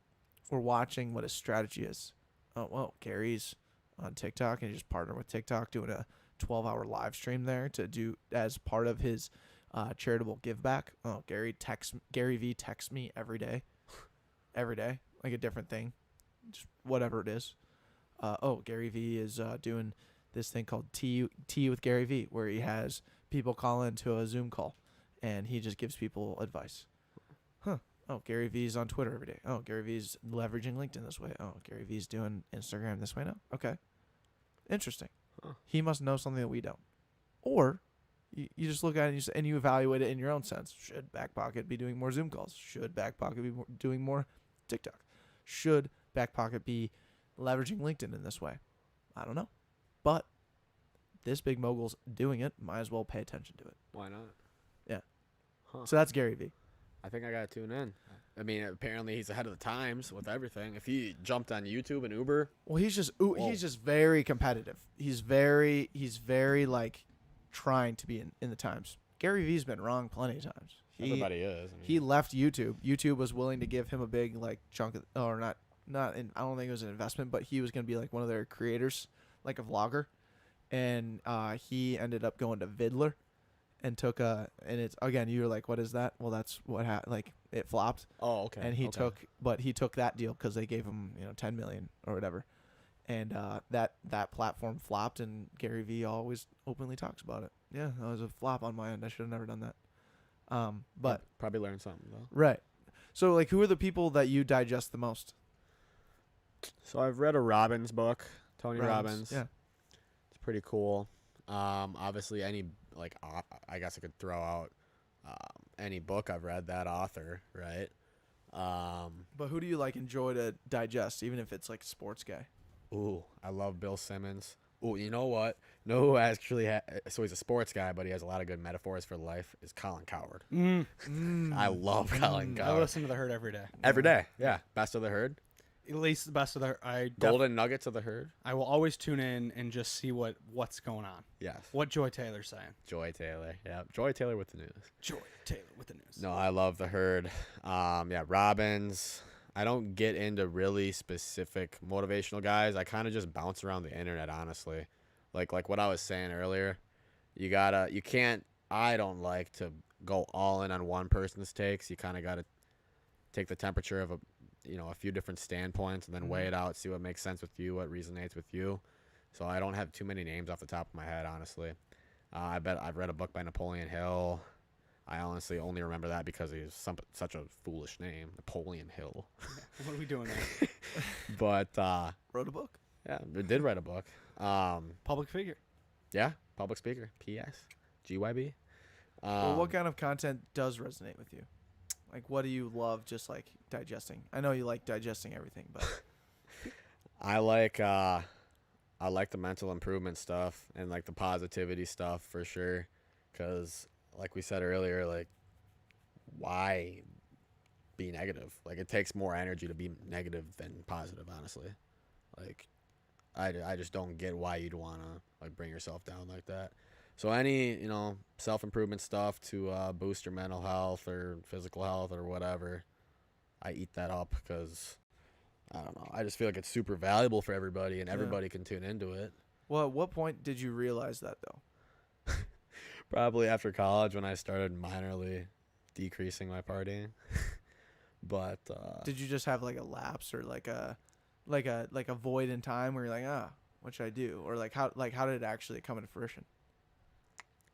we're watching what his strategy is. Oh, well, Gary's on TikTok, and he just partnered with TikTok doing a 12-hour live stream there to do as part of his charitable give back. Oh, Gary V texts me every day, like a different thing, just whatever it is. Gary V is doing this thing called Tea with Gary V, where he has people call into a Zoom call, and he just gives people advice. Oh, Gary V's on Twitter every day. Oh, Gary V's leveraging LinkedIn this way. Oh, Gary V's doing Instagram this way now. Okay. Interesting. Huh. He must know something that we don't. Or you just look at it and you evaluate it in your own sense. Should Backpocket be doing more Zoom calls? Should Backpocket be doing more TikTok? Should Backpocket be leveraging LinkedIn in this way? I don't know. But this big mogul's doing it. Might as well pay attention to it. Why not? Yeah. Huh. So that's Gary V. I think I gotta tune in. I mean, apparently he's ahead of the times with everything. If he jumped on YouTube and Uber, Well, he's just very competitive. He's very like trying to be in the times. Gary V's been wrong plenty of times. everybody is. I mean, He left YouTube. YouTube was willing to give him a big like chunk of, or not. I don't think it was an investment, but he was going to be like one of their creators, like a vlogger, and he ended up going to Vidler. And and it's again, you're like, what is that? Well, that's what happened. Like, it flopped. oh, okay. And he okay. took that deal because they gave him, 10 million or whatever. And that platform flopped, and Gary Vee always openly talks about it. Yeah, that was a flop on my end. I should have never done that. But Probably learned something though. right. So, like, who are the people that you digest the most? So I've read a Robbins book, Tony Robbins. Yeah. It's pretty cool. Obviously any like I guess I could throw out any book I've read, that author, right? But who do you like enjoy to digest, even if it's like a sports guy? Ooh, I love Bill Simmons. Ooh, you know what? No, who actually so he's a sports guy, but he has a lot of good metaphors for life. Is Colin Cowherd. I love Colin I Cowherd. listen to The Herd every day. Every day, yeah. Best of the Herd. At least the best of the. Golden Nuggets of the Herd. I will always tune in and just see what's going on. Yes. What Joy Taylor's saying. Joy Taylor. Yeah. Joy Taylor with the news. Joy Taylor with the news. No, I love the Herd. Yeah, Robbins. I don't get into really specific motivational guys. I kind of just bounce around the internet, honestly. Like what I was saying earlier. I don't like to go all in on one person's takes. You kind of got to take the temperature of a few different standpoints and then weigh it out, see what makes sense with you, what resonates with you. So I don't have too many names off the top of my head, honestly. I bet I've read a book by Napoleon Hill. I honestly only remember that because he's such a foolish name, Napoleon Hill. What are we doing there? But Wrote a book. yeah, did write a book. Public figure. Yeah, public speaker. P.S. GYB. Well, what kind of content does resonate with you? Like, what do you love just like digesting? I know you like digesting everything, but I like the mental improvement stuff and like the positivity stuff for sure. Cause like we said earlier, like why be negative? Like it takes more energy to be negative than positive, honestly. Like I just don't get why you'd want to like bring yourself down like that. So any, self-improvement stuff to boost your mental health or physical health or whatever, I eat that up because I don't know. I just feel like it's super valuable for everybody and everybody can tune into it. well, at what point did you realize that though? Probably after college when I started minorly decreasing my partying. But Did you just have like a lapse or like a void in time where you're like, what should I do? Or like how did it actually come into fruition?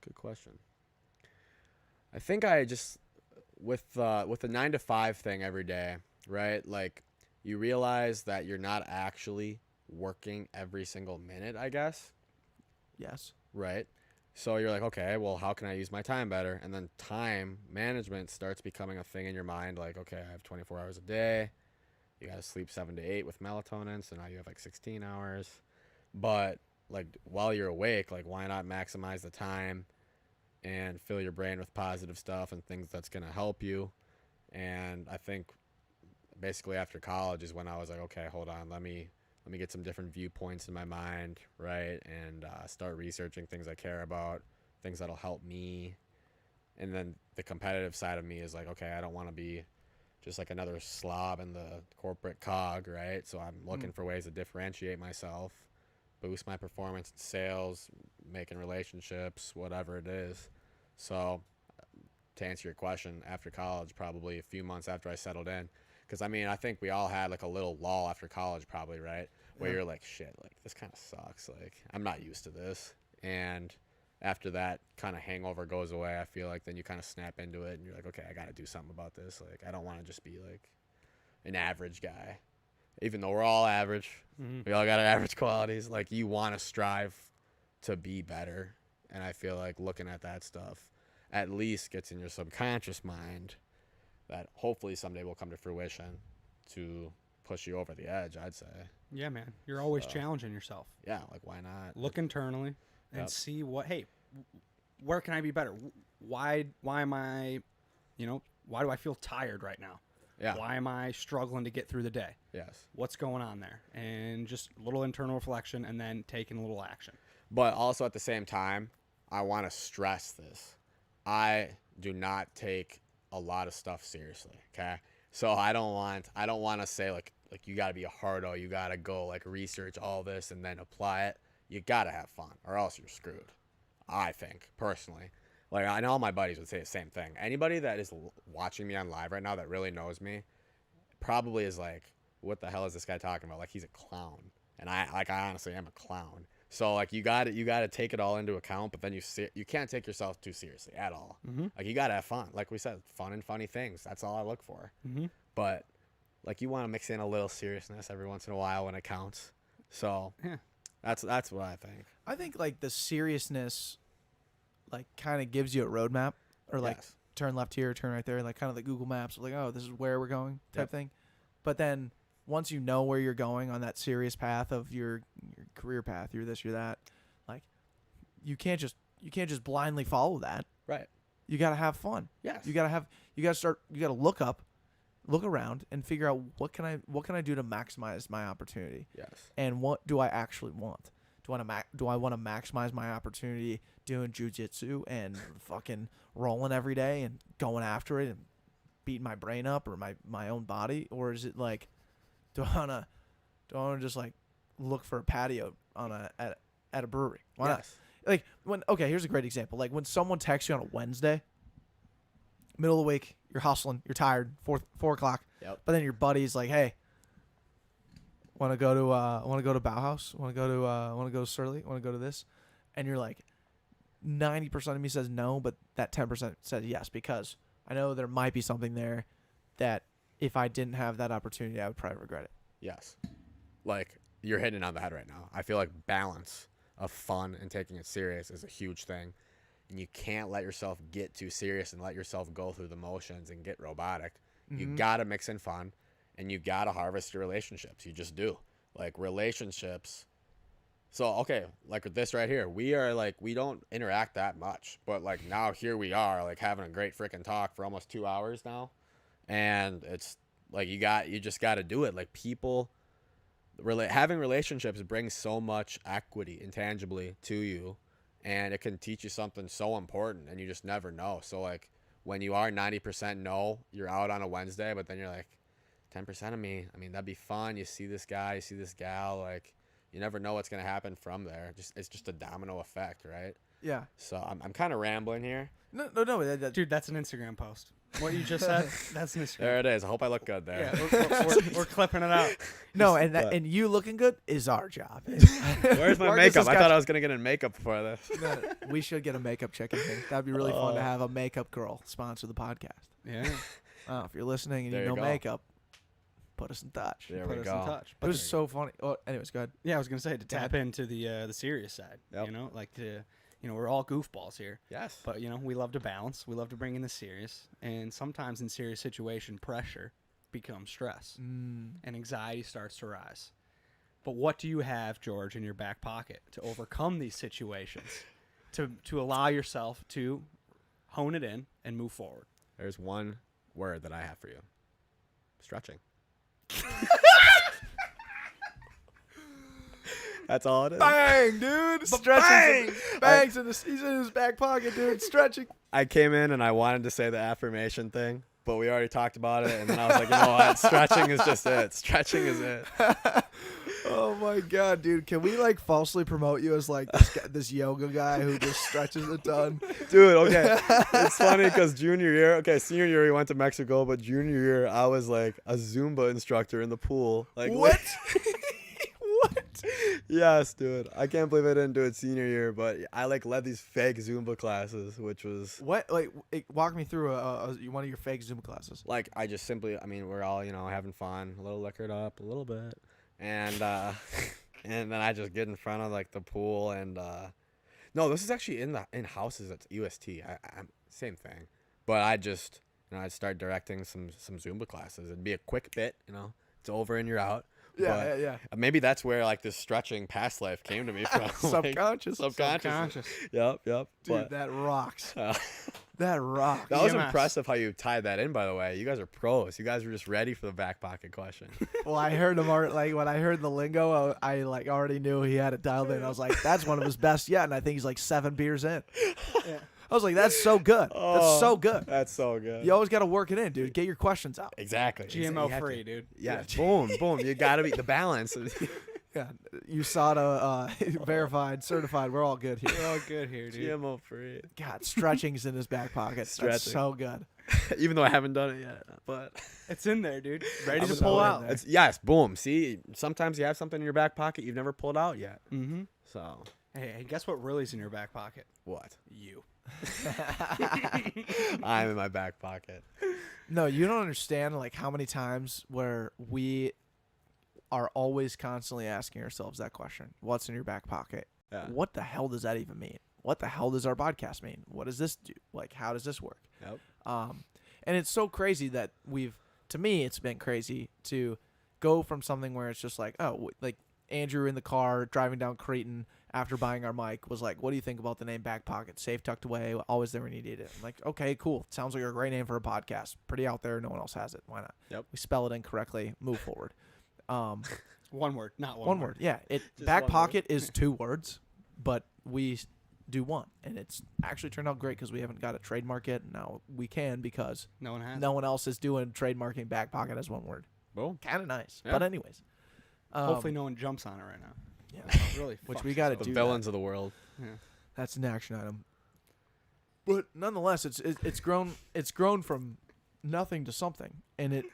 good question. I think I just with the 9 to 5 thing every day, right? Like you realize that you're not actually working every single minute, I guess. Yes. Right? So you're like, okay, well, how can I use my time better? And then time management starts becoming a thing in your mind. Like, okay, I have 24 hours a day. You got to sleep 7 to 8 with melatonin. So now you have like 16 hours. But like while you're awake, like why not maximize the time and fill your brain with positive stuff and things that's going to help you? And I think basically after college is when I was like, okay, hold on, let me get some different viewpoints in my mind, right? And start researching things I care about, things that'll help me. And then the competitive side of me is like, okay, I don't want to be just like another slob in the corporate cog, right? So I'm looking for ways to differentiate myself, boost my performance in sales, making relationships, whatever it is. So to answer your question, after college, probably a few months after I settled in, because I mean, I think we all had like a little lull after college probably, right? Where you're like, shit, like this kind of sucks. Like I'm not used to this. And after that kind of hangover goes away, I feel like then you kind of snap into it and you're like, okay, I got to do something about this. Like I don't want to just be like an average guy, even though we're all average. We all got average qualities. Like you want to strive to be better. And I feel like looking at that stuff at least gets in your subconscious mind that hopefully someday will come to fruition to push you over the edge, I'd say. Yeah, man. You're always challenging yourself. Yeah, like why not? Look internally and see where can I be better? Why am I, why do I feel tired right now? Yeah. Why am I struggling to get through the day? Yes. What's going on there? And just a little internal reflection and then taking a little action. But also at the same time, I want to stress this. I do not take a lot of stuff seriously, okay? So I don't want to say like you got to be a hardo, you got to go like research all this and then apply it. You got to have fun or else you're screwed. I think personally. Like I know all my buddies would say the same thing. Anybody that is watching me on live right now that really knows me probably is like, what the hell is this guy talking about? Like he's a clown. And I honestly am a clown. So like you got to take it all into account, but then you can't take yourself too seriously at all. Like you got to have fun. Like we said, fun and funny things. That's all I look for. But like you want to mix in a little seriousness every once in a while when it counts. So that's what I think. I think like the seriousness like kind of gives you a roadmap or like turn left here, turn right there, like kind of the Google Maps, like, oh, this is where we're going type thing. But then once you know where you're going on that serious path of your career path, you're this, you're that, like you can't just blindly follow that. Right. You got to have fun. Yes. You got to look around and figure out what can I do to maximize my opportunity. Yes. And what do I actually want? Do I want to maximize my opportunity doing jujitsu and fucking rolling every day and going after it and beating my brain up or my own body? Or is it like, do I want to just like look for a patio at a brewery? Why not? Like here's a great example. Like when someone texts you on a Wednesday, middle of the week, you're hustling, you're tired, 4 o'clock. Yep. But then your buddy's like, hey, want to go to Bauhaus? Want to go to Surly? Want to go to this? And you're like, 90% of me says no, but that 10% says yes because I know there might be something there that if I didn't have that opportunity, I would probably regret it. Yes. Like you're hitting it on the head right now. I feel like balance of fun and taking it serious is a huge thing. and you can't let yourself get too serious and let yourself go through the motions and get robotic. You Mhm. gotta mix in fun, and you gotta harvest your relationships. You just do. Like relationships. So okay, like with this right here, we are like, we don't interact that much, but like now here we are, like having a great freaking talk for almost 2 hours now, and it's like you just got to do it. Like people, having relationships brings so much equity intangibly to you, and it can teach you something so important, and you just never know. So like when you are 90% no, you're out on a Wednesday, but then you're like 10% of me. I mean, that'd be fun. You see this guy, you see this gal, like. You never know what's gonna happen from there. It's just a domino effect, right? Yeah. So I'm kind of rambling here. No. Dude, that's an Instagram post. What you just said, that's an Instagram. There it is. I hope I look good there. Yeah, we're clipping it out. No, and But- and you looking good is our job. Where's my Marcus makeup? has I got- thought I was gonna get in makeup before this. No, we should get a makeup chick in here. That'd be really fun to have a makeup girl sponsor the podcast. Yeah. If you're listening and There you you know go. makeup, put us in touch. There Put we us go. in touch. It But was so funny. Oh, anyways, go ahead. yeah, I was gonna say to tap into the serious side. Yep. You know, like we're all goofballs here, Yes. but we love to balance. We love to bring in the serious, and sometimes in serious situation, pressure becomes stress, and anxiety starts to rise. But what do you have, George, in your back pocket to overcome these situations, to allow yourself to hone it in and move forward? There's one word that I have for you. Stretching. That's all it is. Bang, dude! Stretching. Bangs in he's in his back pocket, dude. Stretching. I came in and I wanted to say the affirmation thing, but we already talked about it, and then I was like, you know what? Stretching is just it. Stretching is it. Oh my god, dude! Can we like falsely promote you as like this yoga guy who just stretches a ton? Dude, okay. It's funny because senior year we went to Mexico, but junior year I was like a Zumba instructor in the pool. Like What? What? Yes, dude. I can't believe I didn't do it senior year, but I like led these fake Zumba classes, which was What? Like, walk me through one of your fake Zumba classes. like I just simply, I mean, we're all having fun, a little liquored up, a little bit, and and then I just get in front of like the pool, and no, this is actually in houses at UST. I'm same thing, but I just I'd start directing some Zumba classes. It'd be a quick bit, it's over and you're out. Yeah. Maybe that's where like this stretching past life came to me from. Like, Subconscious. subconscious. Yep. Dude, But, that rocks. uh, That rocks. that was EMS. impressive how you tied that in, by the way. You guys are pros. You guys were just ready for the back pocket question. Well, I heard him like when I heard the lingo, I like already knew he had it dialed in. I was like, that's one of his best yet, and I think he's like 7 beers in. Yeah. I was like, that's so good. That's so good. That's so good. You always got to work it in, dude. Get your questions out. Exactly. GMO You have free, to- dude. Yeah. Boom. You got to be the balance. Yeah, USADA verified, certified. We're all good here. We're all good here, dude. GMO free. God, stretching's in his back pocket. That's Stretching. so good. Even though I haven't done it yet, but It's in there, dude. Ready I'm to so pull in out. there. it's yes. Boom. See, sometimes you have something in your back pocket you've never pulled out yet. Mm-hmm. So Hey, guess what really's in your back pocket? what? You. I'm in my back pocket. No, you don't understand like how many times where we are always constantly asking ourselves that question. What's in your back pocket? Yeah. What the hell does that even mean? What the hell does our podcast mean? What does this do? Like, how does this work? Yep. And it's so crazy that to me, it's been crazy to go from something where it's just like, like Andrew in the car driving down Creighton after buying our mic was like, what do you think about the name Back Pocket? Safe, tucked away, always there when you need it. I'm like, okay, cool. Sounds like a great name for a podcast. Pretty out there. No one else has it. Why not? Yep. We spell it incorrectly. Move forward. One word, not One word. Yeah. Just Back one word. Pocket is 2 words, but we do one. And it's actually turned out great because we haven't got to trademark it. Now we can because No one has. no one else is doing trademarking Back Pocket as 1 word. Boom. Kind of nice. Yeah. But anyways. Hopefully, no one jumps on it right now. Yeah. Really, Which fucks we gotta us up. The do villains of the world. Yeah. That's an action item. But nonetheless, it's grown from nothing to something.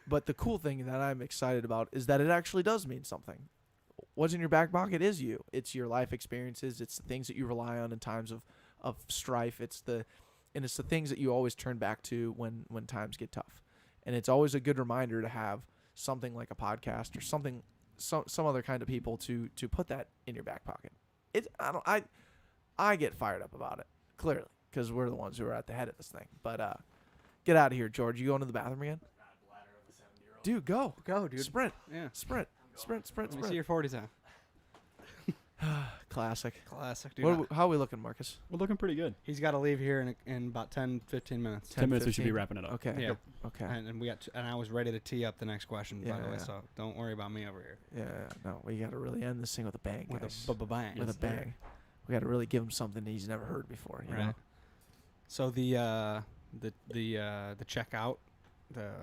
But the cool thing that I'm excited about is that it actually does mean something. What's in your back pocket is you. It's your life experiences. It's the things that you rely on in times of strife. It's the things that you always turn back to when times get tough. And it's always a good reminder to have something like a podcast or something, some other kind of people to put that in your back pocket. I get fired up about it clearly because we're the ones who are at the head of this thing. But get out of here, George. You going to the bathroom again? Dude, go. Go, dude. Sprint. Yeah. Sprint. Let me see your 40 time. Classic. Classic, dude. How are we looking, Marcus? We're looking pretty good. He's got to leave here in about 10, 15 minutes. 10 minutes, we should be 15. wrapping it up. Okay. Yeah. Okay. And we got and I was ready to tee up the next question, by the way, Yeah. so don't worry about me over here. Yeah. No, we got to really end this thing with a bang, With guys. a bang. With a Yes, sir. bang. We got to really give him something that he's never heard before. You know? Right. So the checkout,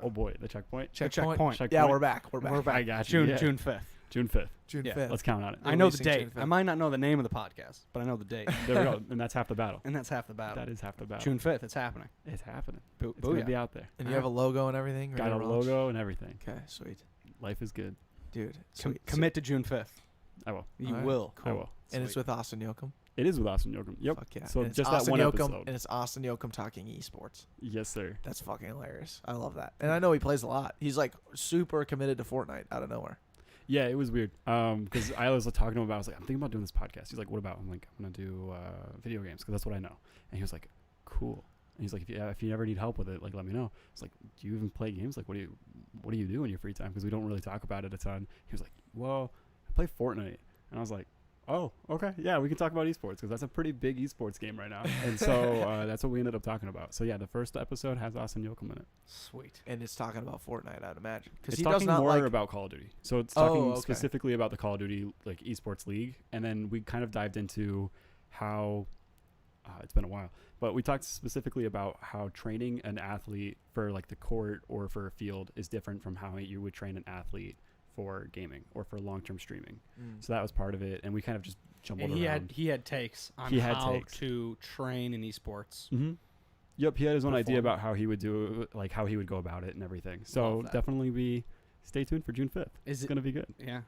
Oh boy, the checkpoint. checkpoint. Yeah, we're back. We're back. We're back. I got you. June Yeah. June 5th. June 5th. June Yeah. 5th. Let's count on it. I know the Releasing date. June 5th. I might not know the name of the podcast, but I know the date, There we go. And that's half the battle. and that's half the battle. That is half the battle. June 5th. It's happening. It's happening. Boo- It's going to booyah. be out there. And you have a logo and everything? Got a ready to launch? logo and everything. Okay, sweet. Life is good. Dude, Com- sweet. commit to June 5th. I will. You Alright, will. I will. And it's Sweet. with Austin Yoakum? It is with Austin Yoakum. Yep. Fuck yeah. So And it's just that Austin one Yoakum, episode. And it's Austin Yoakum talking esports. Yes, sir. That's fucking hilarious. I love that. And I know he plays a lot. He's like super committed to Fortnite out of nowhere. Yeah, it was weird. Because I was talking to him about, I was like, I'm thinking about doing this podcast. He's like, what about? I'm like, I'm going to do video games because that's what I know. And he was like, cool. And he's like, if you ever need help with it, like, let me know. It's like, do you even play games? Like, what do you do in your free time? Because we don't really talk about it a ton. He was like, well, I play Fortnite. And I was like, oh, okay. Yeah, we can talk about esports because that's a pretty big esports game right now. And so that's what we ended up talking about. So yeah, the first episode has Austin Yoakum in it. Sweet. And it's talking about Fortnite, I'd imagine. Because It's he talking does not more like. about Call of Duty. So it's Oh, talking okay. specifically about the Call of Duty like esports league, and then we kind of dived into how it's been a while, but we talked specifically about how training an athlete for like the court or for a field is different from how you would train an athlete for gaming or for long-term streaming. So that was part of it, and we kind of just jumbled And around. he had takes on He had how takes. to train in esports. Mm-hmm. Yep, he had his own idea Perform. about how he would do it, like how he would go about it and everything. So Love that. definitely stay tuned for June 5th. Is It's it? going to be good. Yeah.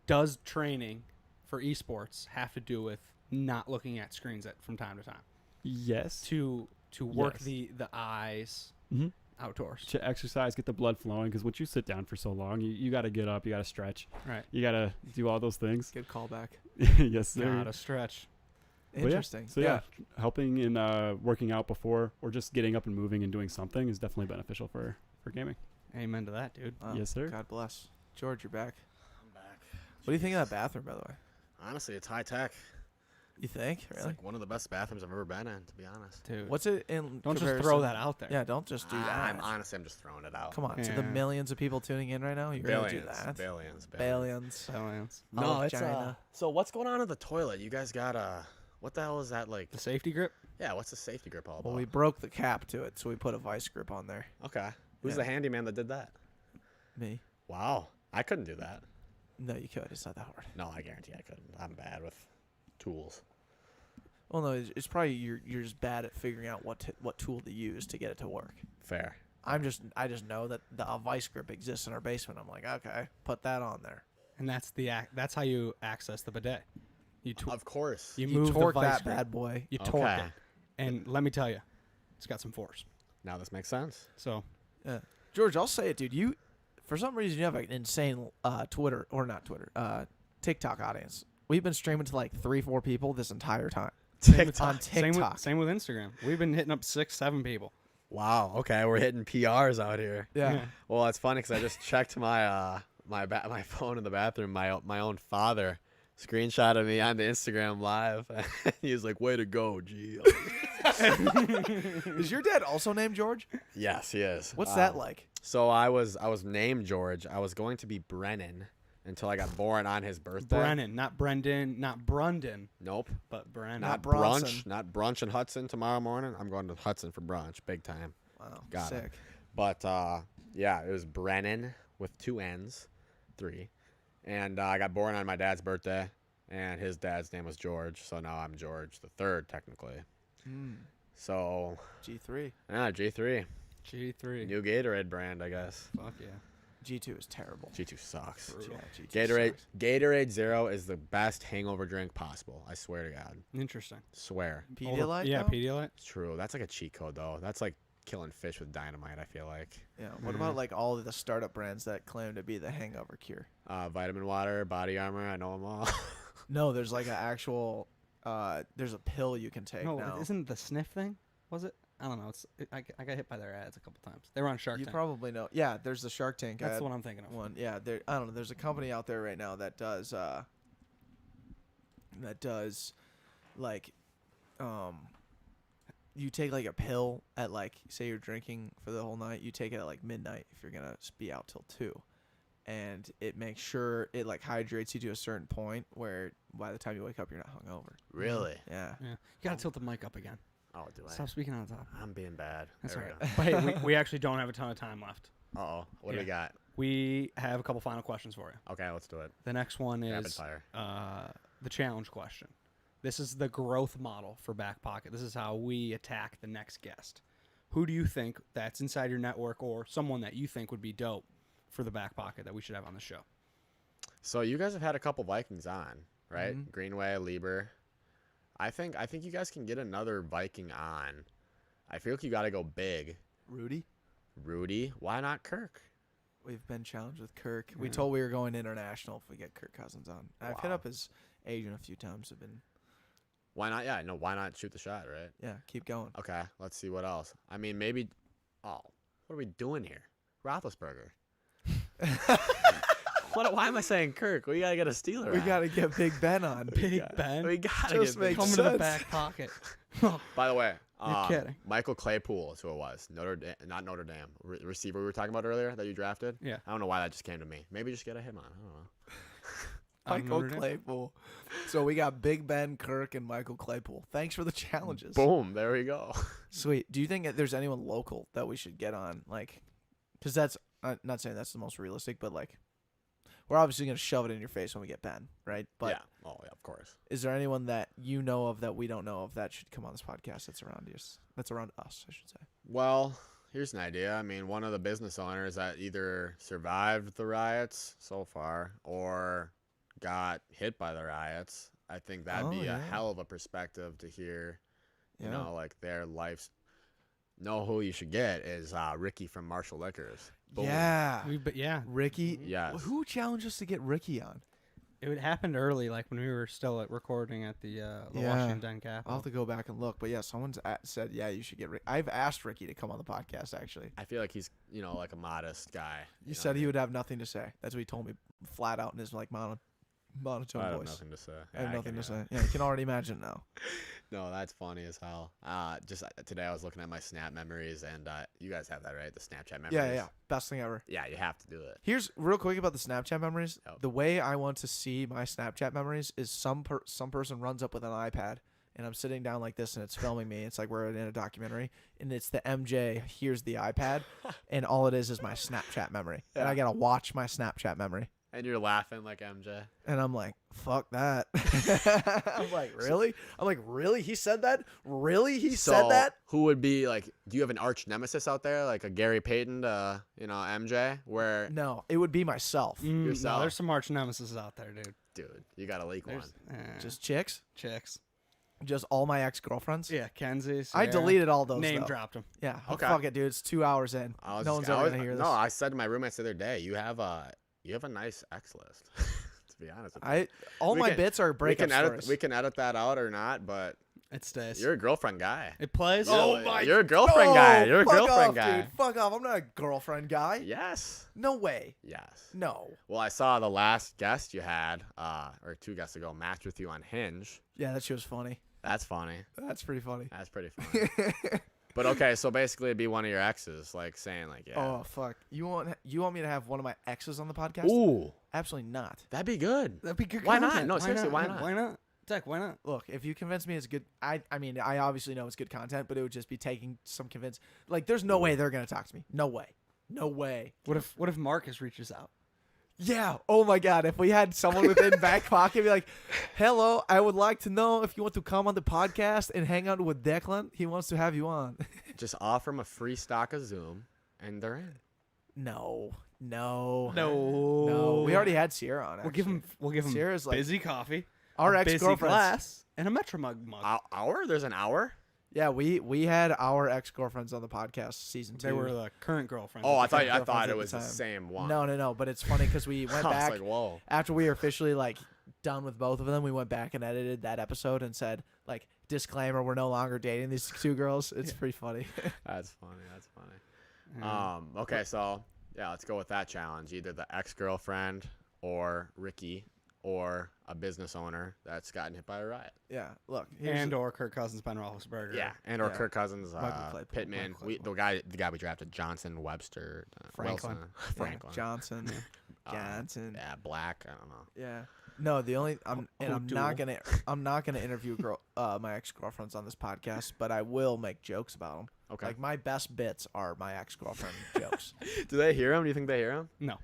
Does training for esports have to do with not looking at screens from time to time Yes. to work Yes. the eyes Mm-hmm. outdoors? To exercise, get the blood flowing, because once you sit down for so long, you got to get up, you got to stretch, Right. you got to do all those things. Good callback. Yes, sir. Gotta stretch. But yeah, Interesting. So yeah, helping in working out before or just getting up and moving and doing something is definitely beneficial for gaming. Amen to that, dude. Wow. Yes, sir. God bless. George, you're back. I'm back. What do you think of that bathroom, by the way? Honestly, it's high tech. You think? It's Really? like one of the best bathrooms I've ever been in, to be honest. Dude. What's it in Don't just comparison- throw that out there. Yeah, don't just do that. I'm just throwing it out. Come on, to the Yeah. millions of people tuning in right now, you're going to do Billions, that? billions. Billions. Silence. No, Oh, it's China. so what's going on in the toilet? You guys got what the hell is that like? The safety grip. Yeah, what's the safety grip all about? Well, we broke the cap to it, so we put a vice grip on there. Okay. Who's Yeah. the handyman that did that? Me? Wow, I couldn't do that. No, you could. It's not that hard. No, I guarantee I couldn't. I'm bad with tools. Well, no, it's probably you're just bad at figuring out what tool to use to get it to work. Fair. I just know that a vice grip exists in our basement. I'm like, okay, put that on there. And that's how you access the bidet. You Of course. you You move torque the vice that grip. bad boy. You torque Okay. it. And let me tell you, it's got some force. Now this makes sense. So Yeah. George, I'll say it, dude. You, for some reason, you have an insane TikTok audience. We've been streaming to like 3-4 people this entire time. On TikTok. Same with Instagram. We've been hitting up 6-7 people. Wow. Okay, we're hitting PRs out here. Yeah. Well, it's funny because I just checked my my phone in the bathroom. My own father screenshotted me on the Instagram live. He was like, "Way to go, G." Is your dad also named George? Yes, he is. What's that like? So I was named George. I was going to be Brennan until I got born on his birthday. Brennan, not Brendan, not Brundon, Nope. but Brennan. Not Bronson. brunch. Not brunch in Hudson tomorrow morning. I'm going to Hudson for brunch, big time. Wow, Got it. sick. But yeah, it was Brennan with 2 N's, 3. And I got born on my dad's birthday, and his dad's name was George. So now I'm George the third, technically. So G3. yeah, G3, G3. new Gatorade brand, I guess. Fuck yeah. G2 is terrible. G2 sucks. Yeah, G2 Gatorade sucks. Gatorade Zero is the best hangover drink possible. I swear to God. Interesting. Swear. Pedialyte. Yeah, though? Pedialyte. It's true. That's like a cheat code though. That's like killing fish with dynamite, I feel like. Yeah. What about like all of the startup brands that claim to be the hangover cure? Vitamin water, body armor, I know them all. No, there's like an actual there's a pill you can take No, now. isn't it the sniff thing? Was it? I don't know. I got hit by their ads a couple times. They were on Shark You Tank. probably know. Yeah, there's the Shark Tank That's ad the one I'm thinking of. one. Yeah, I don't know. There's a company out there right now that does like you take like a pill at like, say you're drinking for the whole night, you take it at like midnight if you're gonna be out till 2, and it makes sure it like hydrates you to a certain point where by the time you wake up you're not hungover. Really? Yeah. Yeah. You gotta tilt the mic up again. Oh, do I? Stop speaking on top. I'm being bad. That's There all we right. But hey, we actually don't have a ton of time left. go. Uh-oh. What do Yeah. we got? We have a couple final questions for you. Okay, let's do it. The next one Rapid is fire. the challenge question. This is the growth model for Backpocket. This is how we attack the next guest. Who do you think that's inside your network or someone that you think would be dope for the Backpocket that we should have on the show? So you guys have had a couple Vikings on, right? Mhm. Greenway, Lieber. I think you guys can get another Viking on. I feel like you got to go big. Rudy. Why not Kirk? We've been challenged with Kirk. We Yeah. told we were going international if we get Kirk Cousins on. I've hit Wow. up his agent a few times. Have been Why not? Yeah, no, why not shoot the shot, right? yeah, keep going. Okay, let's see what else. I mean, maybe. Oh, what are we doing here? Roethlisberger. Why am I saying Kirk? We gotta get a Steeler. We on. gotta get Big Ben on. Big Ben? We gotta Just get makes Come Big to Ben. the sense. Backpocket. By the way, You're kidding. Michael Claypool is who it was. Not Notre Dame. Receiver we were talking about earlier that you drafted. Yeah. I don't know why that just came to me. Maybe just get a him on. I don't know. Michael Notre Dame? Claypool. So we got Big Ben, Kirk, and Michael Claypool. Thanks for the challenges. Boom. There we go. Sweet. Do you think that there's anyone local that we should get on? Like, because that's not saying that's the most realistic, but like, we're obviously gonna shove it in your face when we get Ben, right? But yeah. Oh yeah, of course. is there anyone that you know of that we don't know of that should come on this podcast that's around us? That's around us, I should say. Well, here's an idea. I mean, one of the business owners that either survived the riots so far or got hit by the riots. I think that'd Oh, be yeah. a hell of a perspective to hear. You Yeah. know, like their lives. Know who you should get is Ricky from Marshall Liquors. Boom. Yeah. But yeah, Ricky. Yes. Who challenged us to get Ricky on? it happened early, like when we were still recording at the Yeah. Washington I'll Capitol. have to go back and look. But yeah, someone's said, yeah, you should get Ricky. I've asked Ricky to come on the podcast, actually. I feel like he's, like a modest guy. He said he would have nothing to say. That's what he told me flat out in his like monotone I have voice. nothing to say. I have Yeah, nothing can to hear say. Yeah, you can already imagine now. No, that's funny as hell. Just today I was looking at my Snap memories, and you guys have that, right? The Snapchat memories. Yeah. Best thing ever. Yeah, you have to do it. Here's real quick about the Snapchat memories. Yep. The way I want to see my Snapchat memories is some person runs up with an iPad and I'm sitting down like this and it's filming me. It's like we're in a documentary and it's the MJ. Here's the iPad, and all it is my Snapchat memory, and I gotta watch my Snapchat memory. And you're laughing like MJ. And I'm like, fuck that. I'm like, really? I'm like, really? He said that? Really? He said that? Who would be like? Do you have an arch nemesis out there, like a Gary Payton to MJ? Where, No, it would be myself. No, yourself. there's some arch nemesis out there, dude. dude, you gotta leak one. There's Just chicks? chicks. Just all my ex-girlfriends? Yeah, Kenzie. I Sarah. deleted all those, Name though. dropped them. Yeah. Okay. Fuck it, dude. It's 2 hours in. No one's ever going to hear this. No, I said to my roommates the other day, you have a nice ex list. To be honest with you. All We my can- bits are we breakup can edit. stories. We can edit that out or not, but It stays. you're a girlfriend guy. It plays. You're a girlfriend guy. You're a fuck girlfriend off, guy. Dude. Fuck off. I'm not a girlfriend guy. Yes. No way. Yes. No. Well, I saw the last guest you had, or 2 guests ago, matched with you on Hinge. Yeah, that shit was funny. That's funny. That's pretty funny. That's pretty funny. But okay, so basically it'd be one of your exes, like saying like, yeah. Oh fuck. You want me to have one of my exes on the podcast? Ooh, Absolutely not. that'd be good. That'd be good. Why not? content. No, seriously, why Yeah, not? Why not? Tech, why not? Look, if you convince me it's good, I mean, I obviously know it's good content, but it would just be taking some convince. Like, there's no way they're gonna talk to me. No way. No way. What if Marcus reaches out? Yeah. Oh my God. If we had someone within back pocket be like, "Hello, I would like to know if you want to come on the podcast and hang out with Declan. He wants to have you on." Just offer them a free stock of Zoom, and they're in. No. We already had Sierra on. We'll give him Sierra's like busy coffee, our a busy ex-girlfriends. glass, and a Metro mug. Hour? There's an hour? Yeah, we had our ex-girlfriends on the podcast season 2. They were the current girlfriends. Oh, I thought girlfriends it at was the the time. same one. No. But it's funny because we went I was back like, whoa. after we were officially like done with both of them, we went back and edited that episode and said, like, disclaimer, we're no longer dating these two girls. It's pretty funny. That's funny. That's funny. Yeah. Okay, so yeah, let's go with that challenge. Either the ex-girlfriend or Ricky or a business owner that's gotten hit by a riot. Yeah, look. And or Kirk Cousins, Ben Roethlisberger. Yeah, and or Yeah. Kirk Cousins, Michael Claypool. Pittman. Michael The guy we drafted, Johnson, Webster, Franklin. Wilson, Yeah, Franklin, Johnson. Johnson. yeah, Black. I don't know. Yeah. No, the only I'm not O'Doul. gonna interview my ex-girlfriends on this podcast, but I will make jokes about them. Okay. Like my best bits are my ex-girlfriend jokes. Do they hear him? Do you think they hear him? No.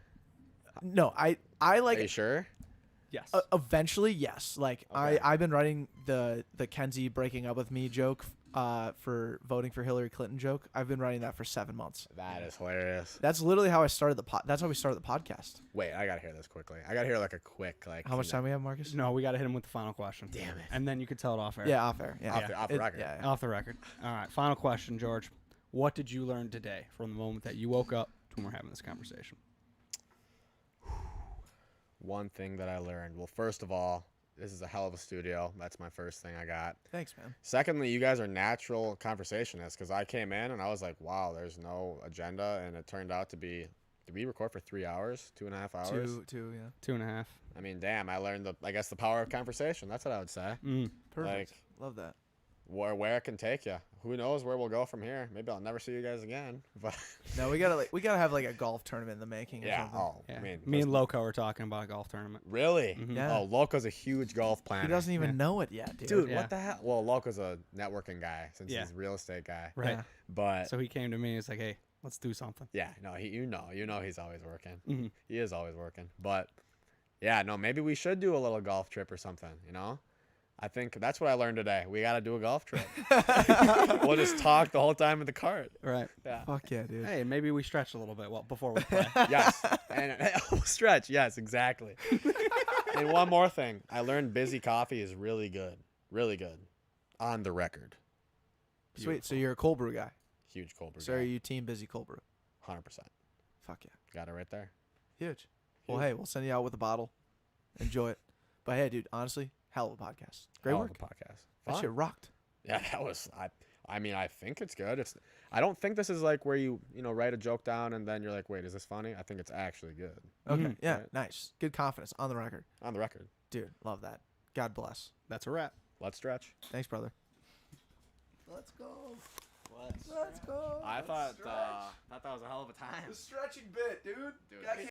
No, I Are you like sure? Yes. eventually yes. Like Okay. I've been writing the Kenzie breaking up with me joke for voting for Hillary Clinton joke. I've been writing that for 7 months. That is hilarious. That's literally how I started that's how we started the podcast. Wait, I gotta hear this quickly. I gotta hear like a quick like. How much time we have, Marcus? no, we got to hit him with the final question. Damn it. And then you could tell it off air. Yeah, off air. Yeah. Off the record. Yeah. Off the record. All right. Final question, George. What did you learn today from the moment that you woke up to when we're having this conversation? One thing that I learned. Well, first of all, this is a hell of a studio. That's my first thing I got. Thanks, man. Secondly, you guys are natural conversationists because I came in and I was like, wow, there's no agenda. And it turned out to be, did we record for 3 hours, 2.5 hours? Two, yeah. 2.5. I mean, damn, I learned the power of conversation. That's what I would say. Perfect. Like, Love that. where it can take you. Who knows where we'll go from here? Maybe I'll never see you guys again. But No, we gotta have like a golf tournament in the making. Or yeah. something. Oh, Yeah. I mean, Me and Loco were talking about a golf tournament. really? Mhm. Yeah. Oh, Loco's a huge golf planner. He doesn't even Yeah. know it yet, dude. Dude, Yeah. what the hell? Well, Loco's a networking guy since Yeah. he's a real estate guy. Right. Yeah. But So he came to me. He's like, "Hey, let's do something." yeah, no, you know he's always working. Mhm. He is always working. But yeah, no, maybe we should do a little golf trip or something, you know? I think that's what I learned today. We got to do a golf trip. We'll just talk the whole time in the cart. Right. Yeah. Fuck yeah, dude. Hey, maybe we stretch a little bit before we play. Yes. And stretch. Yes, exactly. And one more thing. I learned busy coffee is really good. Really good. On the record. Sweet. So you're a cold brew guy. Huge cold brew. So are guy. you team busy cold brew? 100%. Fuck yeah. Got it right there. Huge. Well, hey, we'll send you out with a bottle. Enjoy it. But hey, dude, honestly, hell of a podcast. Great Hell work. of a podcast. That Fun. shit rocked. Yeah, that was I mean, I think it's good. I don't think this is like where you write a joke down and then you're like, "Wait, is this funny?" I think it's actually good. Okay. Mhm. Yeah. Right. Nice. Good confidence on the record. On the record. Dude, love that. God bless. That's a wrap. Let's stretch. Thanks, brother. Let's go. Let's go. I thought that was a hell of a time. stretching bit, dude. Dude.